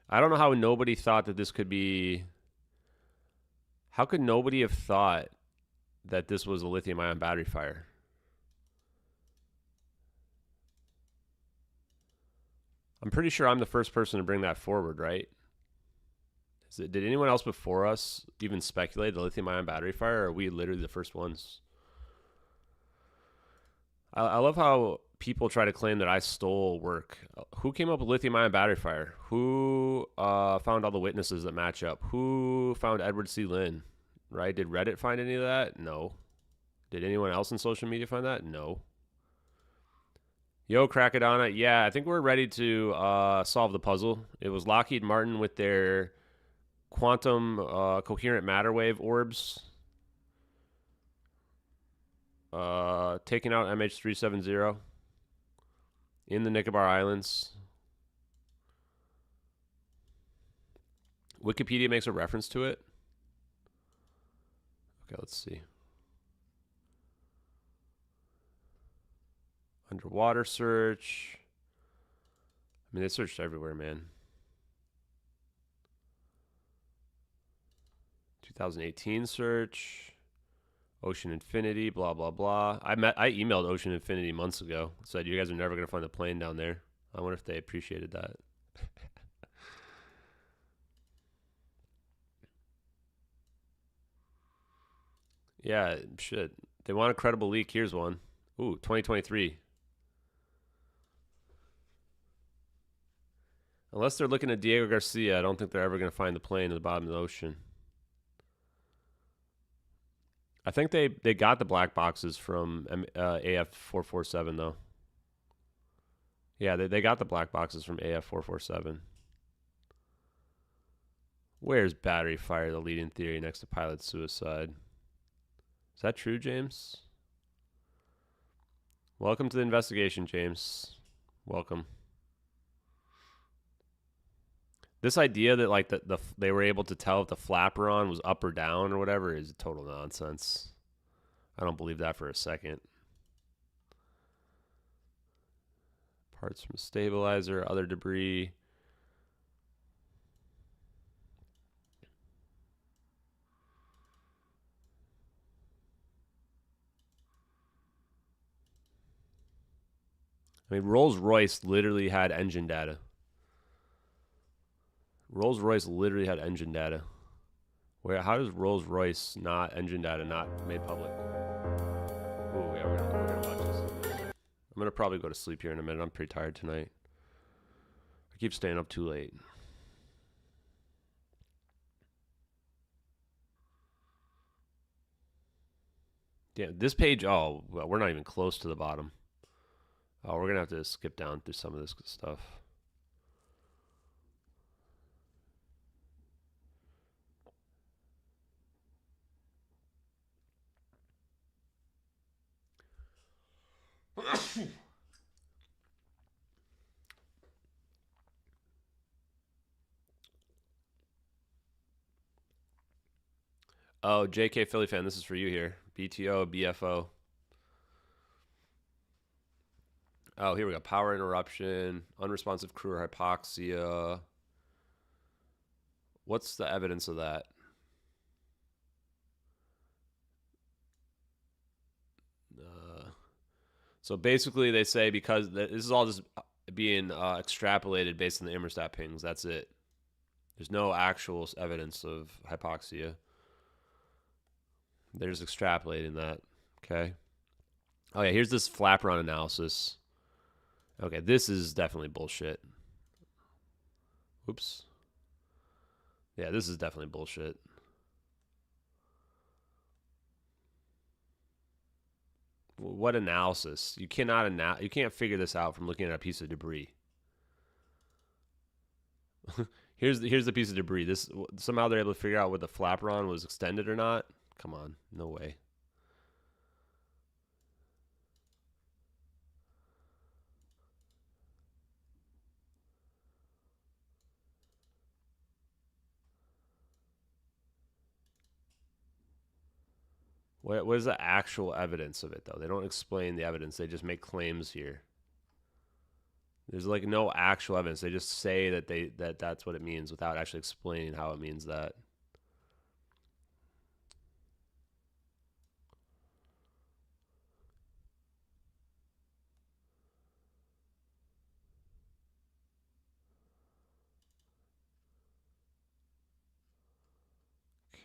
I don't know how nobody thought that this could be. How could nobody have thought that this was a lithium-ion battery fire? I'm pretty sure I'm the first person to bring that forward, right? Did anyone else before us even speculate the lithium-ion battery fire, or are we literally the first ones? I love how people try to claim that I stole work. Who came up with lithium-ion battery fire? Who found all the witnesses that match up? Who found Edward C. Lynn? Right? Did Reddit find any of that? No. Did anyone else in social media find that? No. Yo, Krakadana. Yeah, I think we're ready to solve the puzzle. It was Lockheed Martin with their quantum coherent matter wave orbs taking out MH370 in the Nicobar Islands. Wikipedia makes a reference to it. Okay, let's see. Underwater search. I mean, they searched everywhere, man. 2018 search. Ocean Infinity, blah, blah, blah. I emailed Ocean Infinity months ago. Said, you guys are never going to find a plane down there. I wonder if they appreciated that. Yeah, shit. They want a credible leak. Here's one. Ooh, 2023. Unless they're looking at Diego Garcia, I don't think they're ever going to find the plane at the bottom of the ocean. I think they got the black boxes from AF447, though. Yeah, they got the black boxes from AF447. Where's battery fire, the leading theory next to pilot suicide? Is that true, James? Welcome to the investigation, James. Welcome. This idea that like they were able to tell if the flaperon was up or down or whatever is total nonsense. I don't believe that for a second. Parts from a stabilizer, other debris. I mean, Rolls-Royce literally had engine data. Rolls-Royce literally had engine data. How does Rolls-Royce engine data not made public? Ooh, yeah, we're gonna watch this. I'm going to probably go to sleep here in a minute. I'm pretty tired tonight. I keep staying up too late. Yeah, this page, oh, well, we're not even close to the bottom. Oh, we're going to have to skip down through some of this stuff. Oh, JK Philly fan, this is for you here. BTO, BFO. Oh, here we go. Power interruption, unresponsive crew or hypoxia. What's the evidence of that? So basically, they say because this is all just being extrapolated based on the Immerstat pings. That's it. There's no actual evidence of hypoxia. They're just extrapolating that. Okay. Oh, yeah, here's this flaperon analysis. Okay, this is definitely bullshit. Oops. Yeah, this is definitely bullshit. What analysis? You cannot you can't figure this out from looking at a piece of debris. here's the piece of debris. This somehow they're able to figure out whether the flaperon was extended or not. Come on, no way. What is the actual evidence of it, though? They don't explain the evidence. They just make claims here. There's like no actual evidence. They just say that that's what it means without actually explaining how it means that.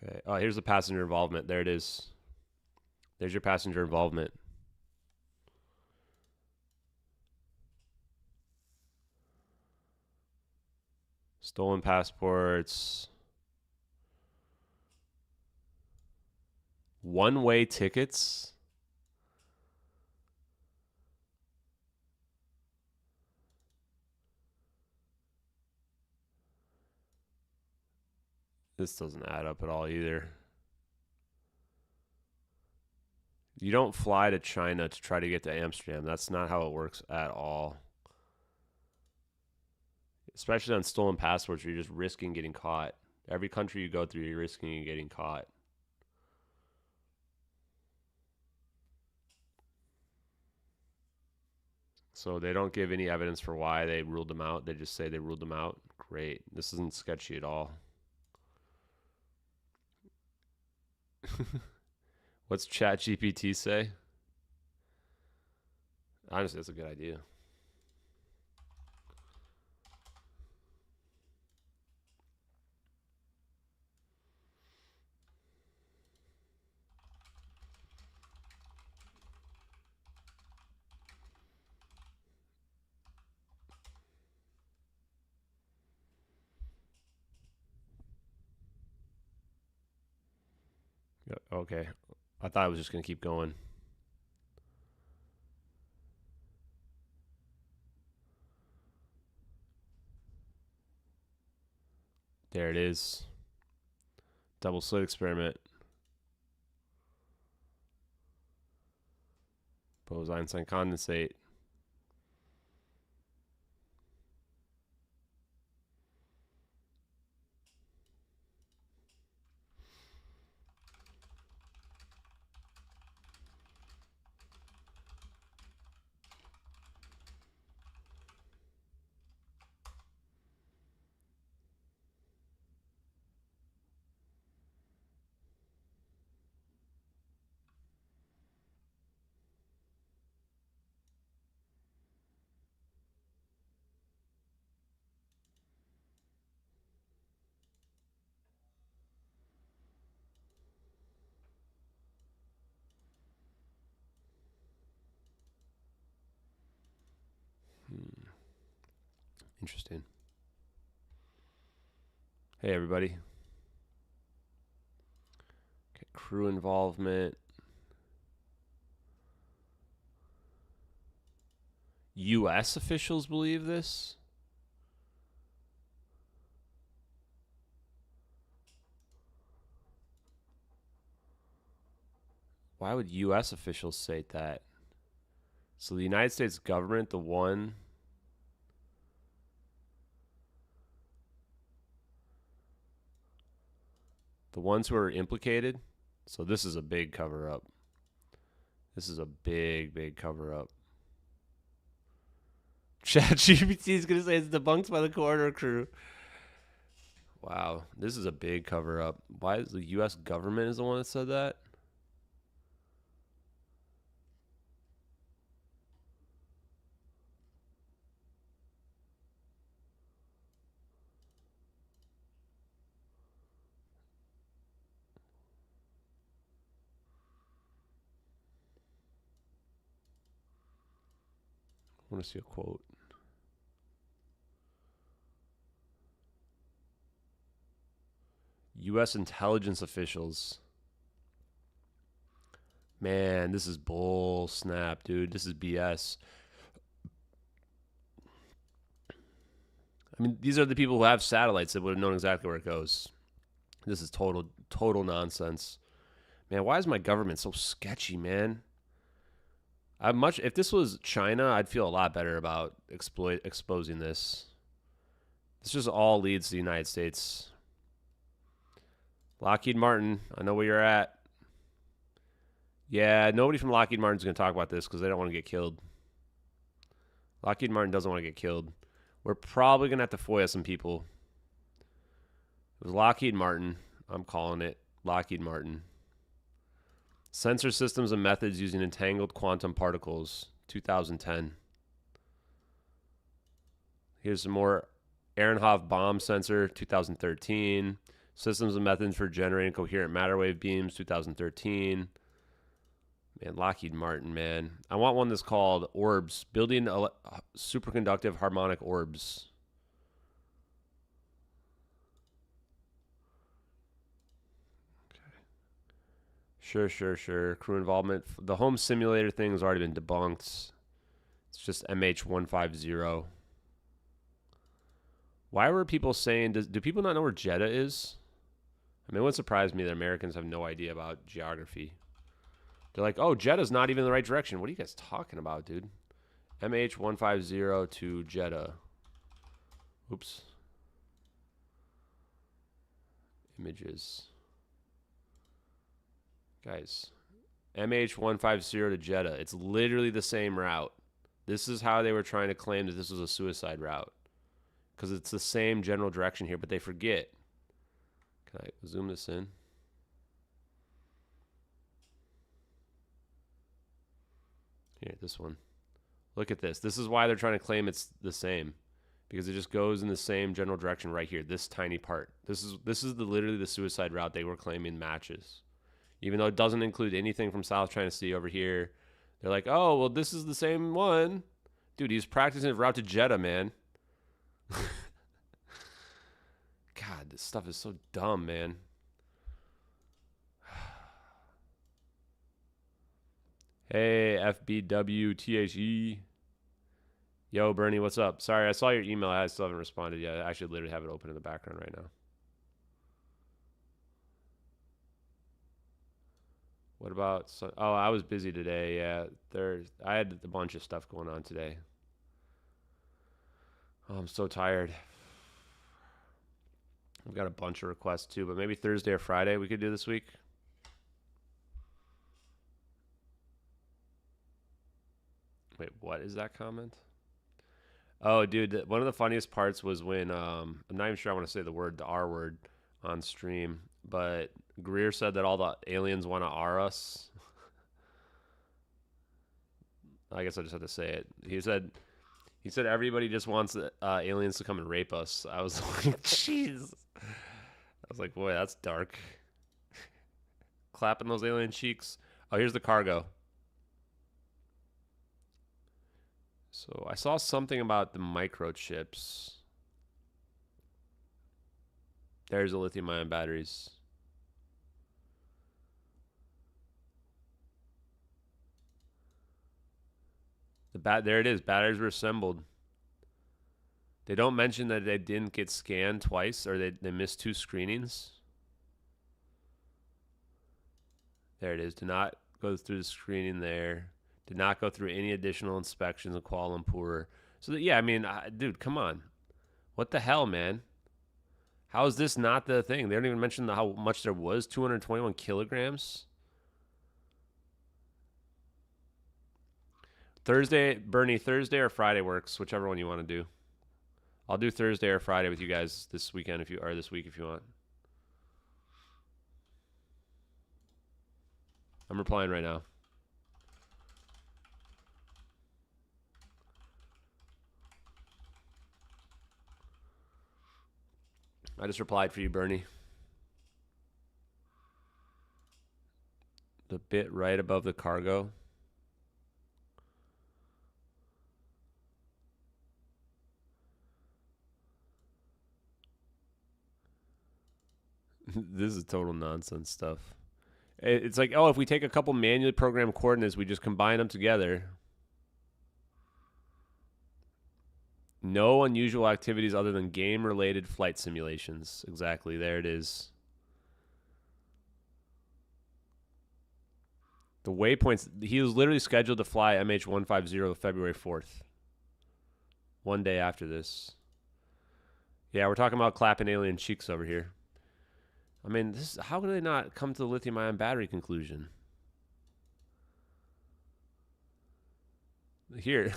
Okay. Oh, here's the passenger involvement. There it is. There's your passenger involvement. Stolen passports. One-way tickets. This doesn't add up at all either. You don't fly to China to try to get to Amsterdam. That's not how it works at all. Especially on stolen passports, where you're just risking getting caught. Every country you go through, you're risking getting caught. So they don't give any evidence for why they ruled them out. They just say they ruled them out. Great. This isn't sketchy at all. What's ChatGPT say? Honestly, that's a good idea. Okay. I thought I was just going to keep going. There it is. Double slit experiment. Bose-Einstein condensate. Interesting. Hey, everybody. Okay, crew involvement. U.S. officials believe this? Why would U.S. officials say that? So the United States government, the ones who are implicated. So this is a big cover-up. This is a big, big cover-up. ChatGPT is going to say it's debunked by the coroner crew. Wow, this is a big cover-up. Why is the U.S. government is the one that said that? I want to see a quote. U.S. intelligence officials. Man, this is bull snap, dude. This is BS. I mean, these are the people who have satellites that would have known exactly where it goes. This is total nonsense. Man, why is my government so sketchy, man? If this was China, I'd feel a lot better about exposing this. This just all leads to the United States. Lockheed Martin, I know where you're at. Yeah, nobody from Lockheed Martin's going to talk about this because they don't want to get killed. Lockheed Martin doesn't want to get killed. We're probably going to have to FOIA some people. It was Lockheed Martin. I'm calling it Lockheed Martin. Sensor systems and methods using entangled quantum particles, 2010. Here's some more. Ehrenhoff bomb sensor, 2013. Systems and methods for generating coherent Matterwave beams, 2013. Man, Lockheed Martin, man. I want one that's called Orbs, building superconductive harmonic orbs. Sure. Crew involvement. The home simulator thing has already been debunked. It's just MH370x. Why were people saying, do people not know where Jeddah is? I mean, it wouldn't surprise me that Americans have no idea about geography. They're like, oh, Jeddah's not even in the right direction. What are you guys talking about, dude? MH370 to Jeddah. Oops. Images. Guys, MH370 to Jeddah. It's literally the same route. This is how they were trying to claim that this was a suicide route. Because it's the same general direction here, but they forget. Can I zoom this in? Here, this one. Look at this. This is why they're trying to claim it's the same. Because it just goes in the same general direction right here. This tiny part. This is literally the suicide route they were claiming matches. Even though it doesn't include anything from South China Sea over here. They're like, oh, well, this is the same one. Dude, he's practicing his route to Jeddah, man. God, this stuff is so dumb, man. Hey, FBWTHE. Yo, Bernie, what's up? Sorry, I saw your email. I still haven't responded yet. I actually literally have it open in the background right now. What about... Oh, I was busy today. Yeah, I had a bunch of stuff going on today. Oh, I'm so tired. I've got a bunch of requests too, but maybe Thursday or Friday we could do this week. Wait, what is that comment? Oh, dude, one of the funniest parts was when, I'm not even sure I want to say the R word on stream, but Greer said that all the aliens want to R us. I guess I just have to say it. He said everybody just wants aliens to come and rape us. I was like, jeez. I was like, boy, that's dark. Clapping those alien cheeks. Oh, here's the cargo. So I saw something about the microchips. There's the lithium-ion batteries. There it is. Batteries were assembled. They don't mention that they didn't get scanned twice, or they missed 2 screenings. There it is. Did not go through the screening there. Did not go through any additional inspections in Kuala Lumpur. So, yeah, I mean, dude, come on. What the hell, man? How is this not the thing? They don't even mention how much there was. 221 kilograms. Thursday, Bernie, Thursday or Friday works, whichever one you want to do. I'll do Thursday or Friday with you guys this weekend or this week if you want. I'm replying right now. I just replied for you, Bernie. The bit right above the cargo. This is total nonsense stuff. It's like, oh, if we take a couple manually programmed coordinates, we just combine them together. No unusual activities other than game-related flight simulations. Exactly, there it is. The waypoints, he was literally scheduled to fly MH370 February 4th. One day after this. Yeah, we're talking about clapping alien cheeks over here. I mean, how can they not come to the lithium-ion battery conclusion? Here.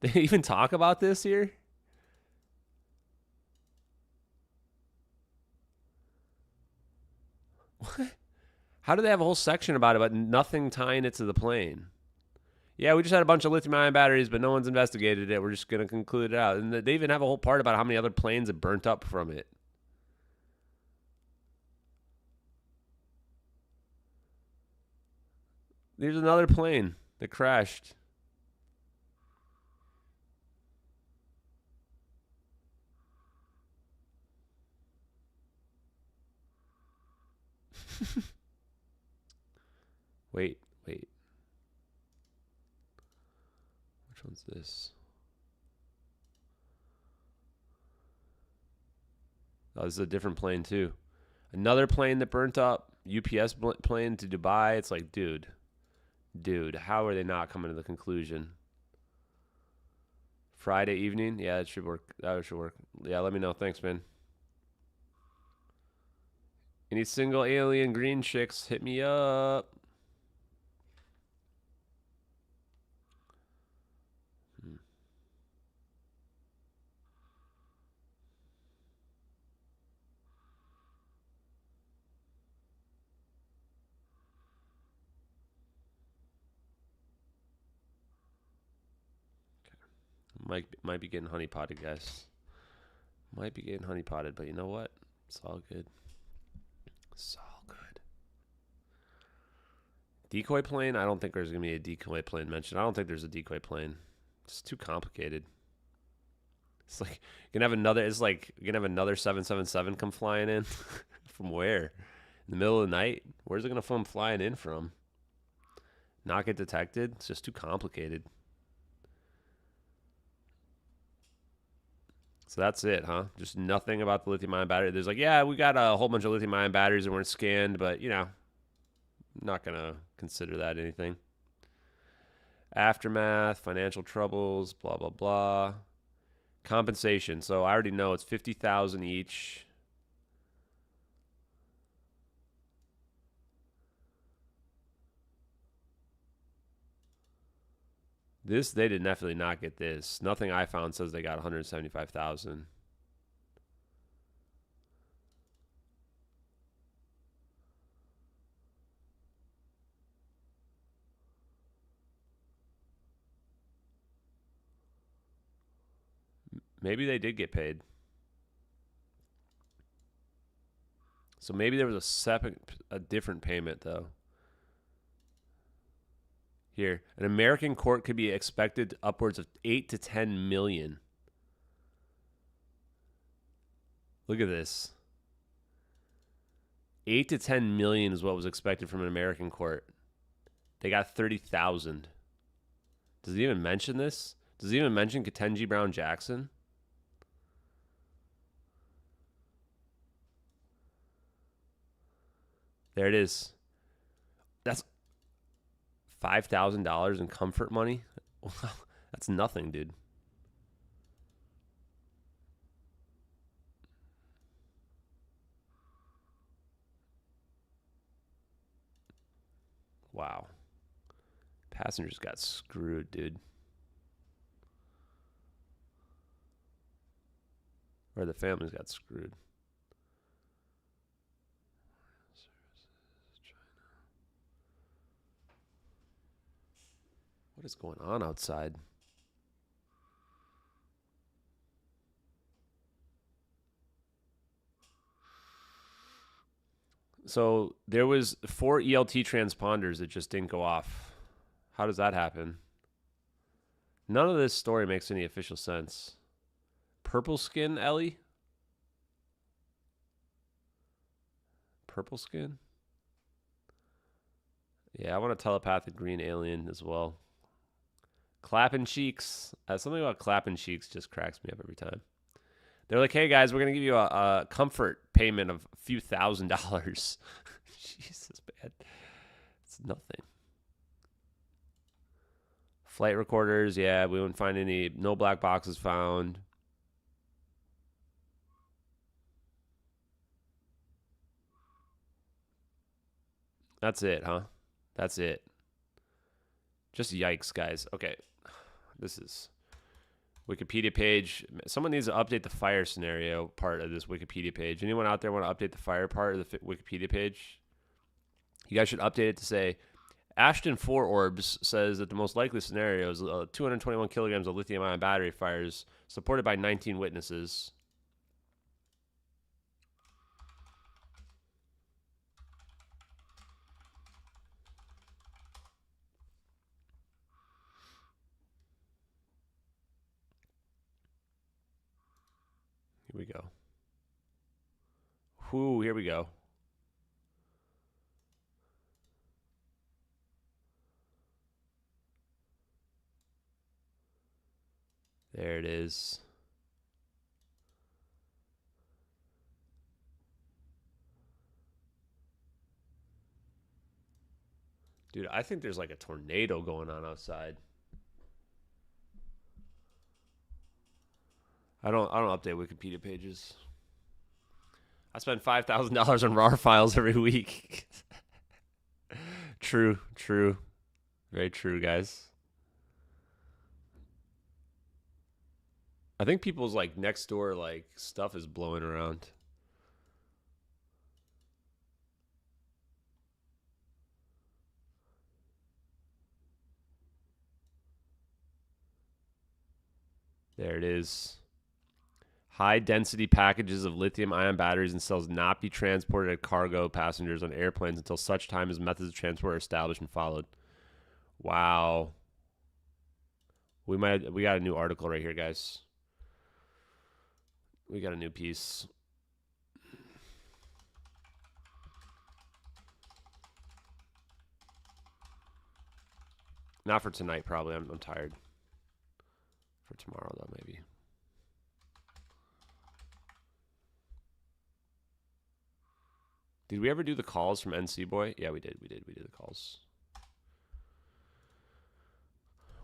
They even talk about this here? What? How do they have a whole section about it, but nothing tying it to the plane? Yeah, we just had a bunch of lithium-ion batteries, but no one's investigated it. We're just going to conclude it out. And they even have a whole part about how many other planes have burnt up from it. There's another plane that crashed. Wait. Which one's this? Oh, this is a different plane too. Another plane that burnt up. UPS plane to Dubai. It's like, dude, how are they not coming to the conclusion? Friday evening? Yeah, that should work. That should work. Yeah, let me know. Thanks, man. Any single alien green chicks, hit me up. Might be getting honeypotted, guys. Might be getting honeypotted, but you know what? It's all good. It's all good. Decoy plane? I don't think there's going to be a decoy plane mentioned. I don't think there's a decoy plane. It's too complicated. It's like you're going to have another 777 come flying in. From where? In the middle of the night? Where's it going to come flying in from? Not get detected? It's just too complicated. So that's it, huh? Just nothing about the lithium-ion battery. There's like, yeah, we got a whole bunch of lithium-ion batteries that weren't scanned, but, you know, not going to consider that anything. Aftermath, financial troubles, blah, blah, blah. Compensation. So I already know it's $50,000 each. This, they did definitely not get this. Nothing I found says they got 175,000. Maybe they did get paid. So maybe there was a different payment though. Here, an American court could be expected upwards of 8 to 10 million. Look at this. 8 to 10 million is what was expected from an American court. They got 30,000. Does it even mention this? Does it even mention Ketanji Brown Jackson? There it is. That's $5,000 in comfort money. That's nothing, dude. Wow. Passengers got screwed, dude. Or the families got screwed. What is going on outside? So there was 4 ELT transponders that just didn't go off. How does that happen? None of this story makes any official sense. Purple skin, Ellie? Purple skin? Yeah, I want a telepathic green alien as well. Clapping cheeks. Something about clapping cheeks just cracks me up every time. They're like, hey guys, we're going to give you a comfort payment of a few $1,000s. Jesus, man. It's nothing. Flight recorders, yeah, we wouldn't find any. No black boxes found. That's it, huh? That's it. Just yikes, guys. Okay. This is Wikipedia page. Someone needs to update the fire scenario part of this Wikipedia page. Anyone out there want to update the fire part of the Wikipedia page? You guys should update it to say, Ashton 4 Orbs says that the most likely scenario is 221 kilograms of lithium-ion battery fires supported by 19 witnesses. Here we go. Whoo, here we go. There it is. Dude, I think there's like a tornado going on outside. I don't update Wikipedia pages. I spend $5,000 on RAR files every week. True. Very true, guys. I think people's like next door like stuff is blowing around. There it is. High density packages of lithium ion batteries and cells not be transported as cargo passengers on airplanes until such time as methods of transport are established and followed. Wow. We got a new article right here, guys. We got a new piece. Not for tonight, probably. I'm tired. For tomorrow, though, maybe. Did we ever do the calls from NC Boy? Yeah, we did. We did the calls.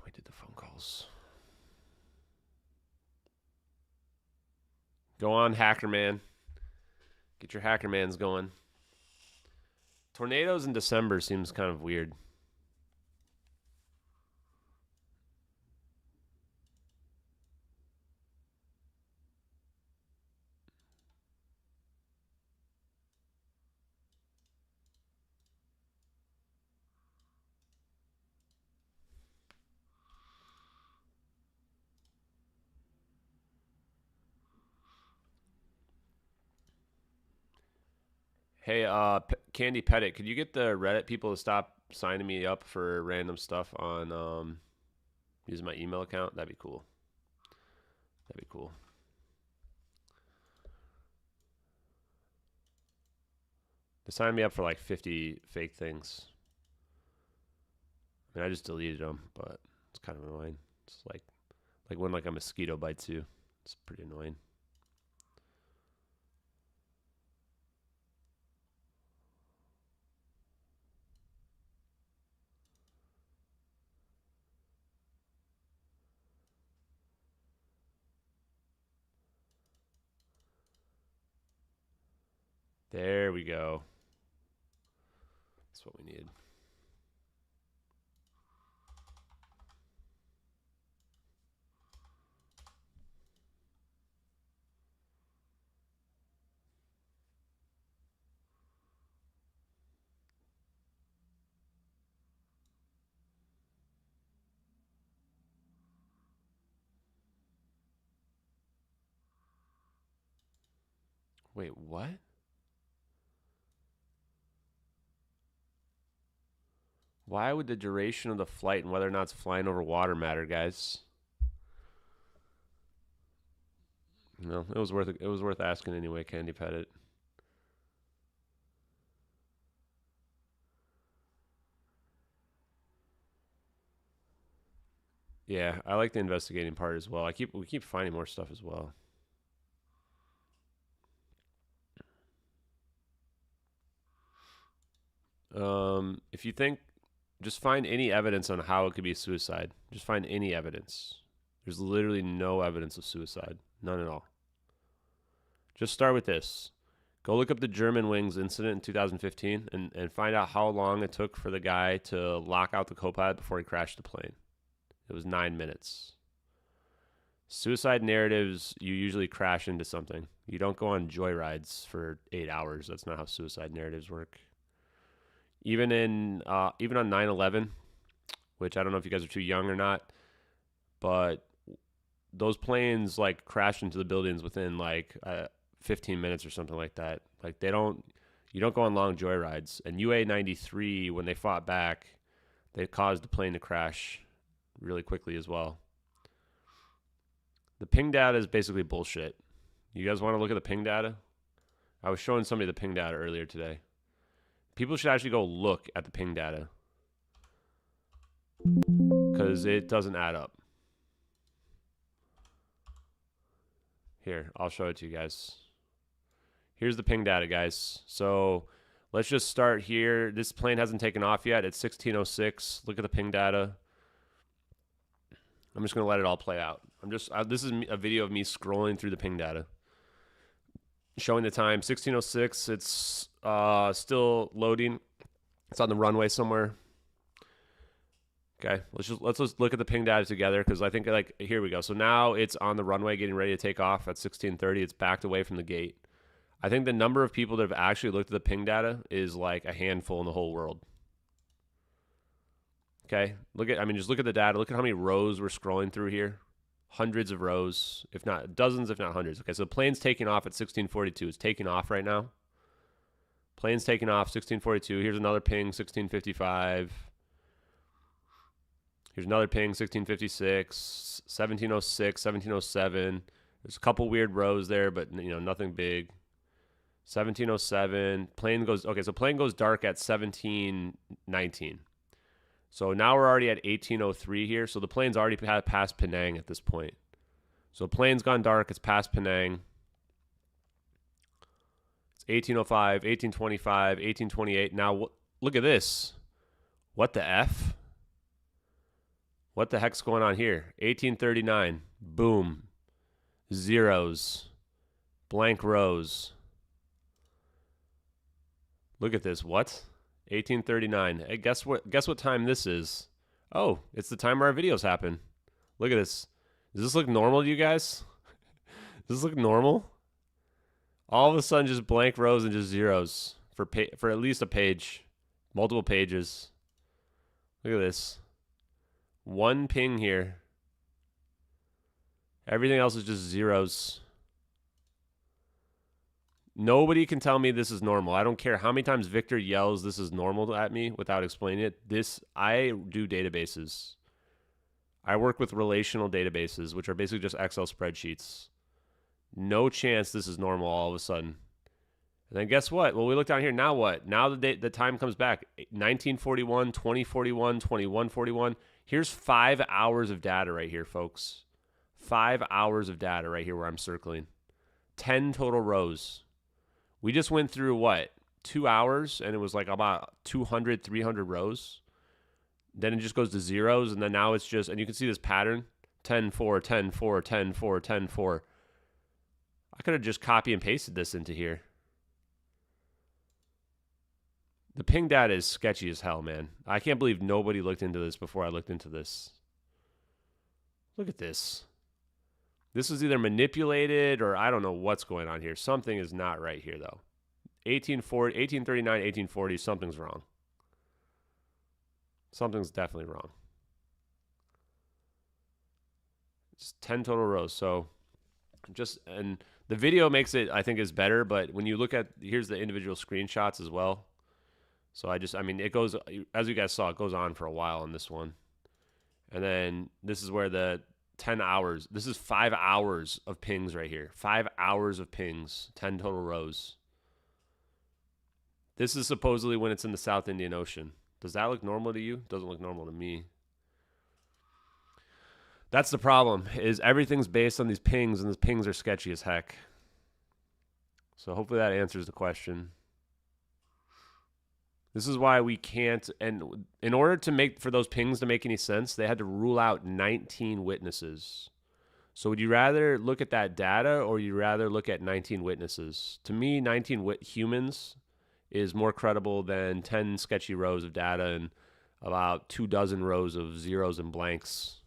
We did the phone calls. Go on, Hacker Man. Get your Hacker Mans going. Tornadoes in December seems kind of weird. Hey, Candy Pettit, could you get the Reddit people to stop signing me up for random stuff on using my email account, that'd be cool. That'd be cool. They signed me up for like 50 fake things. I mean, I just deleted them, but it's kind of annoying. It's like when like a mosquito bites you. It's pretty annoying. There we go. That's what we need. Wait, what? Why would the duration of the flight and whether or not it's flying over water matter, guys? No, it was worth asking anyway, Candy Pettit. Yeah, I like the investigating part as well. We keep finding more stuff as well. If you think, just find any evidence on how it could be suicide. Just find any evidence. There's literally no evidence of suicide. None at all. Just start with this. Go look up the Germanwings incident in 2015 and find out how long it took for the guy to lock out the co-pilot before he crashed the plane. It was 9 minutes. Suicide narratives, you usually crash into something. You don't go on joyrides for 8 hours. That's not how suicide narratives work. Even on 9/11, which I don't know if you guys are too young or not, but those planes like crashed into the buildings within like 15 minutes or something like that. Like you don't go on long joyrides. And UA-93, when they fought back, they caused the plane to crash really quickly as well. The ping data is basically bullshit. You guys want to look at the ping data? I was showing somebody the ping data earlier today. People should actually go look at the ping data because it doesn't add up. Here, I'll show it to you guys. Here's the ping data, guys. So let's just start here. This plane hasn't taken off yet. It's 1606. Look at the ping data. I'm just going to let it all play out. This is a video of me scrolling through the ping data. Showing the time, 1606. It's still loading. It's on the runway somewhere. Okay, let's just look at the ping data together because I think here we go. So now it's on the runway getting ready to take off at 1630. It's backed away from the gate. I think the number of people that have actually looked at the ping data is like a handful in the whole world. Okay, just look at the data. Look at how many rows we're scrolling through here. Hundreds of rows, if not dozens, if not hundreds. Okay, so the plane's taking off at 1642. It's taking off right now. Plane's taking off, 1642. Here's another ping, 1655. Here's another ping, 1656, 1706, 1707. There's a couple weird rows there, but nothing big. 1707. Plane goes dark at 1719. So now we're already at 1803 here. So the plane's already past Penang at this point. So the plane's gone dark. It's past Penang. It's 1805, 1825, 1828. Now look at this. What the F? What the heck's going on here? 1839. Boom. Zeros. Blank rows. Look at this. What? 1839. Hey, guess what time this is? Oh, it's the time our videos happen. Look at this. Does this look normal to you guys? Does this look normal? All of a sudden just blank rows and just zeros for at least a page. Multiple pages. Look at this. One ping here. Everything else is just zeros. Nobody can tell me this is normal. I don't care how many times Victor yells this is normal at me without explaining it. I do databases. I work with relational databases, which are basically just Excel spreadsheets. No chance this is normal all of a sudden. And then guess what? Well, we look down here. Now what? Now the time comes back. 1941, 2041, 2141. Here's 5 hours of data right here, folks. 5 hours of data right here where I'm circling. 10 total rows. We just went through what? 2 hours, and it was like about 200, 300 rows. Then it just goes to zeros, and then now it's just, and you can see this pattern. 10, 4, 10, 4, 10, 4, 10, 4. I could have just copy and pasted this into here. The ping data is sketchy as hell, man. I can't believe nobody looked into this before I looked into this. Look at this. This is either manipulated or I don't know what's going on here. Something is not right here, though. 1839, 1840, something's wrong. Something's definitely wrong. It's 10 total rows. So and the video makes it, I think, is better, but when you look at, here's the individual screenshots as well. So I mean, it goes, as you guys saw, it goes on for a while on this one. And then this is where the 10 hours, this is 5 hours of pings right here. 5 hours of pings, 10 total rows. This is supposedly when it's in the South Indian Ocean. Does that look normal to you? Doesn't look normal to me. That's the problem, is everything's based on these pings, and these pings are sketchy as heck. So hopefully that answers the question. This is why we can't, and in order to make, for those pings to make any sense, they had to rule out 19 witnesses. So would you rather look at that data, or would you rather look at 19 witnesses? To me, 19 humans is more credible than 10 sketchy rows of data and about 24 rows of zeros and blanks.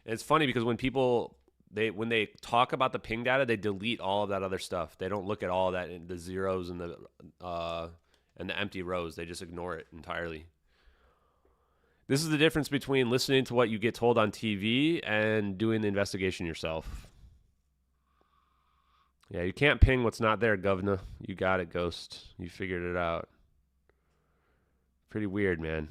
And it's funny because when people, when they talk about the ping data, they delete all of that other stuff. They don't look at all that, the zeros and the empty rows. They just ignore it entirely. This is the difference between listening to what you get told on TV and doing the investigation yourself. Yeah, you can't ping what's not there, governor. You got it, Ghost. You figured it out. Pretty weird, man.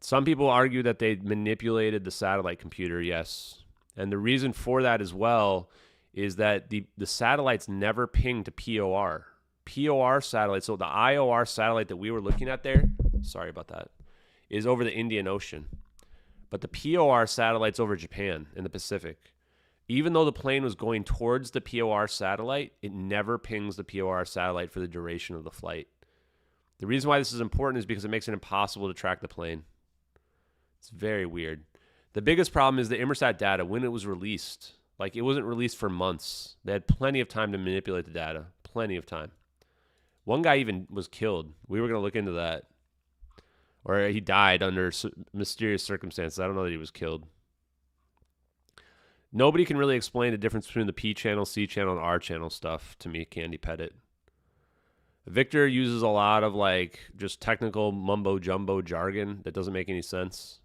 Some people argue that they manipulated the satellite computer, yes. And the reason for that as well is that the satellites never ping to POR. POR satellites, so the IOR satellite that we were looking at there, sorry about that, is over the Indian Ocean. But the POR satellite's over Japan in the Pacific. Even though the plane was going towards the POR satellite, it never pings the POR satellite for the duration of the flight. The reason why this is important is because it makes it impossible to track the plane. It's very weird. The biggest problem is the Inmarsat data, when it was released. Like, it wasn't released for months. They had plenty of time to manipulate the data. Plenty of time. One guy even was killed. We were going to look into that. Or he died under mysterious circumstances. I don't know that he was killed. Nobody can really explain the difference between the P channel, C channel, and R channel stuff to me, Candy Pettit. Victor uses a lot of, like, just technical mumbo-jumbo jargon that doesn't make any sense.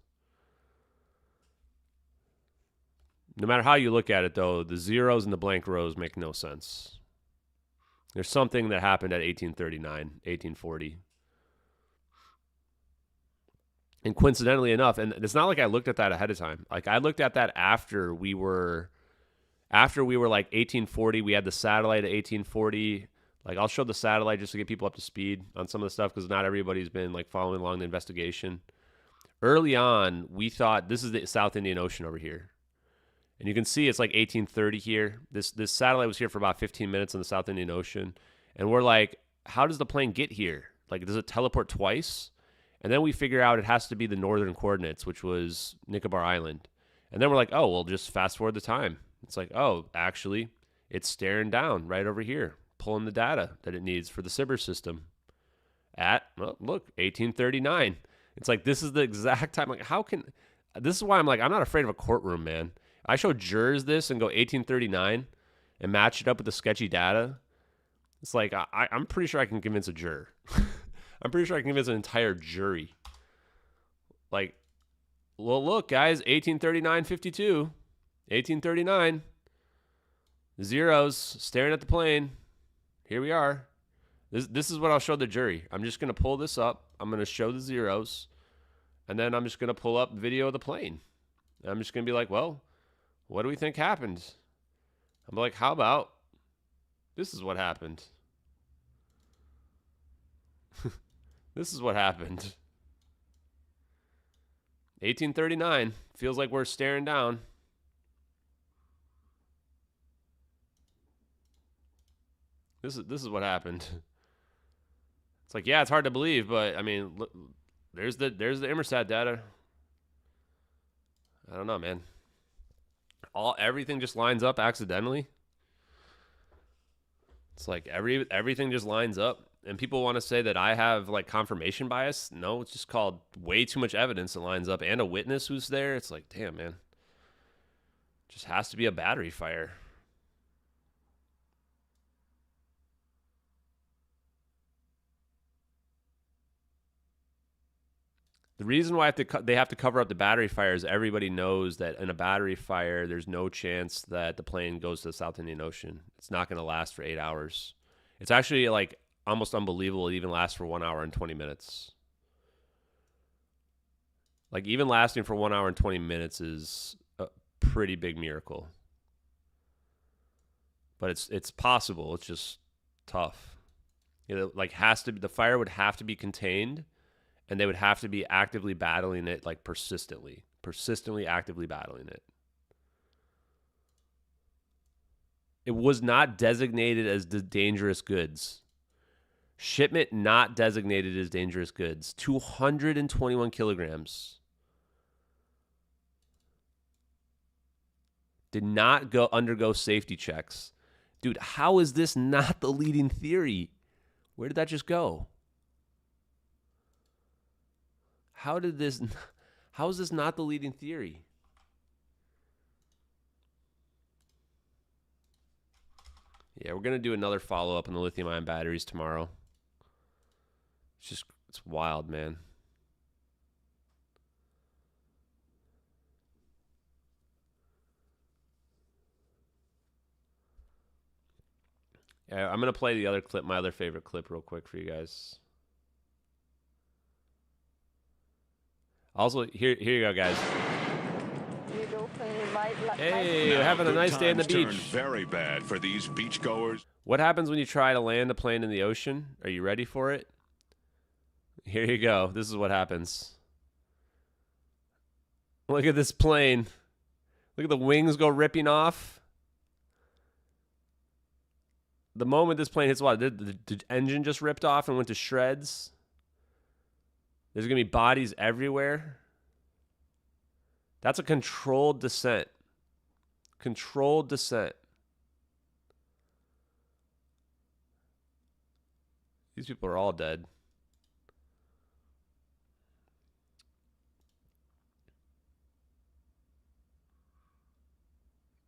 No matter how you look at it, though, the zeros and the blank rows make no sense. There's something that happened at 1839, 1840. And coincidentally enough, and it's not like I looked at that ahead of time. Like, I looked at that after we were like 1840, we had the satellite at 1840. Like, I'll show the satellite just to get people up to speed on some of the stuff because not everybody's been, like, following along the investigation. Early on, we thought this is the South Indian Ocean over here. And you can see it's like 1830 here. This satellite was here for about 15 minutes in the South Indian Ocean. And we're like, how does the plane get here? Like, does it teleport twice? And then we figure out it has to be the northern coordinates, which was Nicobar Island. And then we're like, oh, we'll just fast forward the time. It's like, oh, actually, it's staring down right over here, pulling the data that it needs for the Sibber system at, well, look, 1839. It's like, this is the exact time. Like, this is why I'm like, I'm not afraid of a courtroom, man. I show jurors this and go 1839 and match it up with the sketchy data. It's like, I'm pretty sure I can convince a juror. I'm pretty sure I can convince an entire jury. Like, well, look, guys, 1839, 52. 1839. The zeros, staring at the plane. Here we are. This is what I'll show the jury. I'm just going to pull this up. I'm going to show the zeros. And then I'm just going to pull up video of the plane. And I'm just going to be like, well, what do we think happened? I'm like, how about this is what happened? This is what happened. 1839. Feels like we're staring down. This is what happened. It's like, yeah, it's hard to believe, but I mean, look, there's the Inmarsat data. I don't know, man. Everything just lines up accidentally. It's like everything just lines up, and people want to say that I have like confirmation bias. No, it's just called way too much evidence that lines up and a witness who's there. It's like, damn, man. Just has to be a battery fire. The reason why they have to cover up the battery fire is everybody knows that in a battery fire, there's no chance that the plane goes to the South Indian Ocean. It's not going to last for 8 hours. It's actually like almost unbelievable it even lasts for 1 hour and 20 minutes. Like even lasting for 1 hour and 20 minutes is a pretty big miracle. But it's possible. It's just tough. You know, like the fire would have to be contained. And they would have to be actively battling it, like persistently actively battling it. It was not designated as the dangerous goods. Shipment not designated as dangerous goods. 221 kilograms. Did not undergo safety checks. Dude, how is this not the leading theory? Where did that just go? How is this not the leading theory? Yeah, we're going to do another follow-up on the lithium-ion batteries tomorrow. It's wild, man. Yeah, I'm going to play the other clip, my other favorite clip real quick for you guys. Also, here you go, guys. Hey, we're having a nice day on the beach. Very bad for these beachgoers. What happens when you try to land a plane in the ocean? Are you ready for it? Here you go. This is what happens. Look at this plane. Look at the wings go ripping off. The moment this plane hits water, the engine just ripped off and went to shreds. There's going to be bodies everywhere. That's a controlled descent. Controlled descent. These people are all dead.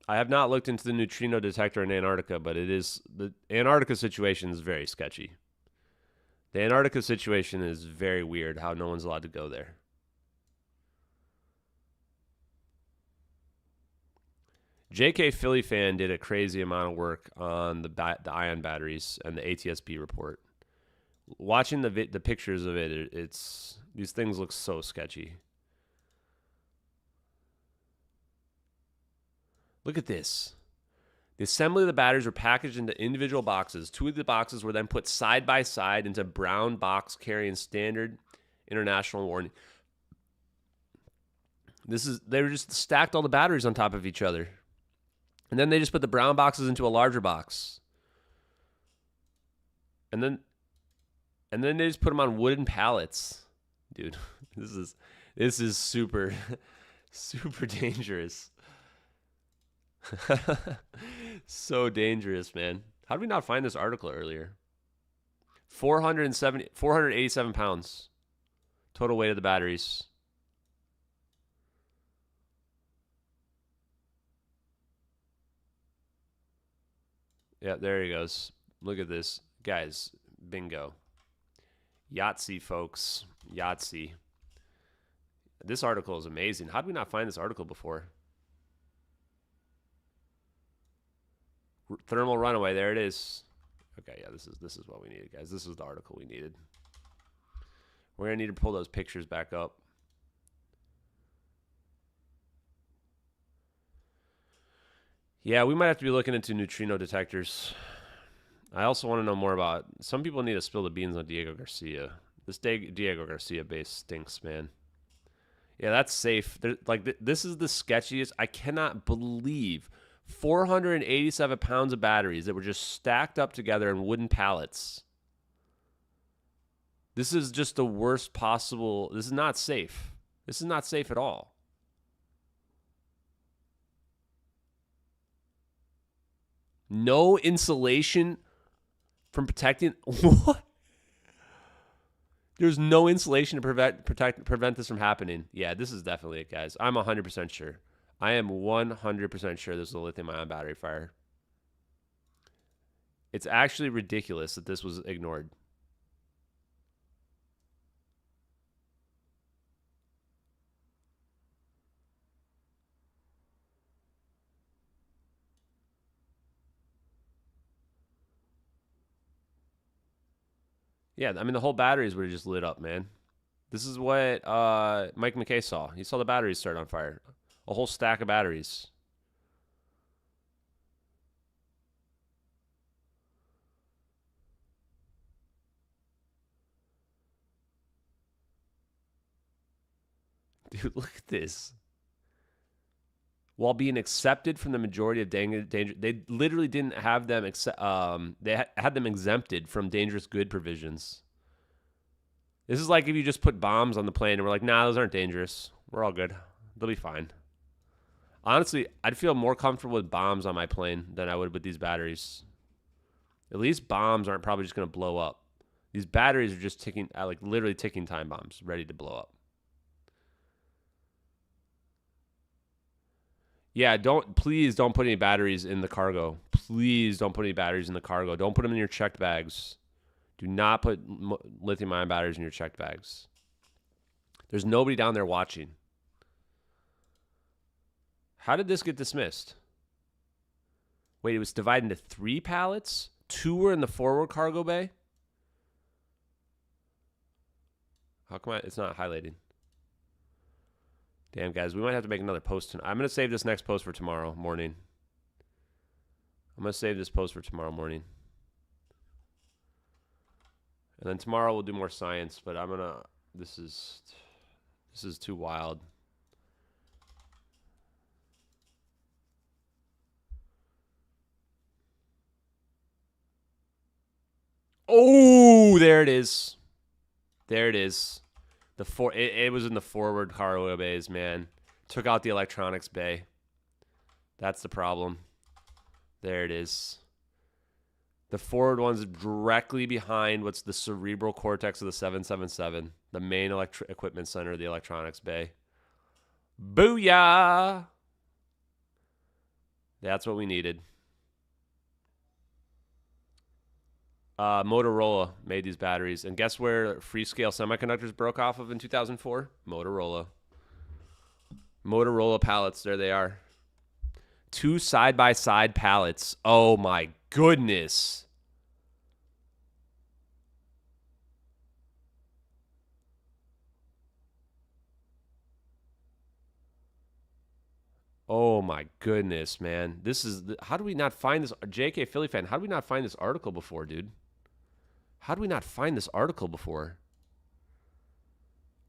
I have not looked into the neutrino detector in Antarctica, but the Antarctica situation is very sketchy. The Antarctica situation is very weird, how no one's allowed to go there. JK Philly fan did a crazy amount of work on the ion batteries and the ATSB report. Watching the pictures of it, these things look so sketchy. Look at this. The assembly of the batteries were packaged into individual boxes. 2 of the boxes were then put side by side into brown box carrying standard international warning. They were just stacked all the batteries on top of each other. And then they just put the brown boxes into a larger box. And then they just put them on wooden pallets. Dude, this is super super dangerous. So dangerous, man. How did we not find this article earlier? 487 pounds total weight of the batteries. Yeah, there he goes. Look at this. Guys, bingo. Yahtzee, folks. Yahtzee. This article is amazing. How did we not find this article before? Thermal runaway. There it is. Okay, yeah, this is what we needed, guys. This is the article we needed. We're gonna need to pull those pictures back up. Yeah, we might have to be looking into neutrino detectors. I also want to know more about. Some people need to spill the beans on Diego Garcia. This Diego Garcia base stinks, man. Yeah, that's safe. This is the sketchiest. I cannot believe 487 pounds of batteries that were just stacked up together in wooden pallets. This is just the worst possible. This is not safe. This is not safe at all. No insulation from protecting. What? There's no insulation to prevent this from happening. Yeah, this is definitely it, guys. I'm 100% sure. I am 100% sure this is a lithium-ion battery fire. It's actually ridiculous that this was ignored. Yeah, I mean, the whole batteries would have just lit up, man. This is what Mike McKay saw. He saw the batteries start on fire. A whole stack of batteries. Dude, look at this. While being accepted from the majority of danger, they literally didn't have them they had them exempted from dangerous good provisions. This is like if you just put bombs on the plane and we're like, nah, those aren't dangerous. We're all good. They'll be fine. Honestly, I'd feel more comfortable with bombs on my plane than I would with these batteries. At least bombs aren't probably just going to blow up. These batteries are just ticking, like literally ticking time bombs, ready to blow up. Yeah, please don't put any batteries in the cargo. Please don't put any batteries in the cargo. Don't put them in your checked bags. Do not put lithium-ion batteries in your checked bags. There's nobody down there watching. How did this get dismissed? Wait, it was divided into 3 pallets? 2 were in the forward cargo bay? How come it's not highlighting? Damn, guys, we might have to make another post tonight. I'm going to save this next post for tomorrow morning. I'm going to save this post for tomorrow morning. And then tomorrow we'll do more science, but I'm going to... This is too wild. Oh, there it is. There it is. It was in the forward cargo bays, man. Took out the electronics bay. That's the problem. There it is. The forward one's directly behind what's the cerebral cortex of the 777, the main equipment center of the electronics bay. Booyah! That's what we needed. Motorola made these batteries. And guess where Freescale Semiconductors broke off of in 2004? Motorola. Motorola pallets. There they are. 2 side-by-side pallets. Oh, my goodness. Oh, my goodness, man. This is... How do we not find this... JK Philly fan, how do we not find this article before, dude? How do we not find this article before?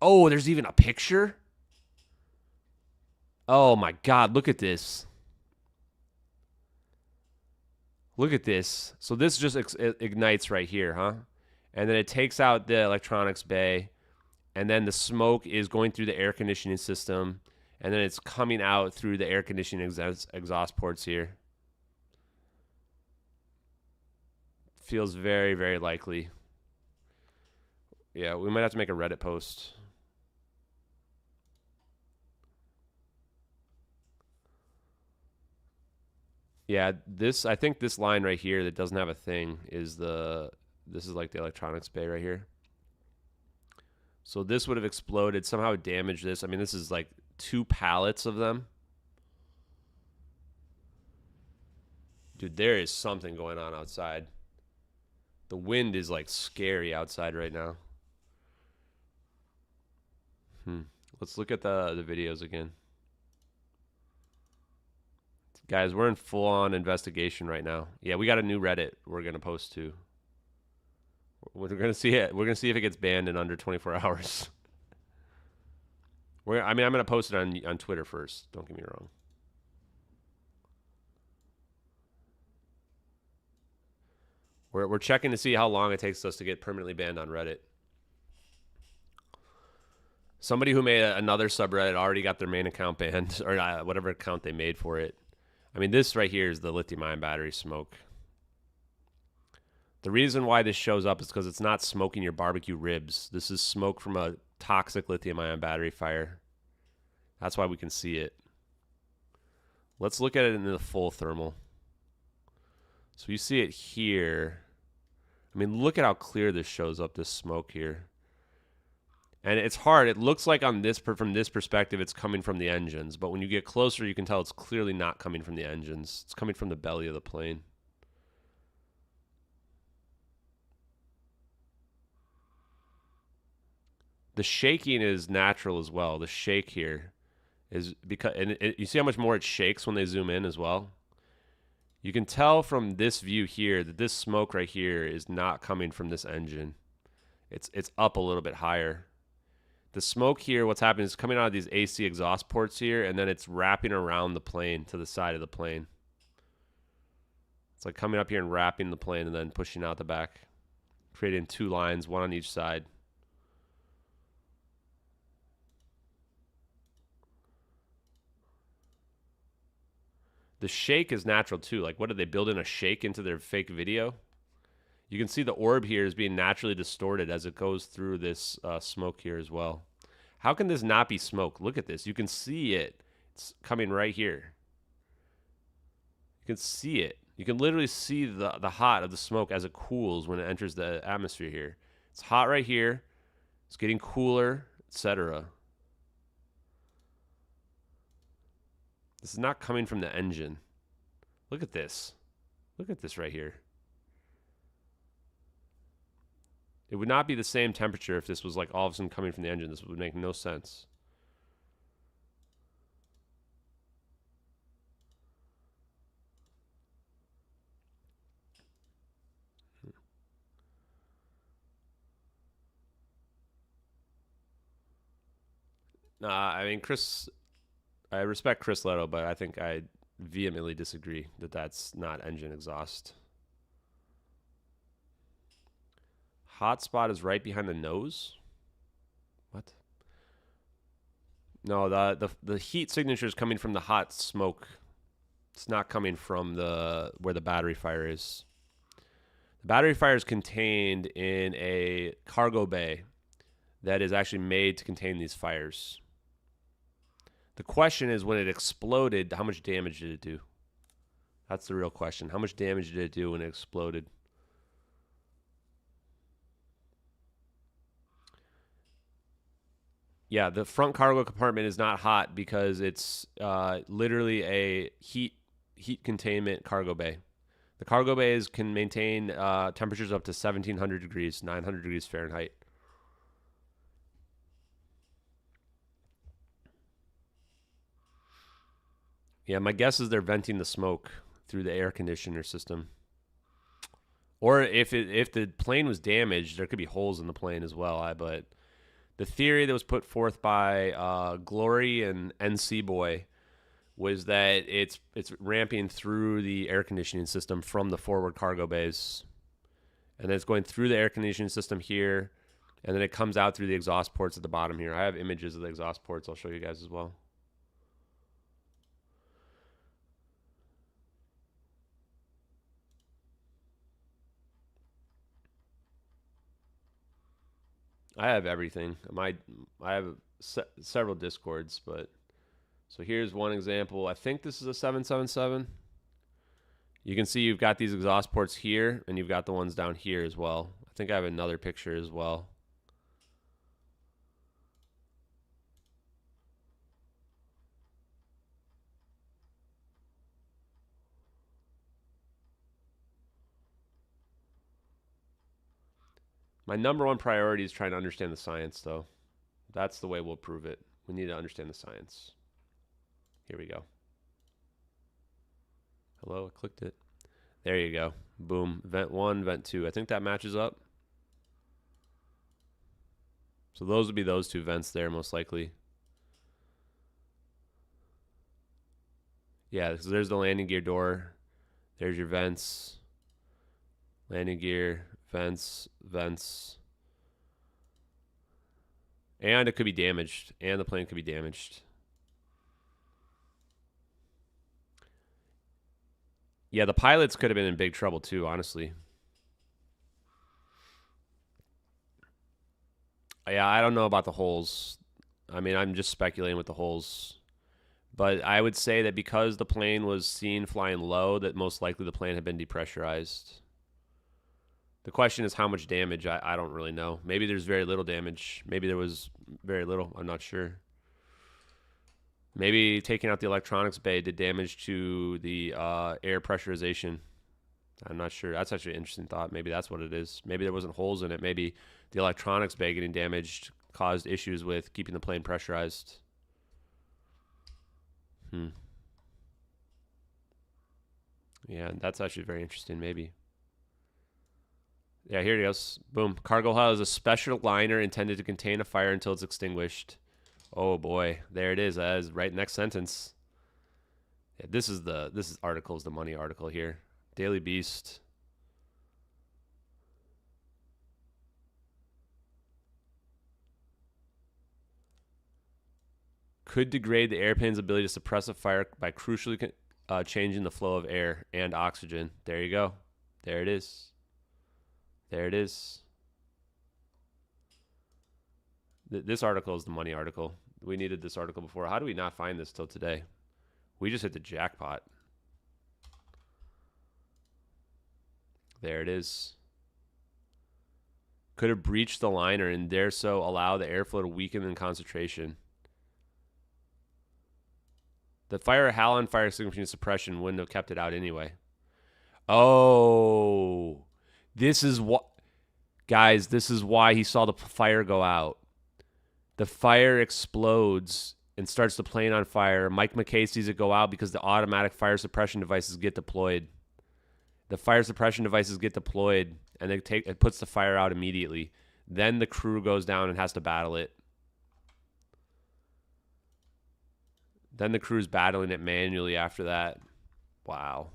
Oh, there's even a picture? Oh my God, look at this. Look at this. So this just ignites right here, huh? And then it takes out the electronics bay. And then the smoke is going through the air conditioning system. And then it's coming out through the air conditioning exhaust ports here. Feels very, very likely. Yeah, we might have to make a Reddit post. Yeah, I think this line right here that doesn't have a thing is this is like the electronics bay right here. So this would have exploded, somehow damaged this. I mean, this is like 2 pallets of them. Dude, there is something going on outside. The wind is like scary outside right now. Let's look at the videos again. Guys, we're in full-on investigation right now. Yeah, we got a new Reddit we're going to post to. We're going to see it. We're going to see if it gets banned in under 24 hours. I'm going to post it on Twitter first. Don't get me wrong. We're checking to see how long it takes us to get permanently banned on Reddit. Somebody who made another subreddit already got their main account banned, or whatever account they made for it. I mean, this right here is the lithium-ion battery smoke. The reason why this shows up is because it's not smoking your barbecue ribs. This is smoke from a toxic lithium-ion battery fire. That's why we can see it. Let's look at it in the full thermal. So you see it here. I mean, look at how clear this shows up, this smoke here. And it's hard. It looks like on this from this perspective, it's coming from the engines. But when you get closer, you can tell it's clearly not coming from the engines. It's coming from the belly of the plane. The shaking is natural as well. The shake here is because, and you see how much more it shakes when they zoom in as well. You can tell from this view here that this smoke right here is not coming from this engine. It's up a little bit higher. The smoke here, what's happening is coming out of these AC exhaust ports here, and then it's wrapping around the plane to the side of the plane. It's like coming up here and wrapping the plane and then pushing out the back, creating two lines, one on each side. The shake is natural too. Like, what did they build in a shake into their fake video? You can see the orb here is being naturally distorted as it goes through this smoke here as well. How can this not be smoke? Look at this. You can see it. It's coming right here. You can see it. You can literally see the hot of the smoke as it cools when it enters the atmosphere here. It's hot right here. It's getting cooler, etc. This is not coming from the engine. Look at this. Look at this right here. It would not be the same temperature if this was like all of a sudden coming from the engine. This would make no sense. I mean, I respect Chris Leto, but I think I vehemently disagree that that's not engine exhaust. Hotspot is right behind the nose? What? No, the heat signature is coming from the hot smoke. It's not coming from where the battery fire is. The battery fire is contained in a cargo bay that is actually made to contain these fires. The question is, when it exploded, how much damage did it do? That's the real question. How much damage did it do when it exploded? Yeah, the front cargo compartment is not hot because it's literally a heat containment cargo bay. The cargo bays can maintain temperatures up to 1,700 degrees, 900 degrees Fahrenheit. Yeah, my guess is they're venting the smoke through the air conditioner system. Or if the plane was damaged, there could be holes in the plane as well. But the theory that was put forth by Glory and NC Boy was that it's ramping through the air conditioning system from the forward cargo bays. And then it's going through the air conditioning system here, and then it comes out through the exhaust ports at the bottom here. I have images of the exhaust ports I'll show you guys as well. I have everything. I have several Discords, but so here's one example. I think this is a 777. You can see you've got these exhaust ports here, and you've got the ones down here as well. I think I have another picture as well. My number one priority is trying to understand the science, though. That's the way we'll prove it. We need to understand the science. Here we go. Hello, I clicked it. There you go. Boom. Vent 1, vent 2. I think that matches up. So those would be those two vents there, most likely. Yeah, because there's the landing gear door. There's your vents. Landing gear, vents, vents. And it could be damaged. And the plane could be damaged. Yeah, the pilots could have been in big trouble too, honestly. Yeah, I don't know about the holes. I mean, I'm just speculating with the holes. But I would say that because the plane was seen flying low, that most likely the plane had been depressurized. The question is how much damage. I don't really know. Maybe there's very little damage. Maybe there was very little. I'm not sure. Maybe taking out the electronics bay did damage to the air pressurization. I'm not sure. That's actually an interesting thought. Maybe that's what it is. Maybe there wasn't holes in it. Maybe the electronics bay getting damaged caused issues with keeping the plane pressurized. Yeah, that's actually very interesting. Maybe. Yeah, here it goes. Boom. Cargo hull is a special liner intended to contain a fire until it's extinguished. Oh boy, there it is. That is right next sentence. Yeah, this article is the money article here. Daily Beast. Could degrade the airplane's ability to suppress a fire by crucially changing the flow of air and oxygen. There you go. There it is. There it is. This article is the money article. We needed this article before. How do we not find this till today? We just hit the jackpot. There it is. Could have breached the liner and there so allow the airflow to weaken in concentration. The halon fire extinguishing suppression wouldn't have kept it out anyway. Oh, this is what, guys, this is why he saw the fire go out. The fire explodes and starts the plane on fire. Mike McKay sees it go out because the automatic fire suppression devices get deployed. The fire suppression devices get deployed and it puts the fire out immediately. Then the crew goes down and has to battle it. Then the crew's battling it manually after that. Wow.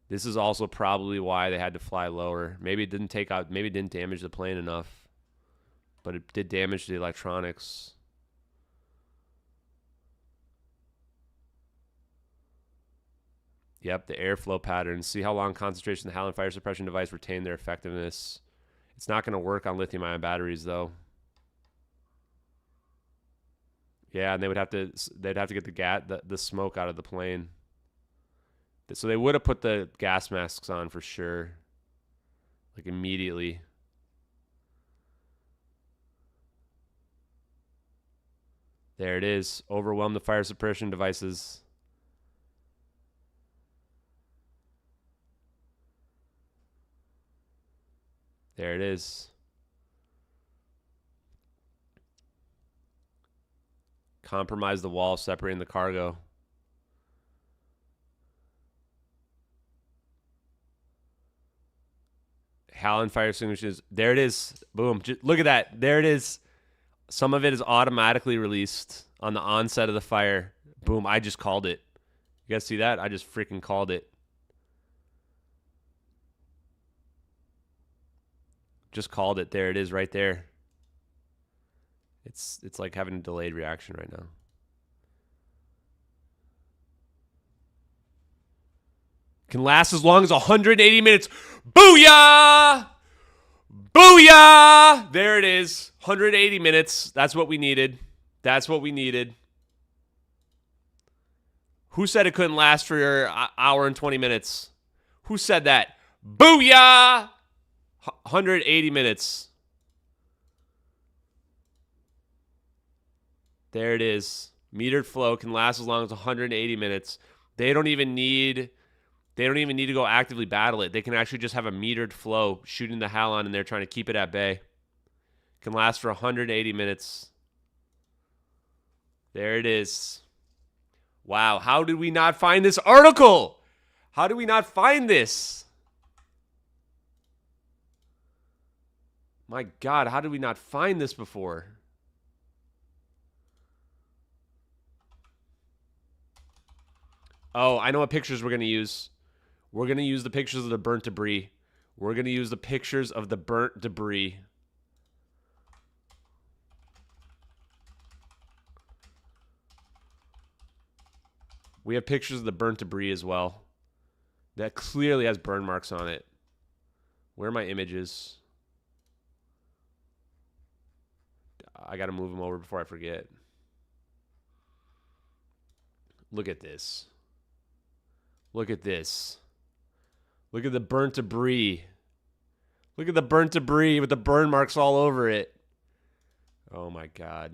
This is also probably why they had to fly lower. Maybe it didn't damage the plane enough. But it did damage the electronics. Yep, the airflow patterns. See how long concentration the halon fire suppression device retained their effectiveness. It's not going to work on lithium-ion batteries, though. Yeah, and they'd have to get the smoke out of the plane. So they would have put the gas masks on for sure. Like immediately. There it is. Overwhelm the fire suppression devices. There it is. Compromise the wall separating the cargo. Halon fire extinguishers. There it is. Boom. Just look at that. There it is. Some of it is automatically released on the onset of the fire. Boom. I just called it. You guys see that? I just freaking called it. Just called it. There it is right there. It's like having a delayed reaction right now. Can last as long as 180 minutes. Booyah! Booyah! There it is. 180 minutes. That's what we needed. That's what we needed. Who said it couldn't last for an hour and 20 minutes? Who said that? Booyah! 180 minutes. There it is. Metered flow can last as long as 180 minutes. They don't even need They don't even need to go actively battle it. They can actually just have a metered flow shooting the halon in there trying to keep it at bay. Can last for 180 minutes. There it is. Wow, how did we not find this article? How did we not find this? My God, how did we not find this before? Oh, I know what pictures we're going to use. We're going to use the pictures of the burnt debris. We're going to use the pictures of the burnt debris. We have pictures of the burnt debris as well. That clearly has burn marks on it. Where are my images? I got to move them over before I forget. Look at this. Look at this. Look at the burnt debris. Look at the burnt debris with the burn marks all over it. Oh my God.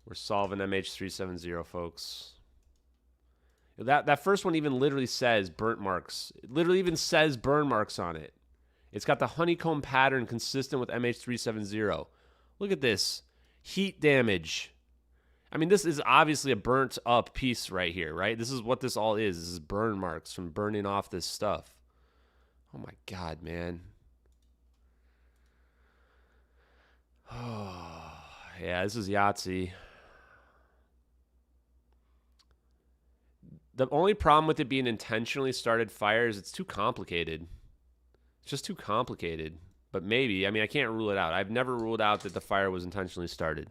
We're solving MH370, folks. That first one even literally says burnt marks. It literally even says burn marks on it. It's got the honeycomb pattern consistent with MH370. Look at this. Heat damage. I mean, this is obviously a burnt up piece right here, right? This is what this all is. This is burn marks from burning off this stuff. Oh my God, man. Oh, yeah, this is Yahtzee. The only problem with it being intentionally started fire is it's too complicated. It's just too complicated. But maybe, I mean, I can't rule it out. I've never ruled out that the fire was intentionally started.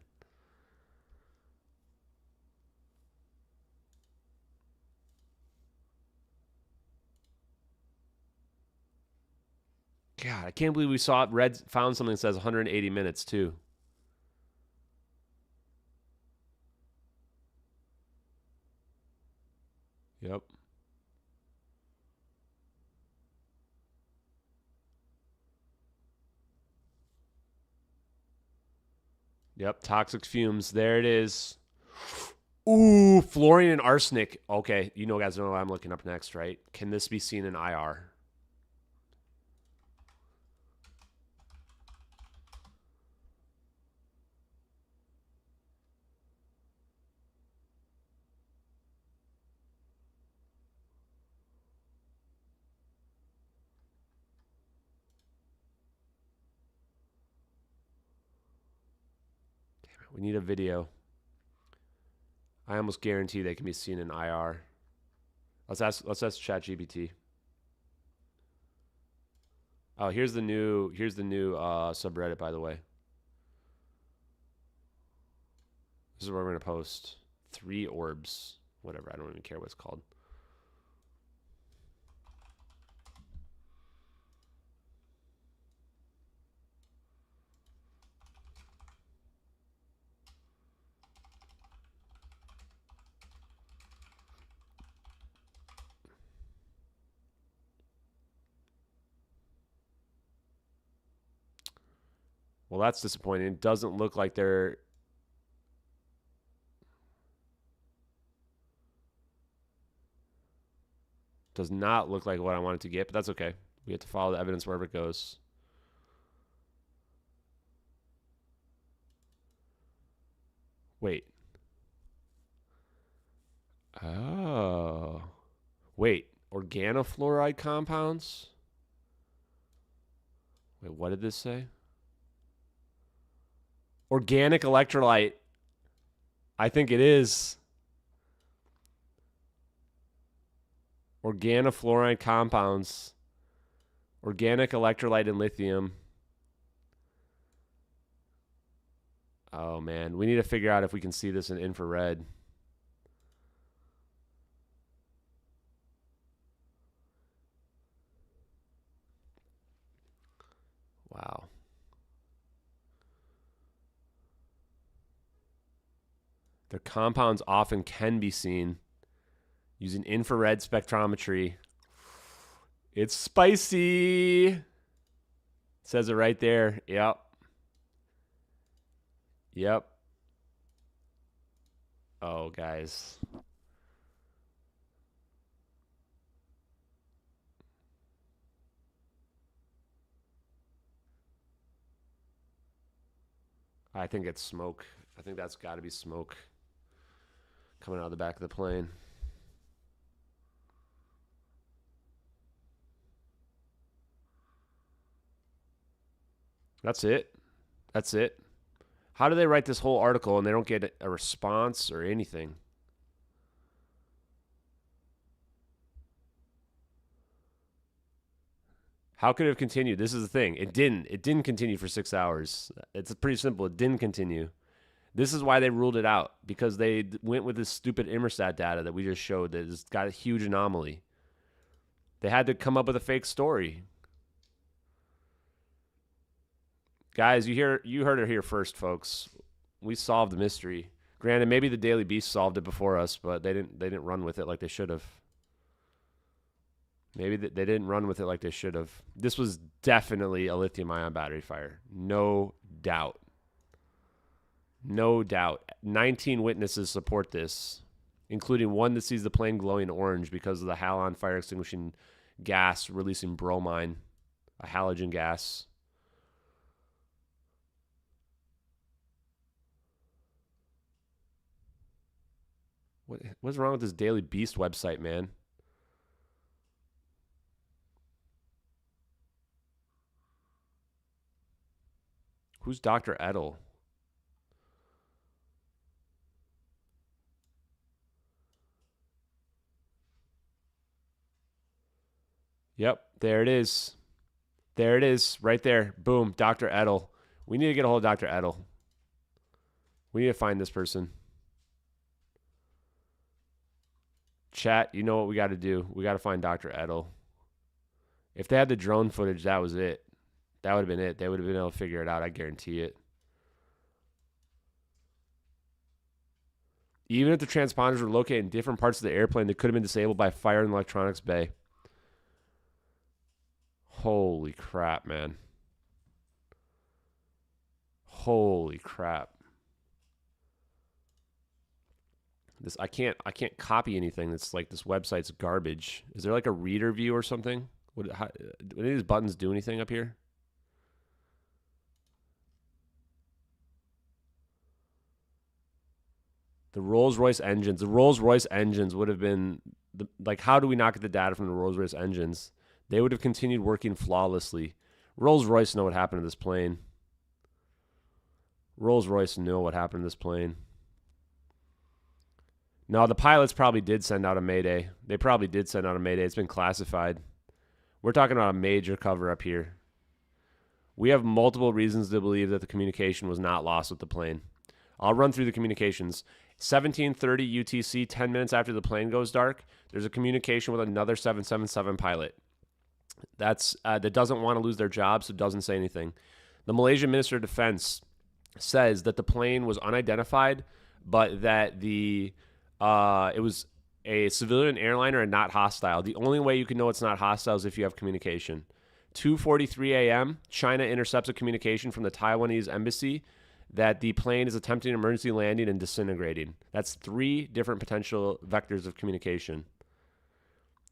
God, I can't believe we saw it. Red found something that says 180 minutes too. Yep. Yep, toxic fumes. There it is. Ooh, fluorine and arsenic. Okay, you know, guys know what I'm looking up next, right? Can this be seen in IR? We need a video. I almost guarantee they can be seen in IR. Let's ask ChatGPT. Oh, here's the new subreddit, by the way. This is where we're gonna post 3 orbs. Whatever, I don't even care what it's called. Well, that's disappointing. It doesn't look like they're... Does not look like what I wanted to get, but that's okay. We have to follow the evidence wherever it goes. Wait. Oh. Wait. Organofluoride compounds? Wait, what did this say? Organic electrolyte. I think it is. Organofluoride compounds. Organic electrolyte and lithium. Oh, man. We need to figure out if we can see this in infrared. Wow. Their compounds often can be seen using infrared spectrometry. It's spicy. It says it right there. Yep. Yep. Oh, guys. I think it's smoke. I think that's got to be smoke coming out of the back of the plane. That's it. That's it. How do they write this whole article and they don't get a response or anything? How could it have continued? This is the thing. It didn't. It didn't continue for 6 hours. It's pretty simple. It didn't continue. This is why they ruled it out, because they went with this stupid Immersat data that we just showed that has got a huge anomaly. They had to come up with a fake story. Guys, you heard it here first, folks. We solved the mystery. Granted, maybe the Daily Beast solved it before us, but they didn't run with it like they should have. Maybe they didn't run with it like they should have. This was definitely a lithium-ion battery fire. No doubt. No doubt. 19 witnesses support this, including one that sees the plane glowing orange because of the halon fire extinguishing gas releasing bromine, a halogen gas. What's wrong with this Daily Beast website, man? Who's Dr. Edel? Yep, there it is. There it is, right there. Boom, Dr. Edel. We need to get a hold of Dr. Edel. We need to find this person. Chat, you know what we got to do. We got to find Dr. Edel. If they had the drone footage, that was it. That would have been it. They would have been able to figure it out. I guarantee it. Even if the transponders were located in different parts of the airplane, they could have been disabled by fire in the electronics bay. Holy crap, man. Holy crap. This I can't copy anything. That's like, this website's garbage. Is there like a reader view or something? Do any of these buttons do anything up here? The Rolls-Royce engines. The Rolls-Royce engines would have been like, how do we not get the data from the Rolls-Royce engines? They would have continued working flawlessly. Rolls-Royce know what happened to this plane. Rolls-Royce know what happened to this plane. No, the pilots probably did send out a mayday. They probably did send out a mayday. It's been classified. We're talking about a major cover up here. We have multiple reasons to believe that the communication was not lost with the plane. I'll run through the communications. 17:30 UTC, 10 minutes after the plane goes dark, there's a communication with another 777 pilot. That doesn't want to lose their job, so doesn't say anything. The Malaysian Minister of Defense says that the plane was unidentified, but that it was a civilian airliner and not hostile. The only way you can know it's not hostile is if you have communication. 2:43 a.m., China intercepts a communication from the Taiwanese embassy that the plane is attempting an emergency landing and disintegrating. That's 3 different potential vectors of communication.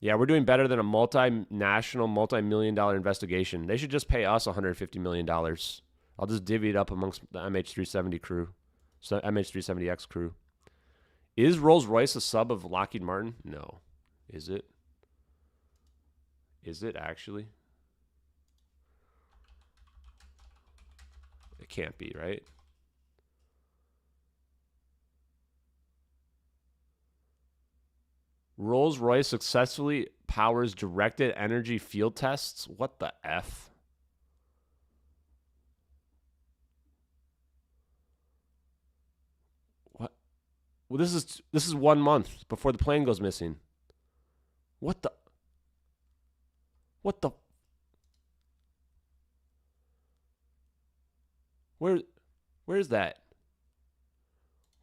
Yeah, we're doing better than a multinational, multi-million-dollar investigation. They should just pay us $150 million. I'll just divvy it up amongst the MH370 crew, so MH370X crew. Is Rolls-Royce a sub of Lockheed Martin? No. Is it? Is it actually? It can't be, right? Rolls-Royce successfully powers directed energy field tests. What the F? What? Well, this is 1 month before the plane goes missing. What the? Where's that?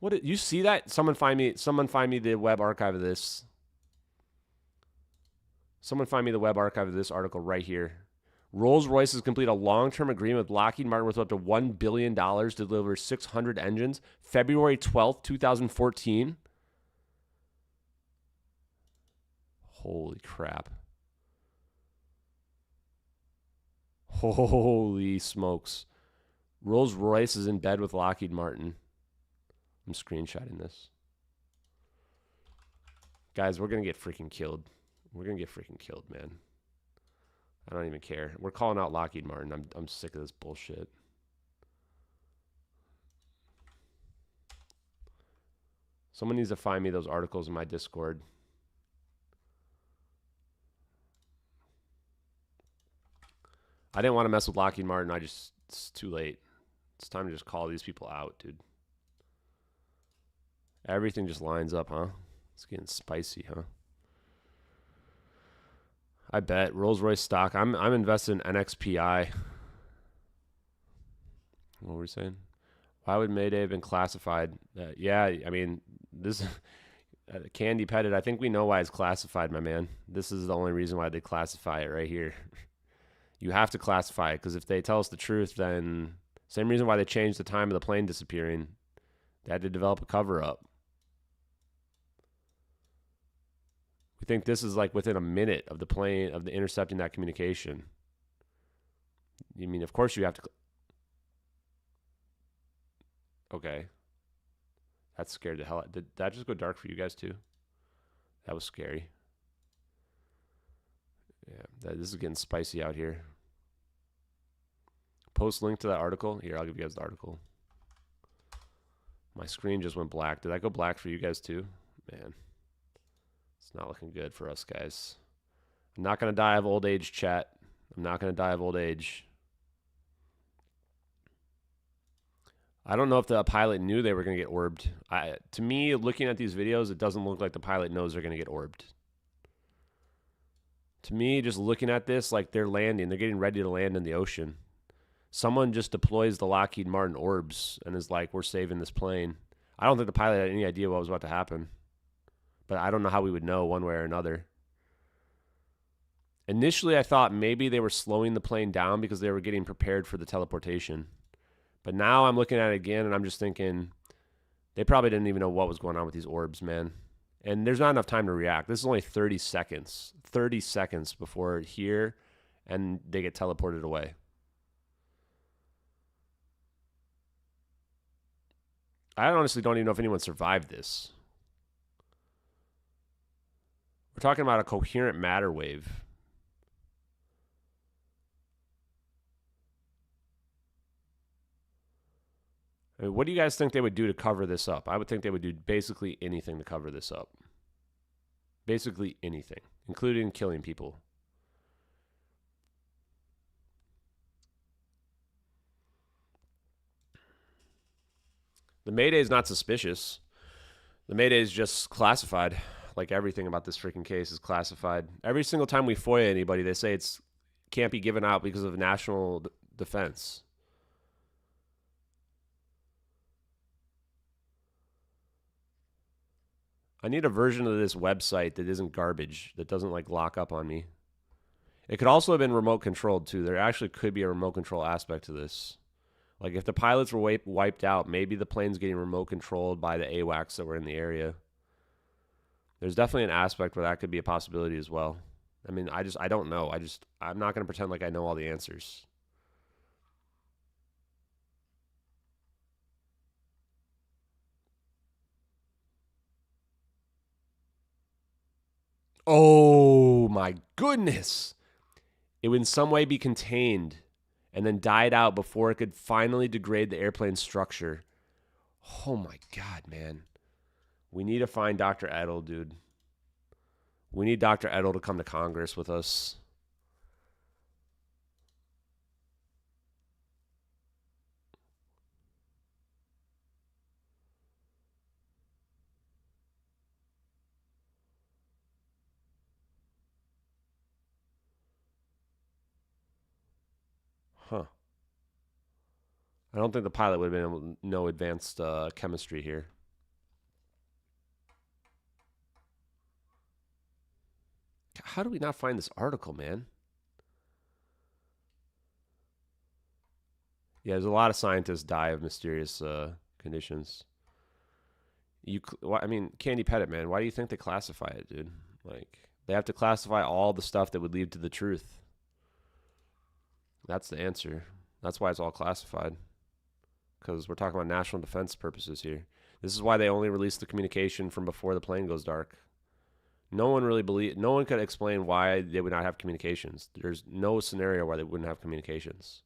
What, you see that? Someone find me the web archive of this. Someone find me the web archive of this article right here. Rolls-Royce has completed a long-term agreement with Lockheed Martin worth up to $1 billion to deliver 600 engines. February 12th, 2014. Holy crap. Holy smokes. Rolls-Royce is in bed with Lockheed Martin. I'm screenshotting this. Guys, we're going to get freaking killed. We're going to get freaking killed, man. I don't even care. We're calling out Lockheed Martin. I'm sick of this bullshit. Someone needs to find me those articles in my Discord. I didn't want to mess with Lockheed Martin. It's too late. It's time to just call these people out, dude. Everything just lines up, huh? It's getting spicy, huh? I bet. Rolls-Royce stock. I'm invested in NXPI. What were we saying? Why would Mayday have been classified? Yeah, I mean, this Candy Petted, I think we know why it's classified, my man. This is the only reason why they classify it right here. You have to classify it, because if they tell us the truth, then same reason why they changed the time of the plane disappearing. They had to develop a cover-up. We think this is like within a minute of the plane, of the intercepting that communication. You mean, of course you have to... Okay. That scared the hell out. Did that just go dark for you guys too? That was scary. Yeah, this is getting spicy out here. Post link to that article. Here, I'll give you guys the article. My screen just went black. Did that go black for you guys too? Man, it's not looking good for us guys. I'm not going to die of old age, chat. I'm not going to die of old age. I don't know if the pilot knew they were going to get orbed. To me, looking at these videos, it doesn't look like the pilot knows they're going to get orbed. To me, just looking at this, like they're landing. They're getting ready to land in the ocean. Someone just deploys the Lockheed Martin orbs and is like, we're saving this plane. I don't think the pilot had any idea what was about to happen. But I don't know how we would know one way or another. Initially, I thought maybe they were slowing the plane down because they were getting prepared for the teleportation. But now I'm looking at it again, and I'm just thinking, they probably didn't even know what was going on with these orbs, man. And there's not enough time to react. This is only 30 seconds. 30 seconds before here, and they get teleported away. I honestly don't even know if anyone survived this. We're talking about a coherent matter wave. I mean, what do you guys think they would do to cover this up? I would think they would do basically anything to cover this up. Basically anything, including killing people. The Mayday is not suspicious. The Mayday is just classified. Like everything about this freaking case is classified. Every single time we FOIA anybody, they say it's can't be given out because of national defense. I need a version of this website that isn't garbage, that doesn't like lock up on me. It could also have been remote controlled too. There actually could be a remote control aspect to this. Like if the pilots were wiped out, maybe the plane's getting remote controlled by the AWACS that were in the area. There's definitely an aspect where that could be a possibility as well. I mean, I don't know. I'm not going to pretend like I know all the answers. Oh my goodness. It would in some way be contained and then died out before it could finally degrade the airplane structure. Oh my God, man. We need to find Dr. Edel, dude. We need Dr. Edel to come to Congress with us. Huh. I don't think the pilot would have been able to know advanced chemistry here. How do we not find this article, man? Yeah, there's a lot of scientists die of mysterious conditions. I mean, Candy Pettit, man, why do you think they classify it, dude? Like, they have to classify all the stuff that would lead to the truth. That's the answer. That's why it's all classified. because we're talking about national defense purposes here. This is why they only release the communication from before the plane goes dark. No one could explain why they would not have communications. There's no scenario where they wouldn't have communications.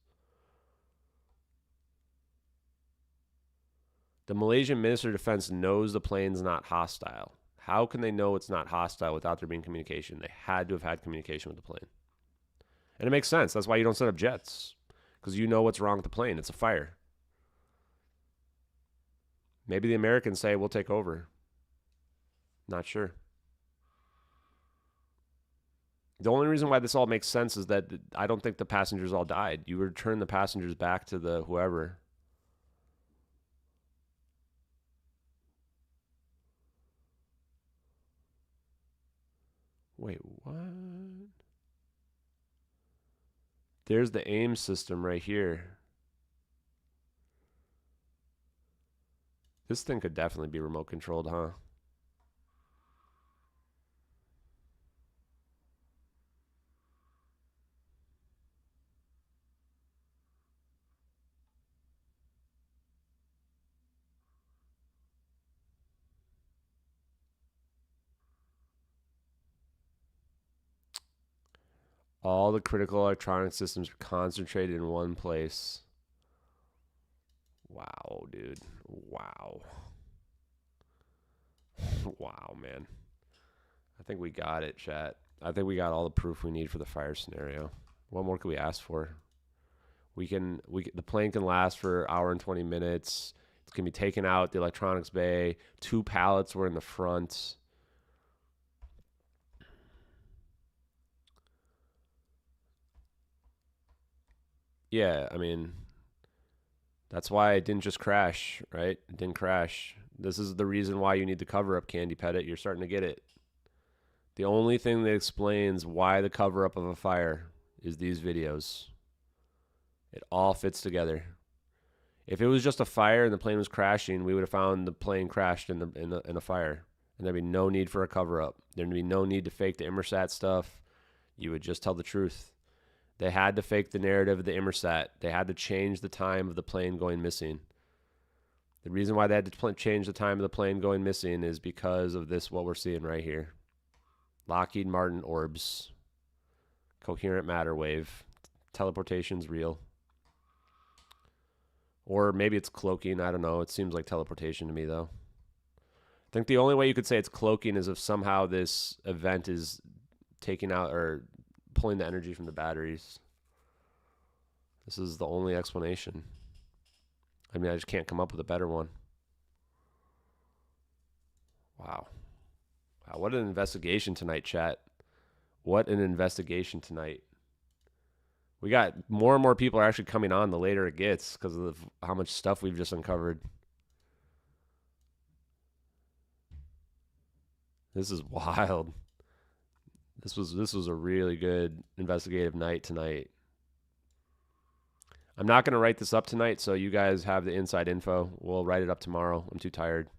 The Malaysian Minister of Defense knows the plane's not hostile. How can they know it's not hostile without there being communication? They had to have had communication with the plane. And it makes sense. That's why you don't set up jets, because you know what's wrong with the plane. It's a fire. Maybe the Americans say, we'll take over. Not sure. The only reason why this all makes sense is that I don't think the passengers all died. You return the passengers back to the whoever. Wait, what? There's the aim system right here. This thing could definitely be remote controlled, huh? All the critical electronic systems are concentrated in one place. Wow, dude. Wow. Wow, man. I think we got it, chat. I think we got all the proof we need for the fire scenario. What more could we ask for? The plane can last for an hour and 20 minutes. It's going to be taken out the electronics bay. 2 pallets were in the front. Yeah, I mean, that's why it didn't just crash, right? It didn't crash. This is the reason why you need the cover up, Candy Pettit. You're starting to get it. The only thing that explains why the cover up of a fire is these videos. It all fits together. If it was just a fire and the plane was crashing, we would have found the plane crashed in a fire, and there'd be no need for a cover up. There'd be no need to fake the Inmarsat stuff. You would just tell the truth. They had to fake the narrative of the Inmarsat. They had to change the time of the plane going missing. The reason why they had to change the time of the plane going missing is because of this, what we're seeing right here. Lockheed Martin orbs. Coherent matter wave. Teleportation's real. Or maybe it's cloaking. I don't know. It seems like teleportation to me, though. I think the only way you could say it's cloaking is if somehow this event is taking out or pulling the energy from the batteries. This is the only explanation. I mean, I just can't come up with a better one. Wow. Wow, what an investigation tonight, chat. What an investigation tonight. We got more and more people are actually coming on the later it gets because of how much stuff we've just uncovered. This is wild. This was a really good investigative night tonight. I'm not going to write this up tonight, so you guys have the inside info. We'll write it up tomorrow. I'm too tired.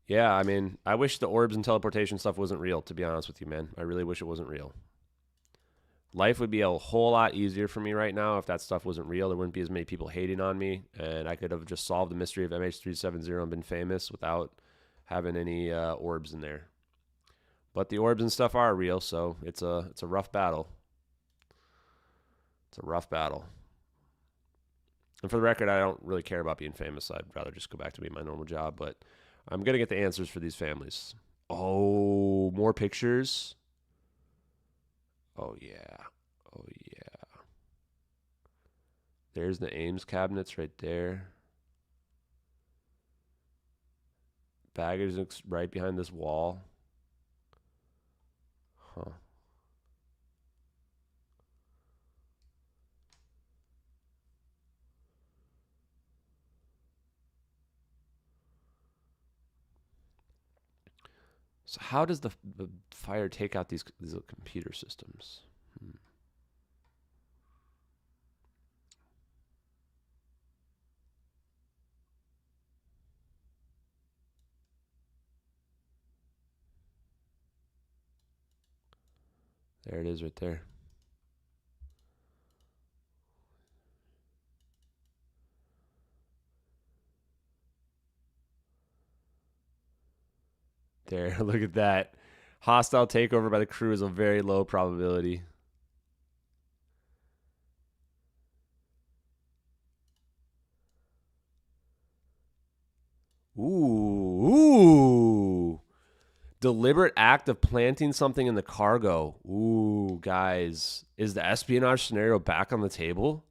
Yeah, I mean, I wish the orbs and teleportation stuff wasn't real, to be honest with you, man. I really wish it wasn't real. Life would be a whole lot easier for me right now if that stuff wasn't real. There wouldn't be as many people hating on me, and I could have just solved the mystery of MH370 and been famous without having any orbs in there. But the orbs and stuff are real, so it's a rough battle. It's a rough battle. And for the record, I don't really care about being famous. I'd rather just go back to being my normal job, but I'm going to get the answers for these families. Oh, more pictures? Oh, yeah. Oh, yeah. There's the Ames cabinets right there. Baggage looks right behind this wall. Huh. So how does the fire take out these computer systems? There it is right there. There, look at that. Hostile takeover by the crew is a very low probability. Ooh. Deliberate act of planting something in the cargo. Ooh, guys. Is the espionage scenario back on the table?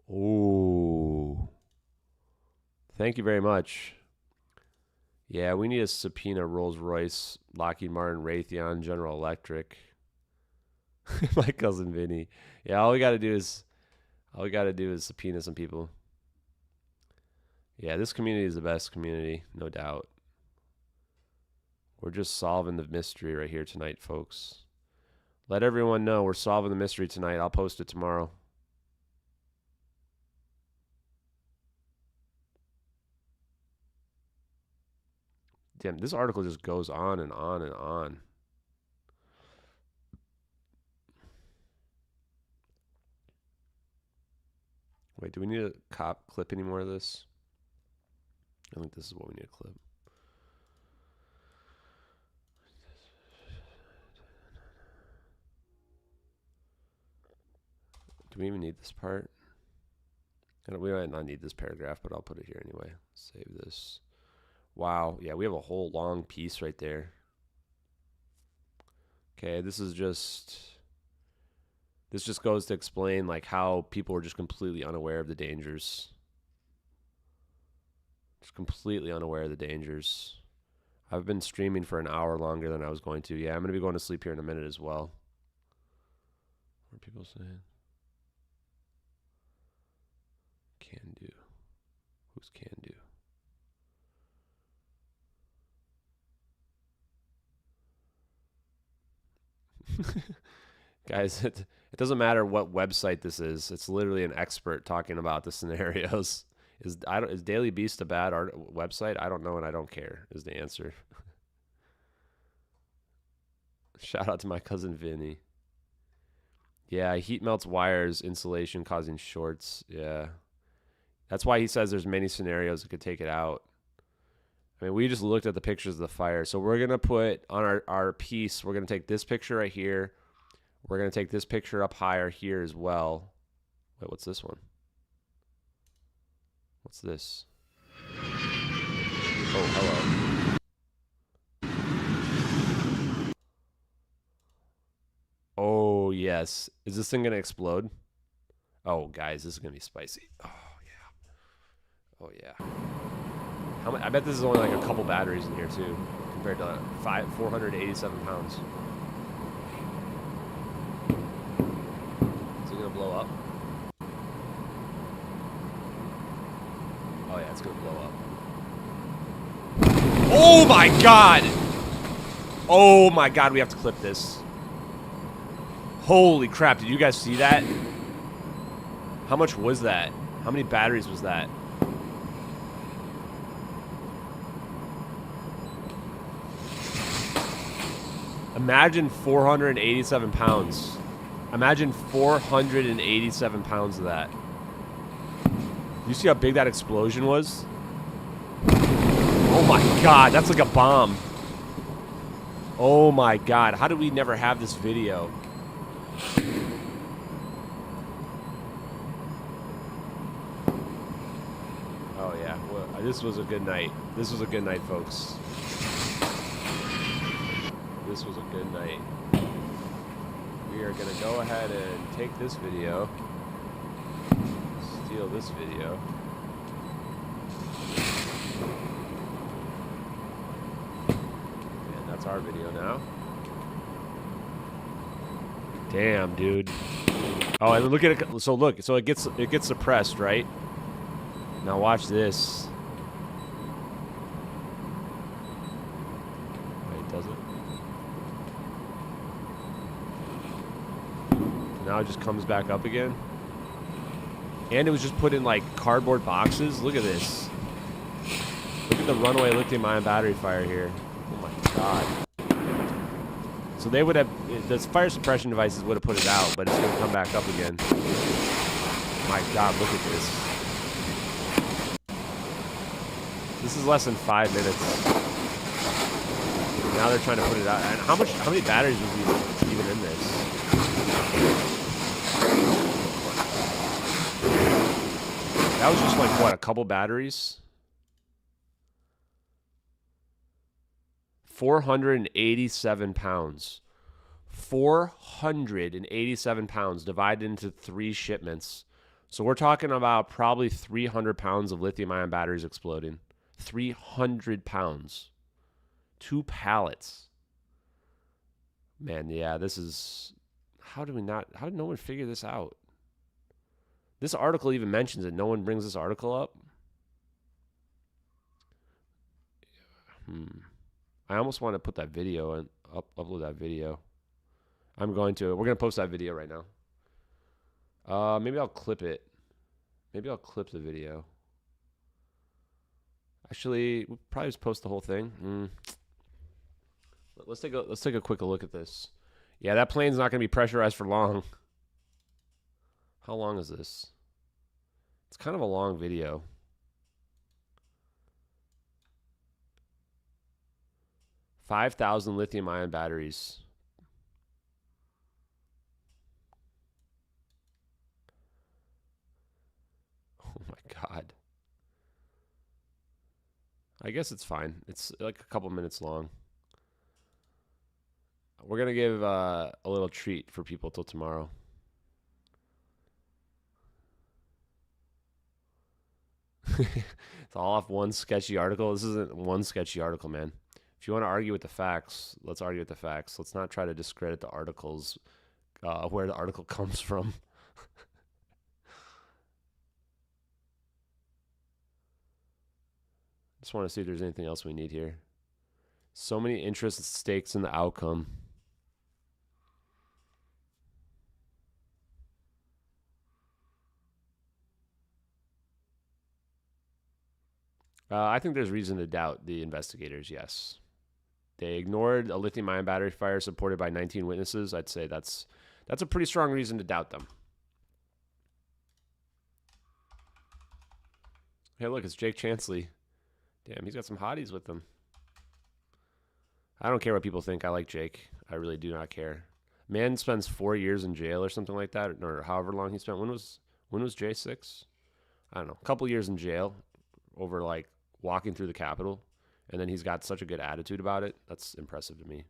Ooh. Thank you very much. Yeah, we need a subpoena Rolls-Royce, Lockheed Martin, Raytheon, General Electric. My cousin Vinny. Yeah, all we got to do is subpoena some people. Yeah, this community is the best community, no doubt. We're just solving the mystery right here tonight, folks. Let everyone know we're solving the mystery tonight. I'll post it tomorrow. Damn, this article just goes on and on and on. Wait, do we need a clip any more of this? I think this is what we need to clip. Do we even need this part? We might not need this paragraph, but I'll put it here anyway. Save this. Wow. Yeah, we have a whole long piece right there. Okay, this just goes to explain like how people were just completely unaware of the dangers. Just completely unaware of the dangers. I've been streaming for an hour longer than I was going to. Yeah, I'm going to be going to sleep here in a minute as well. What are people saying? Can do. Who's can do? Guys, it doesn't matter what website this is. It's literally an expert talking about the scenarios. Is Daily Beast a bad website? I don't know and I don't care is the answer. Shout out to my cousin Vinny. Yeah, heat melts wires, insulation causing shorts. Yeah. That's why he says there's many scenarios that could take it out. I mean, we just looked at the pictures of the fire. So we're going to put on our piece, we're going to take this picture right here. We're going to take this picture up higher here as well. Wait, what's this one? What's this? Oh, hello. Oh, yes. Is this thing going to explode? Oh, guys, this is going to be spicy. Oh, yeah. Oh, yeah. I bet this is only like a couple batteries in here, too, compared to 487 pounds. Is it going to blow up? Oh, yeah, it's going to blow up. Oh, my God! Oh, my God, we have to clip this. Holy crap, did you guys see that? How much was that? How many batteries was that? Imagine 487 pounds. Imagine 487 pounds of that. You see how big that explosion was? Oh my God, that's like a bomb. Oh my God, how did we never have this video? Oh yeah, well, this was a good night. This was a good night, folks. This was a good night. We are going to go ahead and take this video, steal this video. And that's our video now. Damn, dude. Oh, and look at it. So look, so it gets suppressed, right? Now watch this. Wait, does it? Now it just comes back up again. And it was just put in like cardboard boxes. Look at this. Look at the runaway lithium-ion battery fire here. Oh my God. So they would have, the fire suppression devices would have put it out, but it's going to come back up again. My God, look at this. This is less than 5 minutes. Now they're trying to put it out. And how many batteries was even in this? That was just like, what, a couple batteries? 487 pounds. 487 pounds divided into 3 shipments. So we're talking about probably 300 pounds of lithium-ion batteries exploding. 300 pounds. 2 pallets. Man, yeah, this is... How did no one figure this out? This article even mentions it. No one brings this article up. I almost want to put that video and upload that video. I'm going to. We're going to post that video right now. Maybe I'll clip it. Maybe I'll clip the video. Actually, we'll probably just post the whole thing. Let's take a quick look at this. Yeah, that plane's not going to be pressurized for long. How long is this? It's kind of a long video. $5,000 lithium-ion batteries. Oh my God. I guess it's fine. It's like a couple minutes long. We're going to give a little treat for people till tomorrow. It's all off one sketchy article. This isn't one sketchy article, man. If you want to argue with the facts, let's argue with the facts. Let's not try to discredit the articles, where the article comes from. Just want to see if there's anything else we need here. So many interests and stakes in the outcome. I think there's reason to doubt the investigators, yes. They ignored a lithium-ion battery fire supported by 19 witnesses. I'd say that's a pretty strong reason to doubt them. Hey, look, it's Jake Chansley. Damn, he's got some hotties with him. I don't care what people think. I like Jake. I really do not care. Man spends 4 years in jail or something like that, or however long he spent. When was J6? I don't know. A couple years in jail over like walking through the Capitol, and then he's got such a good attitude about it. That's impressive to me.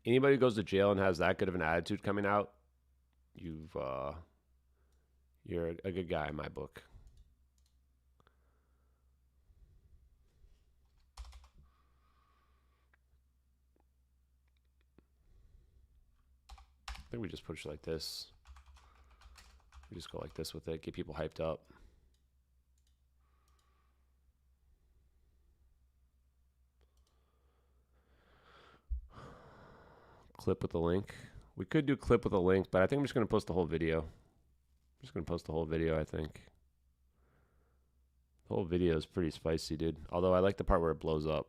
Anybody who goes to jail and has that good of an attitude coming out, you're a good guy in my book. I think we just push like this. We just go like this with it, get people hyped up. Clip with the link. We could do clip with a link, but I think I'm just going to post the whole video. I'm just going to post the whole video, I think. The whole video is pretty spicy, dude. Although I like the part where it blows up.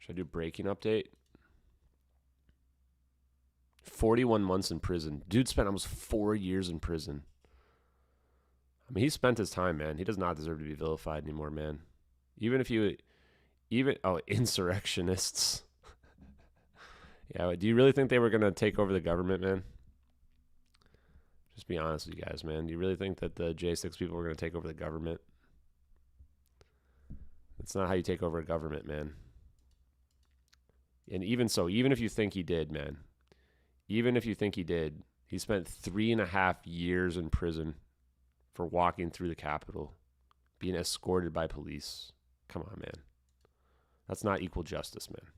Should I do breaking update? 41 months in prison. Dude spent almost 4 years in prison. I mean, he spent his time, man. He does not deserve to be vilified anymore, man. Even if you, insurrectionists. Yeah, do you really think they were going to take over the government, man? Just be honest with you guys, man. Do you really think that the J6 people were going to take over the government? That's not how you take over a government, man. And even so, even if you think he did, man, even if you think he did, he spent 3.5 years in prison for walking through the Capitol, being escorted by police. Come on, man. That's not equal justice, man.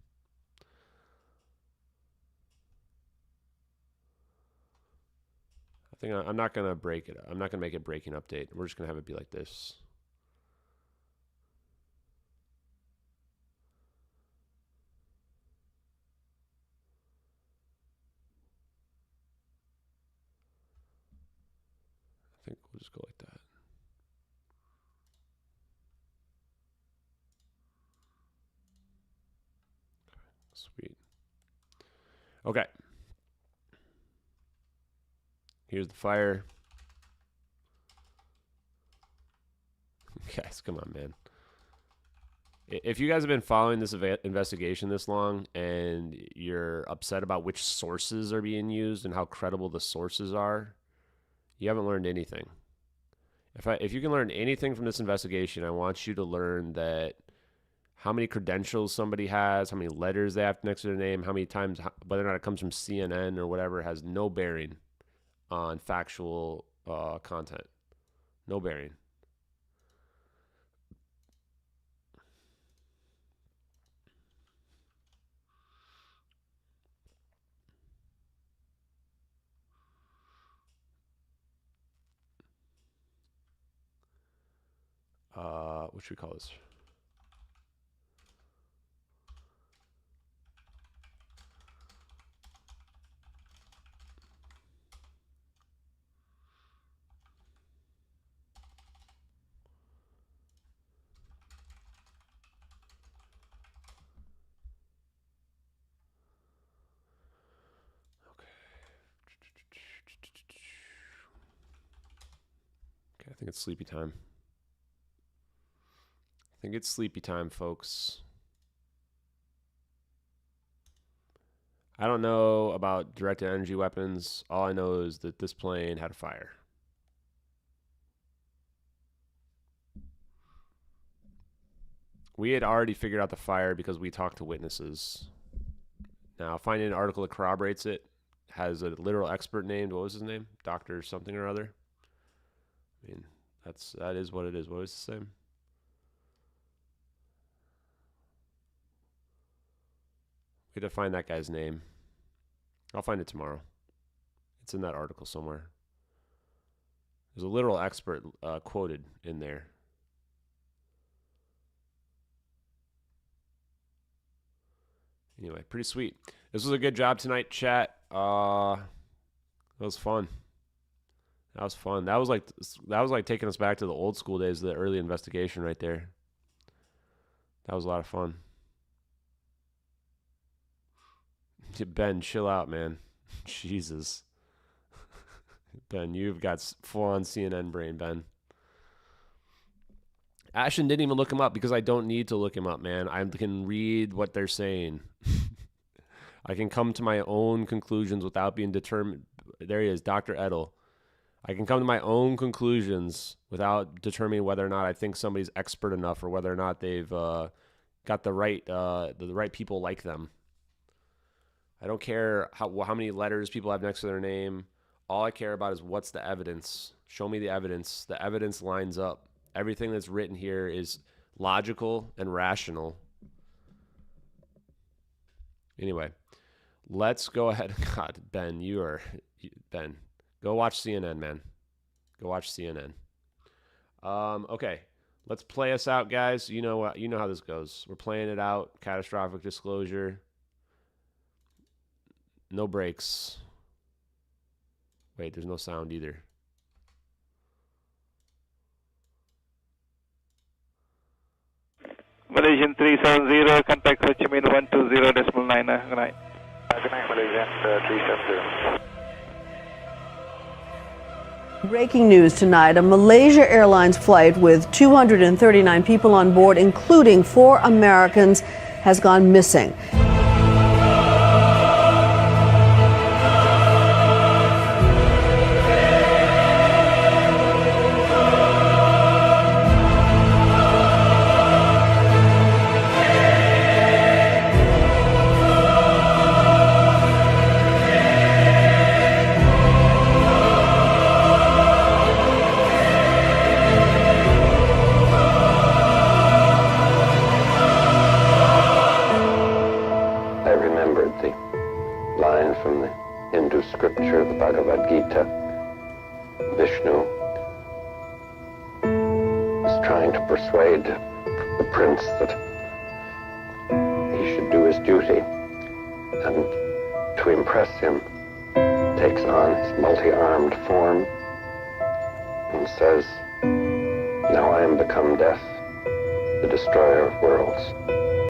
I think I'm not going to break it. I'm not going to make it breaking update. We're just going to have it be like this. I think we'll just go like that. Sweet. Okay. Here's the fire. Guys, come on, man. If you guys have been following this investigation this long and you're upset about which sources are being used and how credible the sources are, you haven't learned anything. If you can learn anything from this investigation, I want you to learn that how many credentials somebody has, how many letters they have next to their name, how many times, whether or not it comes from CNN or whatever, has no bearing on factual content. No bearing. What should we call this? Okay, I think it's sleepy time. I think it's sleepy time, folks. I don't know about directed energy weapons. All I know is that this plane had a fire. We had already figured out the fire because we talked to witnesses. Now, finding an article that corroborates it has a literal expert named, what was his name? Dr. something or other. I mean, that is what it is. What was his name? We had to find that guy's name. I'll find it tomorrow. It's in that article somewhere. There's a literal expert quoted in there. Anyway, pretty sweet. This was a good job tonight, chat. That was fun. That was fun. That was like taking us back to the old school days of the early investigation right there. That was a lot of fun. Ben, chill out, man. Jesus. Ben, you've got full-on CNN brain, Ben. Ashton didn't even look him up because I don't need to look him up, man. I can read what they're saying. I can come to my own conclusions without being determined. There he is, Dr. Edel. I can come to my own conclusions without determining whether or not I think somebody's expert enough or whether or not they've got the right people like them. I don't care how many letters people have next to their name. All I care about is what's the evidence. Show me the evidence. The evidence lines up. Everything that's written here is logical and rational. Anyway, let's go ahead. God, Ben, Ben. Go watch CNN, man. Go watch CNN. Okay, let's play us out, guys. You know how this goes. We're playing it out. Catastrophic disclosure. No breaks. Wait, there's no sound either. Malaysian MH370, contact Ho Chi Minh 120.9. Good night. Good night, Malaysia 370. Breaking news tonight, a Malaysia Airlines flight with 239 people on board, including 4 Americans, has gone missing. From the Hindu scripture, the Bhagavad Gita. Vishnu is trying to persuade the prince that he should do his duty, and to impress him takes on his multi-armed form and says, "Now I am become death, the destroyer of worlds."